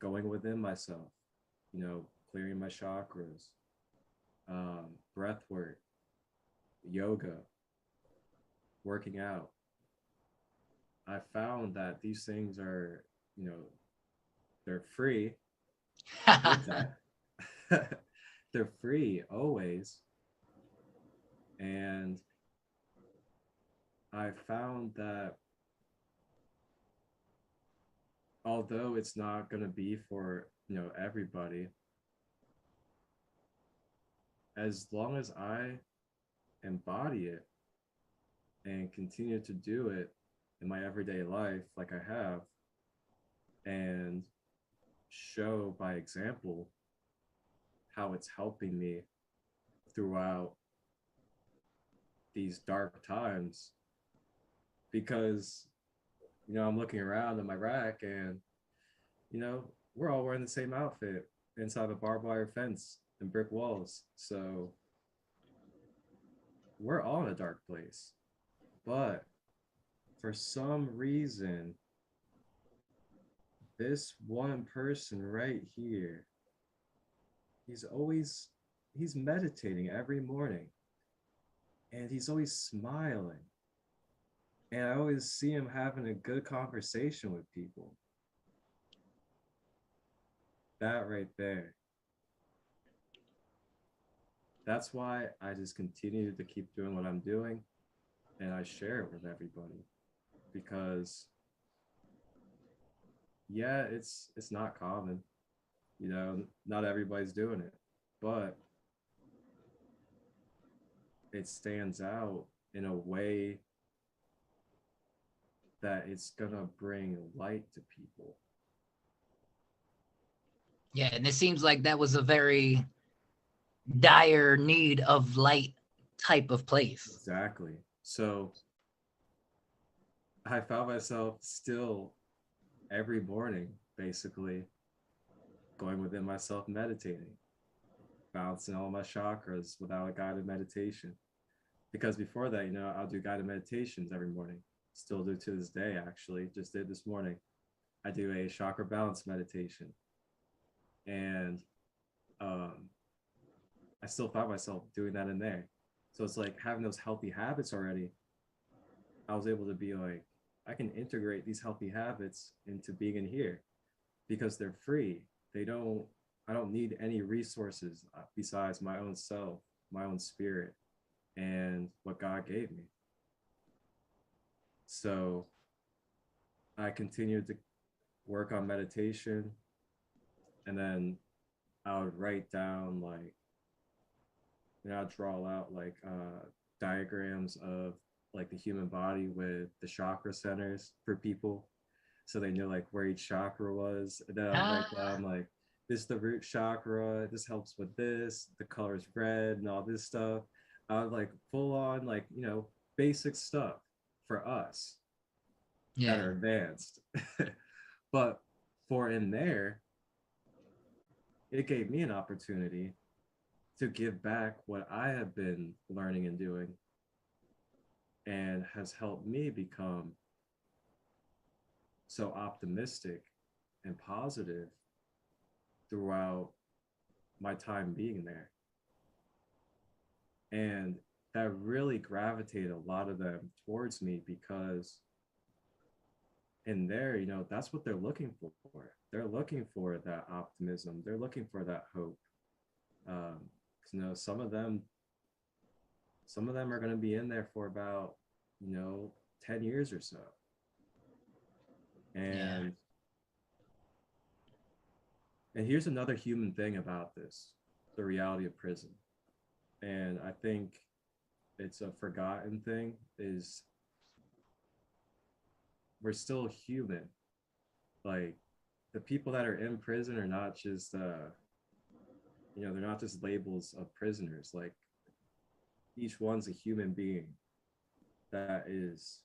going within myself, clearing my chakras, breath work, yoga, working out. I found that these things are, you know, they're free with that. They're free always. And I found that although it's not going to be for, everybody, as long as I embody it and continue to do it in my everyday life, like I have, and show by example how it's helping me throughout these dark times, because I'm looking around in my rack, and we're all wearing the same outfit inside a barbed wire fence and brick walls, so we're all in a dark place. But for some reason, this one person right here, he's always he's meditating every morning, and he's always smiling, and I always see him having a good conversation with people. That right there, that's why I just continue to keep doing what I'm doing, and I share it with everybody, because yeah, it's not common, not everybody's doing it, but it stands out in a way that it's gonna bring light to people. Yeah, and it seems like that was a very dire need of light type of place. Exactly. So I found myself still every morning, basically, going within myself, meditating, balancing all my chakras without a guided meditation. Because before that, I'll do guided meditations every morning. Still do to this day, actually. Just did this morning. I do a chakra balance meditation. And um, I still found myself doing that in there. So it's like having those healthy habits already. I was able to be like, I can integrate these healthy habits into being in here because they're free. They don't, I don't need any resources besides my own self, my own spirit, and what God gave me. So I continued to work on meditation, and then I would write down like, I'd draw out like diagrams of like the human body with the chakra centers for people, so they knew like where each chakra was. And then I'd write Ah, down like, this is the root chakra, this helps with this, the color is red, and all this stuff. I would like full on like, basic stuff for us that yeah. are advanced. But for in there, it gave me an opportunity to give back what I have been learning and doing, and has helped me become so optimistic and positive throughout my time being there. And that really gravitated a lot of them towards me, because in there, that's what they're looking for. They're looking for that optimism. They're looking for that hope. Um, some of them are going to be in there for about, 10 years or so. Yeah. And here's another human thing about this, the reality of prison. And I think it's a forgotten thing, is we're still human. Like, the people that are in prison are not just they're not just labels of prisoners. Like, each one's a human being that is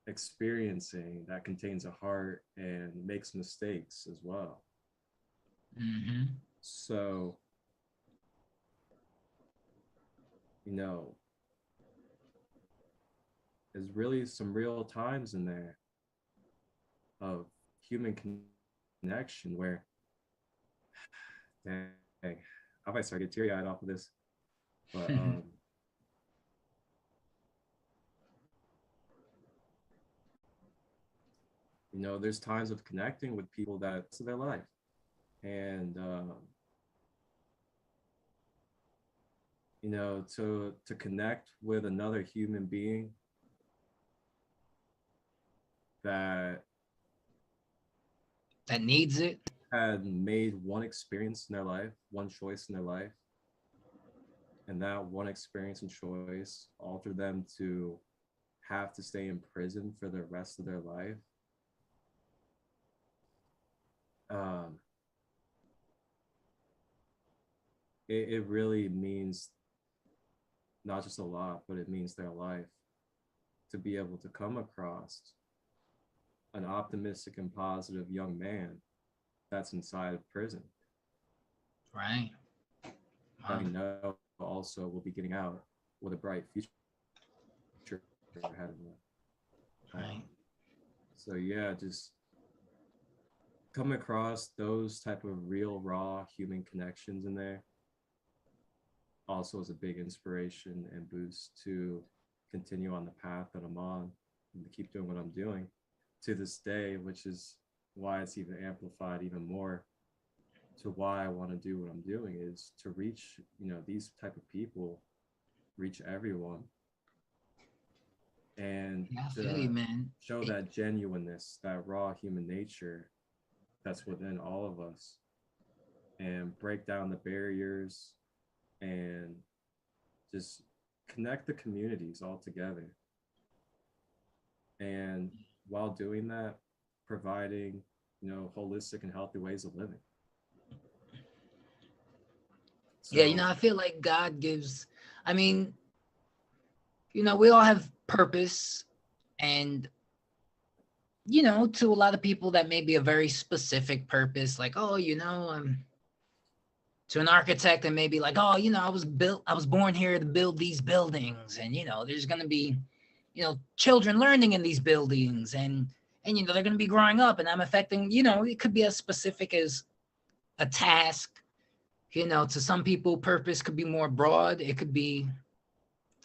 experiencing, that contains a heart and makes mistakes as well. Mm-hmm. So, you know, there's really some real times in there of human connection where, dang, I might start to get teary eyed off of this, but you know, there's times of connecting with people that's their life, and you know, to connect with another human being that that needs it. had made one experience in their life, one choice in their life, and that one experience and choice altered them to have to stay in prison for the rest of their life. Um, it really means not just a lot, but it means their life to be able to come across an optimistic and positive young man that's inside of prison. Right. That we know also will be getting out with a bright future ahead of them. Right. So yeah, just come across those type of real raw human connections in there also is a big inspiration and boost to continue on the path that I'm on and to keep doing what I'm doing to this day, which is why it's even amplified even more to why I want to do what I'm doing, is to reach, you know, these type of people, reach everyone, and Yeah, I feel you, to man. show that genuineness, that raw human nature that's within all of us, and break down the barriers and just connect the communities all together. And while doing that, providing, you know, holistic and healthy ways of living. Yeah, So I feel like God gives, I mean, we all have purpose, and to a lot of people that may be a very specific purpose, like, oh, to an architect, and maybe like, oh, I was born here to build these buildings, and there's gonna be, children learning in these buildings, and they're gonna be growing up, and I'm affecting, it could be as specific as a task. To some people, purpose could be more broad. It could be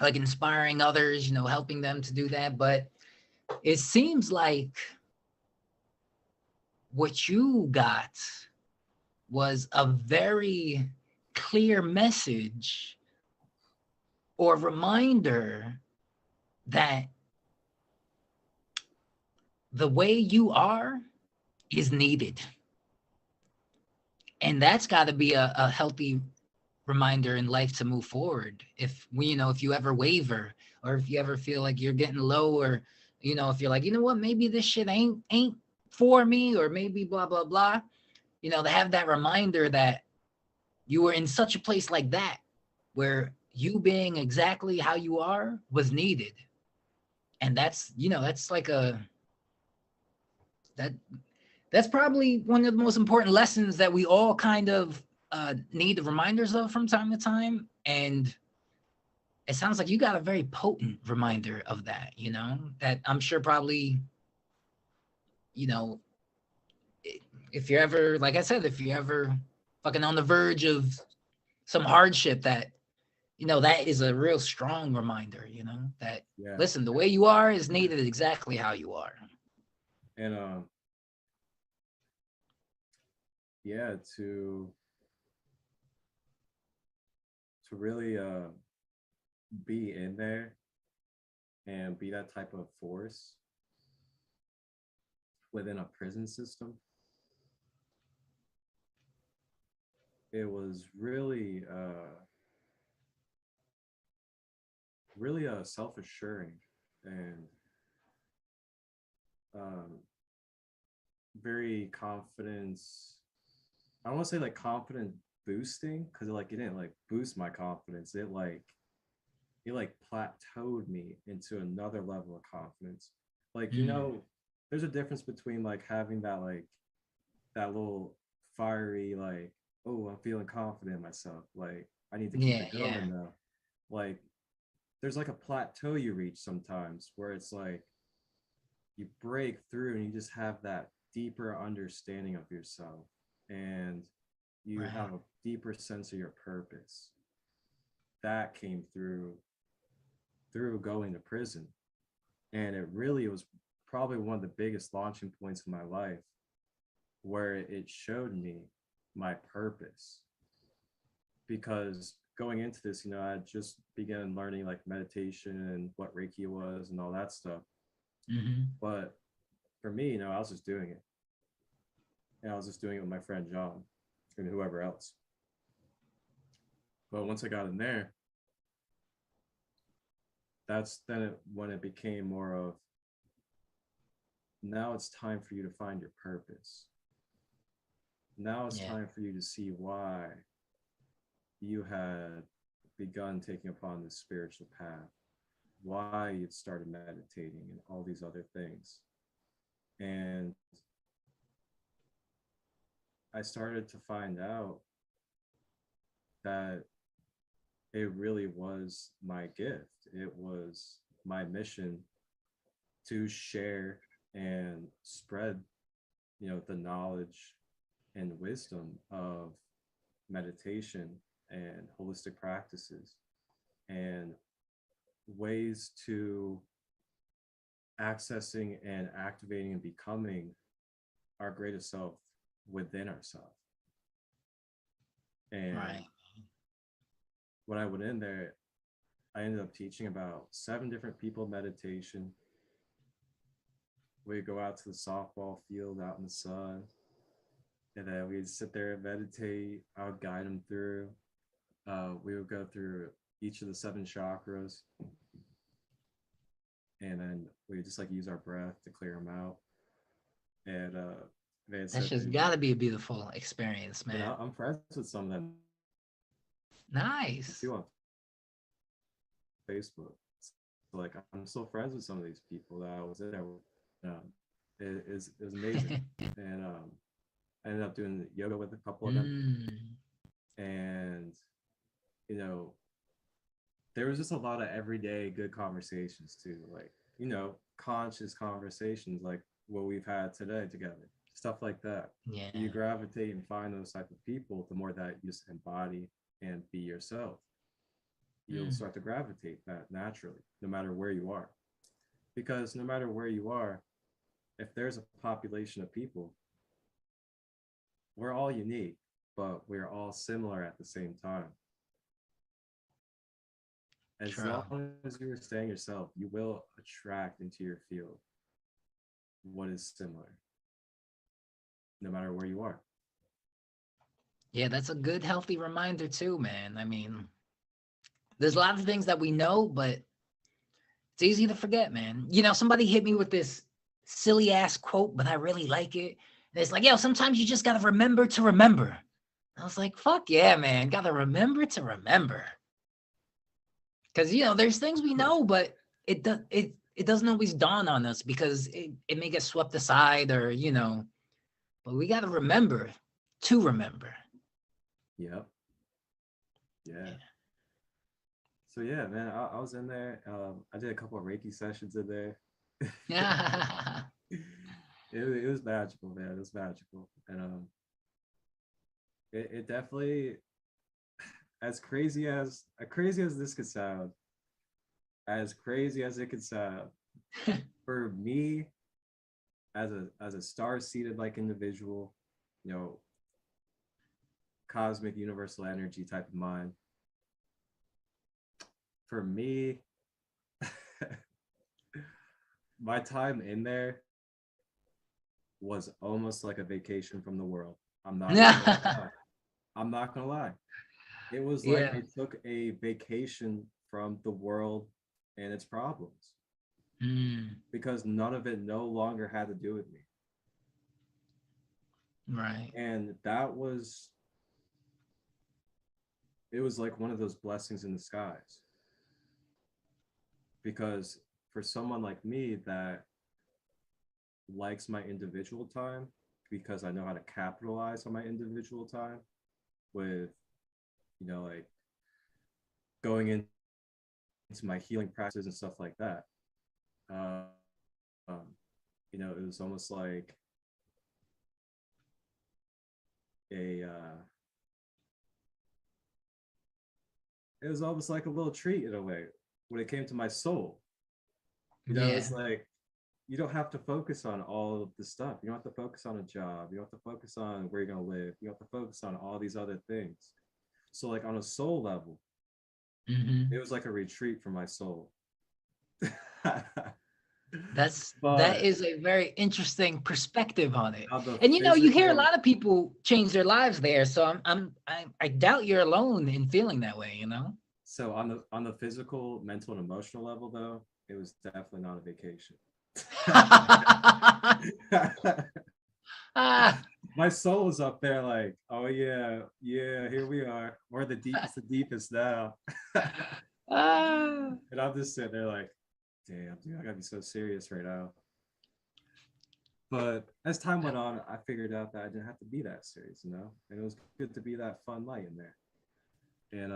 like inspiring others, helping them to do that. But it seems like what you got was a very clear message or reminder that the way you are is needed. And that's got to be a healthy reminder in life to move forward. If you ever waver, or if you ever feel like you're getting low, or if you're like, what, maybe this shit ain't for me, or maybe blah blah blah, to have that reminder that you were in such a place like that, where you being exactly how you are was needed. And that's like that that's probably one of the most important lessons that we all kind of need reminders of from time to time. And it sounds like you got a very potent reminder of that, that I'm sure probably, you know, if you're ever, like I said, if you're ever fucking on the verge of some hardship, that is a real strong reminder, that, yeah, listen, the way you are is needed exactly how you are. and yeah, to really be in there and be that type of force within a prison system, it was really self-assuring and um, very confidence. I don't want to say like confident boosting, because like it didn't like boost my confidence. It plateaued me into another level of confidence. Like, there's a difference between like having that little fiery, like, oh, I'm feeling confident in myself, like I need to keep Yeah, it yeah. going though. Like, there's like a plateau you reach sometimes where it's like you break through and you just have that deeper understanding of yourself. And You Right. have a deeper sense of your purpose. That came through going to prison. And it really was probably one of the biggest launching points in my life, where it showed me my purpose. Because going into this, I just began learning like meditation and what Reiki was and all that stuff. Hmm. But for me, I was just doing it. And I was just doing it with my friend John and whoever else. But once I got in there, that's then when it became more of, now it's time for you to find your purpose. Now it's Yeah. time for you to see why you had begun taking upon this spiritual path, why you'd started meditating and all these other things. And I started to find out that it really was my gift. It was my mission to share and spread, the knowledge and wisdom of meditation and holistic practices and ways to accessing and activating and becoming our greatest self within ourselves. And Right. when I went in there, I ended up teaching about 7 different people meditation. We go out to the softball field out in the sun, and then we'd sit there and meditate. I would guide them through. We would go through each of the 7 chakras, and then we just like use our breath to clear them out. And they had That's said to just me, got to be a beautiful experience, and man. I'm friends with some of them Nice. too on Facebook. So like I'm still friends with some of these people that I was in there with. It was amazing, and I ended up doing yoga with a couple of them, Mm. and you know there was just a lot of everyday good conversations too, like conscious conversations like what we've had today together, stuff like that. Yeah. You gravitate and find those type of people. The more that you just embody and be yourself, you'll Mm. start to gravitate that naturally, no matter where you are. Because no matter where you are, if there's a population of people, we're all unique, but we're all similar at the same time. As True. long as you're staying yourself, you will attract into your field what is similar, no matter where you are. Yeah, that's a good, healthy reminder too, man. I mean, there's a lot of things that we know, but it's easy to forget, man. Somebody hit me with this silly ass quote, but I really like it. And it's like, yo, sometimes you just gotta remember to remember. I was like, fuck yeah, man. Gotta remember to remember. Because there's things we know, but it doesn't always dawn on us because it may get swept aside or. But we gotta remember to remember. Yep. Yeah. Yeah. So yeah, man, I was in there. I did a couple of Reiki sessions in there. It was magical, man. It was magical, and it definitely, as crazy as this could sound, as crazy as it could sound, for me, as a star-seated like individual, you know, cosmic universal energy type of mind. For me, my time in there was almost like a vacation from the world. I'm not even gonna lie. I'm not gonna lie. It was like Yeah. I took a vacation from the world and its problems, Mm, because none of it no longer had to do with me. right. And it was like one of those blessings in disguise. Because for someone like me that likes my individual time, because I know how to capitalize on my individual time with, like going into my healing practices and stuff like that. Uh, um, it was almost like a it was almost like a little treat in a way when it came to my soul. You know, Yeah. it's like you don't have to focus on all of the stuff. You don't have to focus on a job. You don't have to focus on where you're gonna live. You don't have to focus on all these other things. So like on a soul level, it Hmm. was like a retreat for my soul. That But is a very interesting perspective on it. on the And you hear a physical, lot of people change their lives there. So I doubt you're alone in feeling that way, so on the physical, mental, and emotional level though, it was definitely not a vacation. Ah, My soul was up there like, oh yeah, yeah, here we are. We're the deepest now. ah. And I'm just sitting there like, damn, dude, I gotta be so serious right now. But as time went on, I figured out that I didn't have to be that serious, and it was good to be that fun light in there. And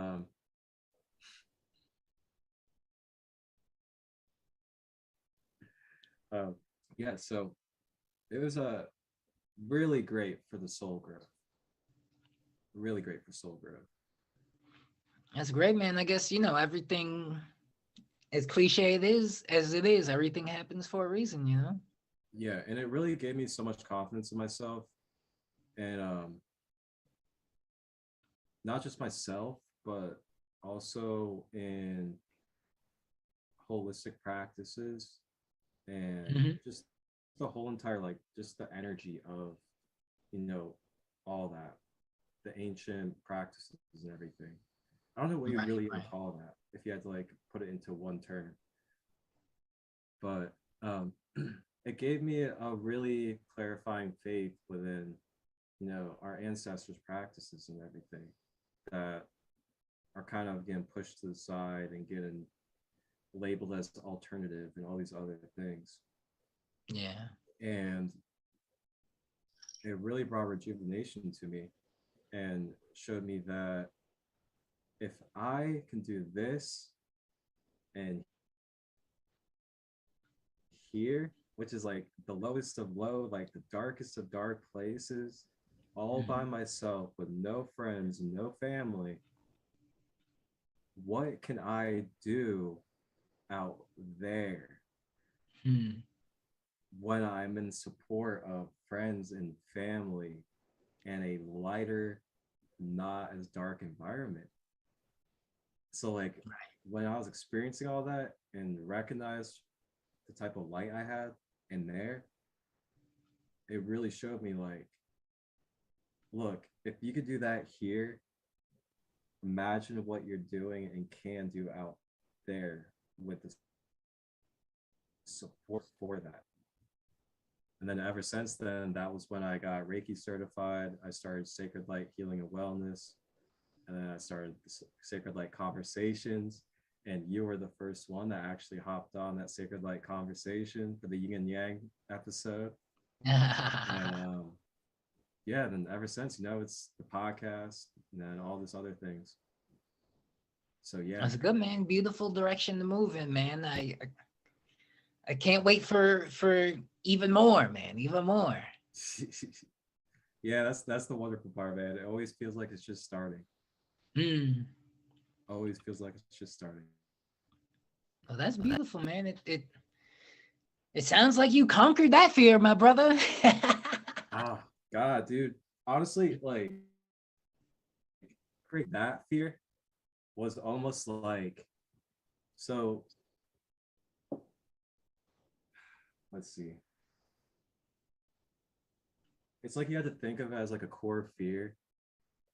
uh, yeah, so it was really great for the soul growth. Really great for soul growth. That's great, man. I guess, everything, as cliche it is as it is, everything happens for a reason. Yeah, and it really gave me so much confidence in myself, and not just myself, but also in holistic practices and Hmm. just the whole entire like just the energy of you know all that, the ancient practices and everything. I don't know what you Right, really even right. call that if you had to like put it into one term, but it gave me a really clarifying faith within our ancestors' practices and everything that are kind of getting pushed to the side and getting labeled as alternative and all these other things. Yeah. And it really brought rejuvenation to me and showed me that if I can do this and here, which is like the lowest of low, like the darkest of dark places, all by Hmm. myself with no friends and no family, what can I do out there Hmm. when I'm in support of friends and family and a lighter, not as dark environment? So like when I was experiencing all that and recognized the type of light I had in there, it really showed me like, look, if you could do that here, imagine what you're doing and can do out there with the support for that. And then ever since then, that was when I got Reiki certified. I started Sacred Light Healing and Wellness. And then I started Sacred Light Conversations. And you were the first one that actually hopped on that Sacred Light conversation for the Yin and Yang episode. And yeah, then ever since, it's the podcast and then all this other things. So yeah. That's good, man. Beautiful direction to move in, man. I can't wait for even more, man. Even more. Yeah, that's the wonderful part, man. It always feels like it's just starting. Hmm. Always feels like it's just starting. Well, that's beautiful, man. It sounds like you conquered that fear, my brother. Ah, God, dude. Honestly, like create that fear was almost like so let's see. It's like you had to think of it as like a core fear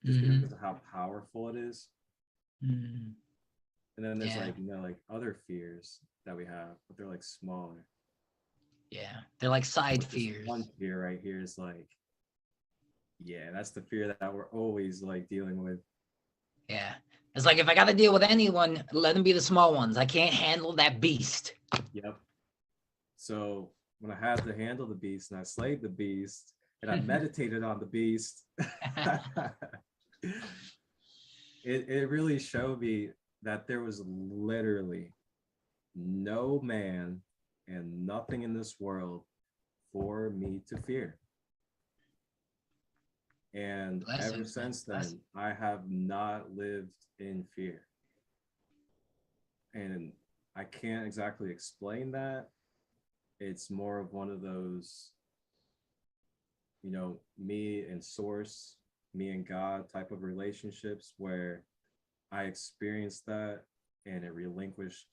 just Hmm. because of how powerful it is. Hmm. And then there's Yeah, like, like other fears that we have, but they're like smaller. yeah. They're like side But this one fears. fear right here is like, yeah, that's the fear that we're always like dealing with. Yeah. It's like if I got to deal with anyone, let them be the small ones. I can't handle that beast. Yep. So when I had to handle the beast and I slayed the beast and I meditated on the beast, it really showed me that there was literally no man and nothing in this world for me to fear. And ever Blessings, man. since Blessings. then, I have not lived in fear. And I can't exactly explain that. It's more of one of those, me and source, me and God type of relationships where I experienced that and it relinquished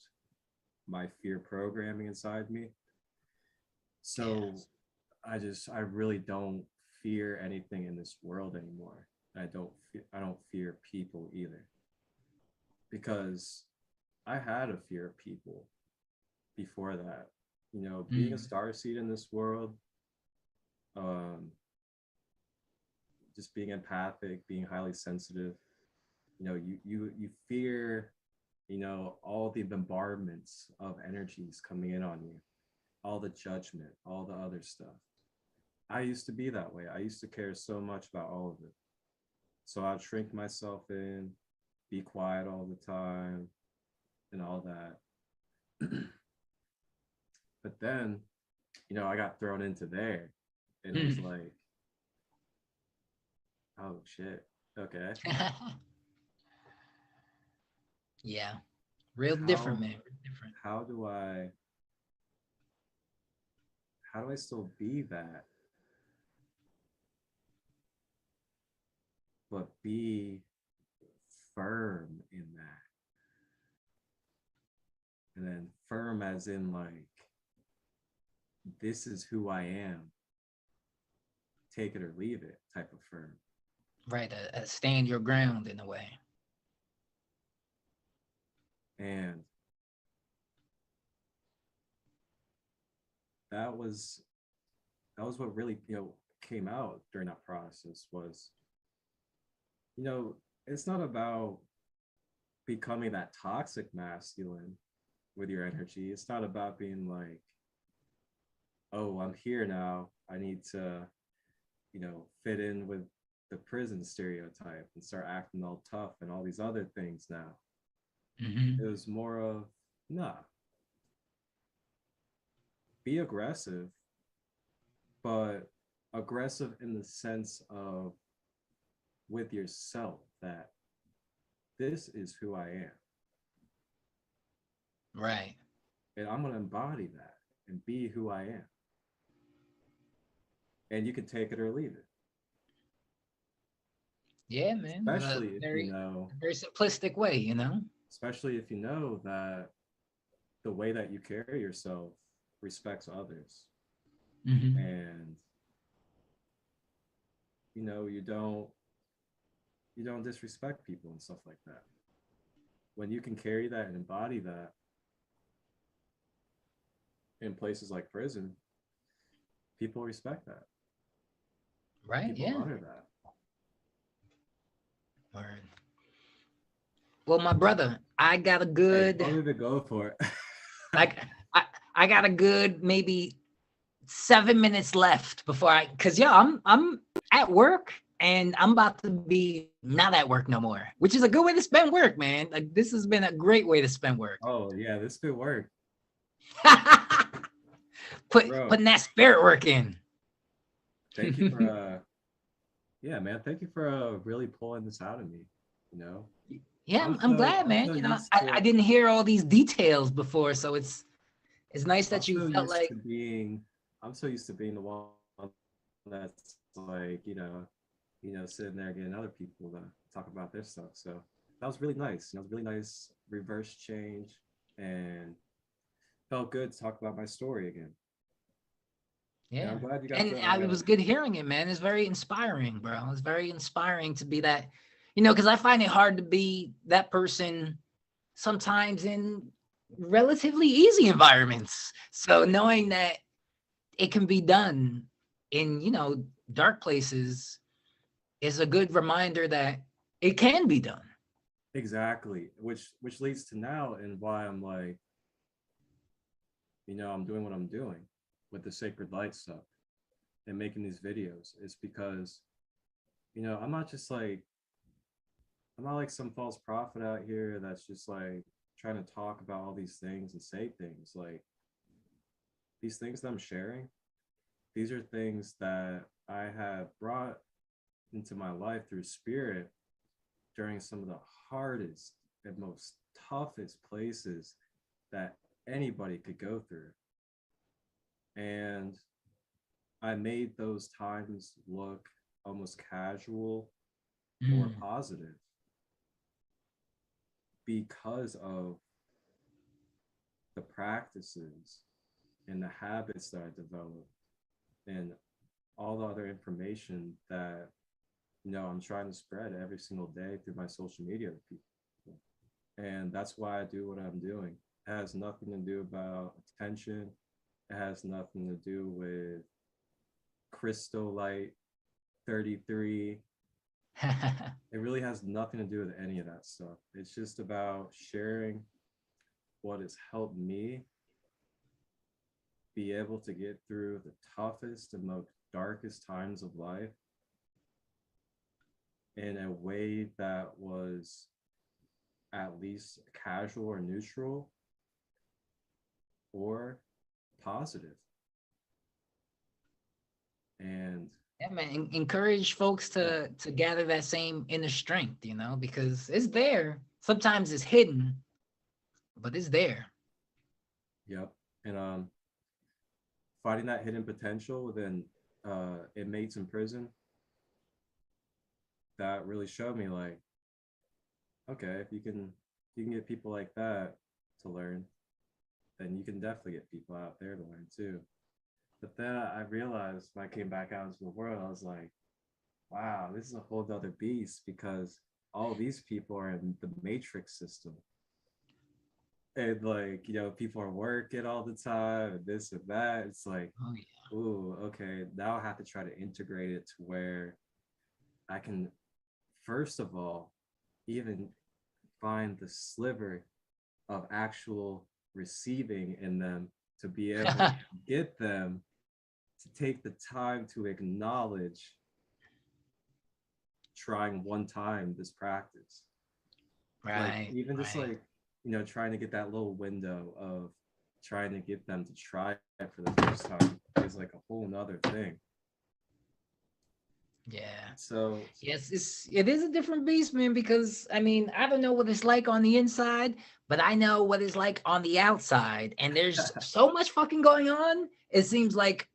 my fear programming inside me. So Yes. I really don't fear anything in this world anymore. I don't fear people either, because I had a fear of people before that. Being a Mm. star seed in this world, um, just being empathic, being highly sensitive, you fear, all the bombardments of energies coming in on you, all the judgment, all the other stuff. I used to be that way. I used to care so much about all of it. So I'd shrink myself in, be quiet all the time, and all that. But then, I got thrown into there, and it was Mm. like, oh shit, okay. Yeah. Real different, How man. Real different. how do I how do I still be that, but be firm in that? And then firm as in like, this is who I am, take it or leave it type of firm. Right. Stand your ground in a way. And that was what really, came out during that process was, you know, it's not about becoming that toxic masculine with your energy. It's not about being like, oh, I'm here now. I need to, fit in with the prison stereotype and start acting all tough and all these other things now. It Hmm. was more of, nah, be aggressive, but aggressive in the sense of with yourself, that this is who I am. Right. And I'm going to embody that and be who I am. And you can take it or leave it, Yeah, man. especially if Very simplistic way, you know? that the way that you carry yourself respects others, Hmm. and you don't disrespect people and stuff like that. When you can carry that and embody that in places like prison, people respect that. Right. People Yeah. honor that. Word. Well, my brother, Hey, don't even go for it. like, I, I got a good maybe 7 minutes left before cause yeah, I'm at work and I'm about to be not at work no more, which is a good way to spend work, man. Like this has been a great way to spend work. Oh yeah, this could work, bro. Putting that spirit work in. Thank you for yeah, man. Thank you for really pulling this out of me. You know, Yeah, I'm glad, I'm man. so You know, used I to didn't hear all these details before, so it's nice I'm that you so felt used like to being I'm so used to being the one that's like, sitting there getting other people to talk about their stuff. So that was really nice. It was really nice reverse change, and felt good to talk about my story again. And yeah. I'm glad you got And the it was good hearing it, man. It's very inspiring, bro. It's very inspiring to be that, you know, because I find it hard to be that person sometimes in relatively easy environments. So knowing that it can be done in, you know, dark places is a good reminder that it can be done. exactly, which leads to now and why I'm like, I'm doing what I'm doing with the sacred light stuff and making these videos is because, I'm not just like, I'm not like some false prophet out here that's just like trying to talk about all these things and say things. Like, these things that I'm sharing, these are things that I have brought into my life through spirit during some of the hardest and most toughest places that anybody could go through. And I made those times look almost casual or Mm. positive because of the practices and the habits that I developed and all the other information that I'm trying to spread every single day through my social media to people. And that's why I do what I'm doing. It has nothing to do about attention. It has nothing to do with Crystal Light 33. It really has nothing to do with any of that stuff. It's just about sharing what has helped me be able to get through the toughest and most darkest times of life in a way that was at least casual or neutral or positive. And Yeah, man, encourage folks to gather that same inner strength, because it's there. Sometimes it's hidden, but it's there. yep. And finding that hidden potential within inmates in prison, that really showed me like, okay, if you can get people like that to learn, then you can definitely get people out there to learn too. But then I realized when I came back out into the world, I was like, wow, this is a whole other beast because all these people are in the matrix system. And like, people are working all the time and this and that. It's like, Oh yeah. ooh, okay, now I have to try to integrate it to where I can, first of all, even find the sliver of actual receiving in them to be able to get them to take the time to acknowledge trying one time this practice. Like Right. even just Right. like, trying to get that little window of trying to get them to try it for the first time is like a whole nother thing. Yeah. So Yes, it is a different beast, man, because I mean, I don't know what it's like on the inside, but I know what it's like on the outside. And there's so much fucking going on. It seems like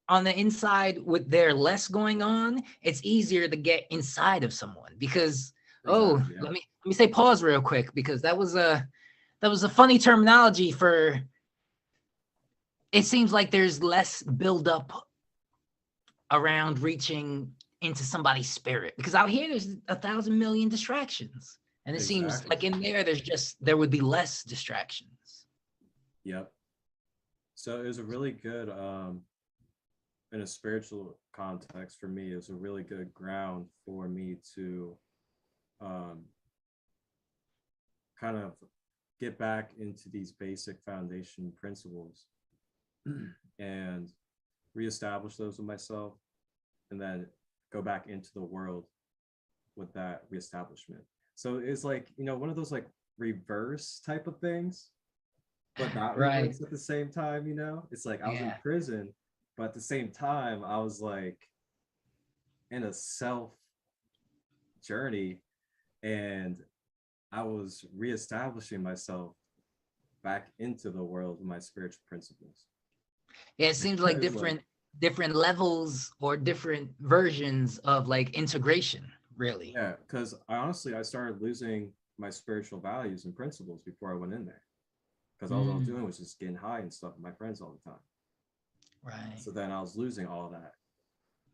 on the inside with there less going on, it's easier to get inside of someone because exactly, yeah. let me say pause real quick because that was a funny terminology for it seems like there's less buildup around reaching into somebody's spirit because out here there's 1,000 million distractions and it seems Exactly. like in there would be less distractions. Yep. So it was a really good in a spiritual context for me, it was a really good ground for me to um kind of get back into these basic foundation principles and reestablish those with myself and then go back into the world with that reestablishment. So it's like, one of those like reverse type of things, but not Right. reverse at the same time. It's like I was in Yeah. prison, but at the same time, I was like in a self journey and I was reestablishing myself back into the world with my spiritual principles. Yeah, it seems like It's like, different levels or different versions of like integration, really. yeah, because I started losing my spiritual values and principles before I went in there. Because all I was Mm, doing was just getting high and stuff with my friends all the time. right. So then I was losing all that.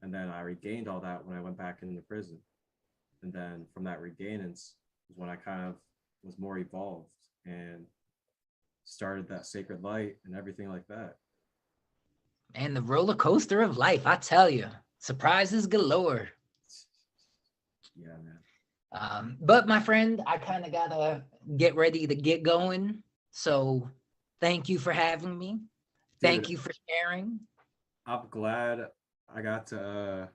And then I regained all that when I went back into prison. And then from that regainance was when I kind of was more evolved and started that sacred light and everything like that. And the roller coaster of life, I tell you, surprises galore. Yeah, man. But my friend, I kind of gotta get ready to get going. So thank you for having me. Thank Dude, you for sharing. I'm glad I got to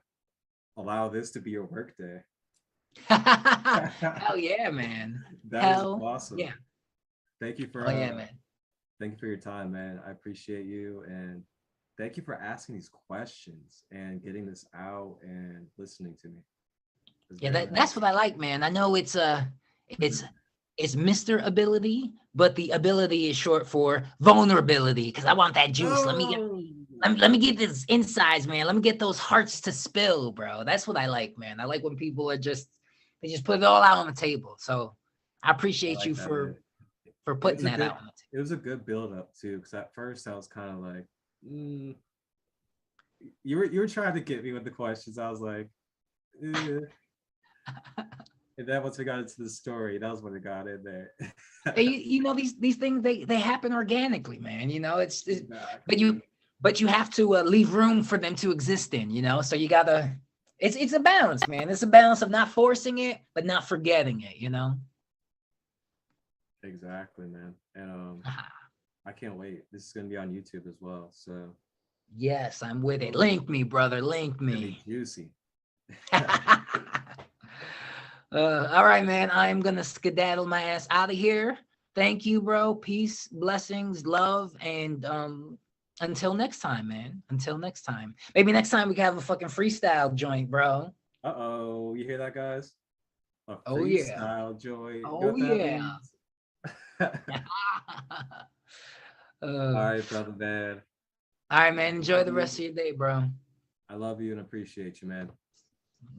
allow this to be your work day. Hell yeah, man. That is Hell awesome. yeah. Thank you for Oh yeah, man. thank you for your time, man. I appreciate you and thank you for asking these questions and getting this out and listening to me. It's Yeah, very that's nice. what I like, man. I know it's It's Mr. Ability, but the ability is short for vulnerability because I want that juice. Oh, Let me get this insides, man. Let me get those hearts to spill, bro. That's what I like, man. I like when people are they just put it all out on the table. So I I appreciate like you that, man. for It putting was a that good out on the table. it was a good build up too, because at first I was kind of like, you were trying to get me with the questions. I was like, eh. And then once we got into the story, that was when it got in there. You know, these things they happen organically, man. You know, it's Exactly. but you have to leave room for them to exist in. You know, so you gotta. It's a balance, man. It's a balance of not forcing it, but not forgetting it. You know. Exactly, man. And I can't wait. This is gonna be on YouTube as well, so Yes, I'm with it. oh, Link me, brother. Link it's gonna be me. juicy. All right, man. I'm gonna skedaddle my ass out of here. Thank you, bro. Peace, blessings, love, and until next time, man. Until next time. Maybe next time we can have a fucking freestyle joint, bro. Uh-oh, you hear that, guys? A Oh yeah. freestyle joy. You know Oh what that yeah. means? All uh, right, brother man. all right, man. I Enjoy love the rest you. of your day, bro. I love you and appreciate you, man.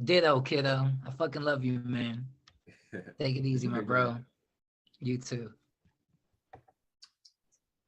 Ditto, kiddo. I fucking love you, man. Take it easy, Enjoy my your day. bro. You too.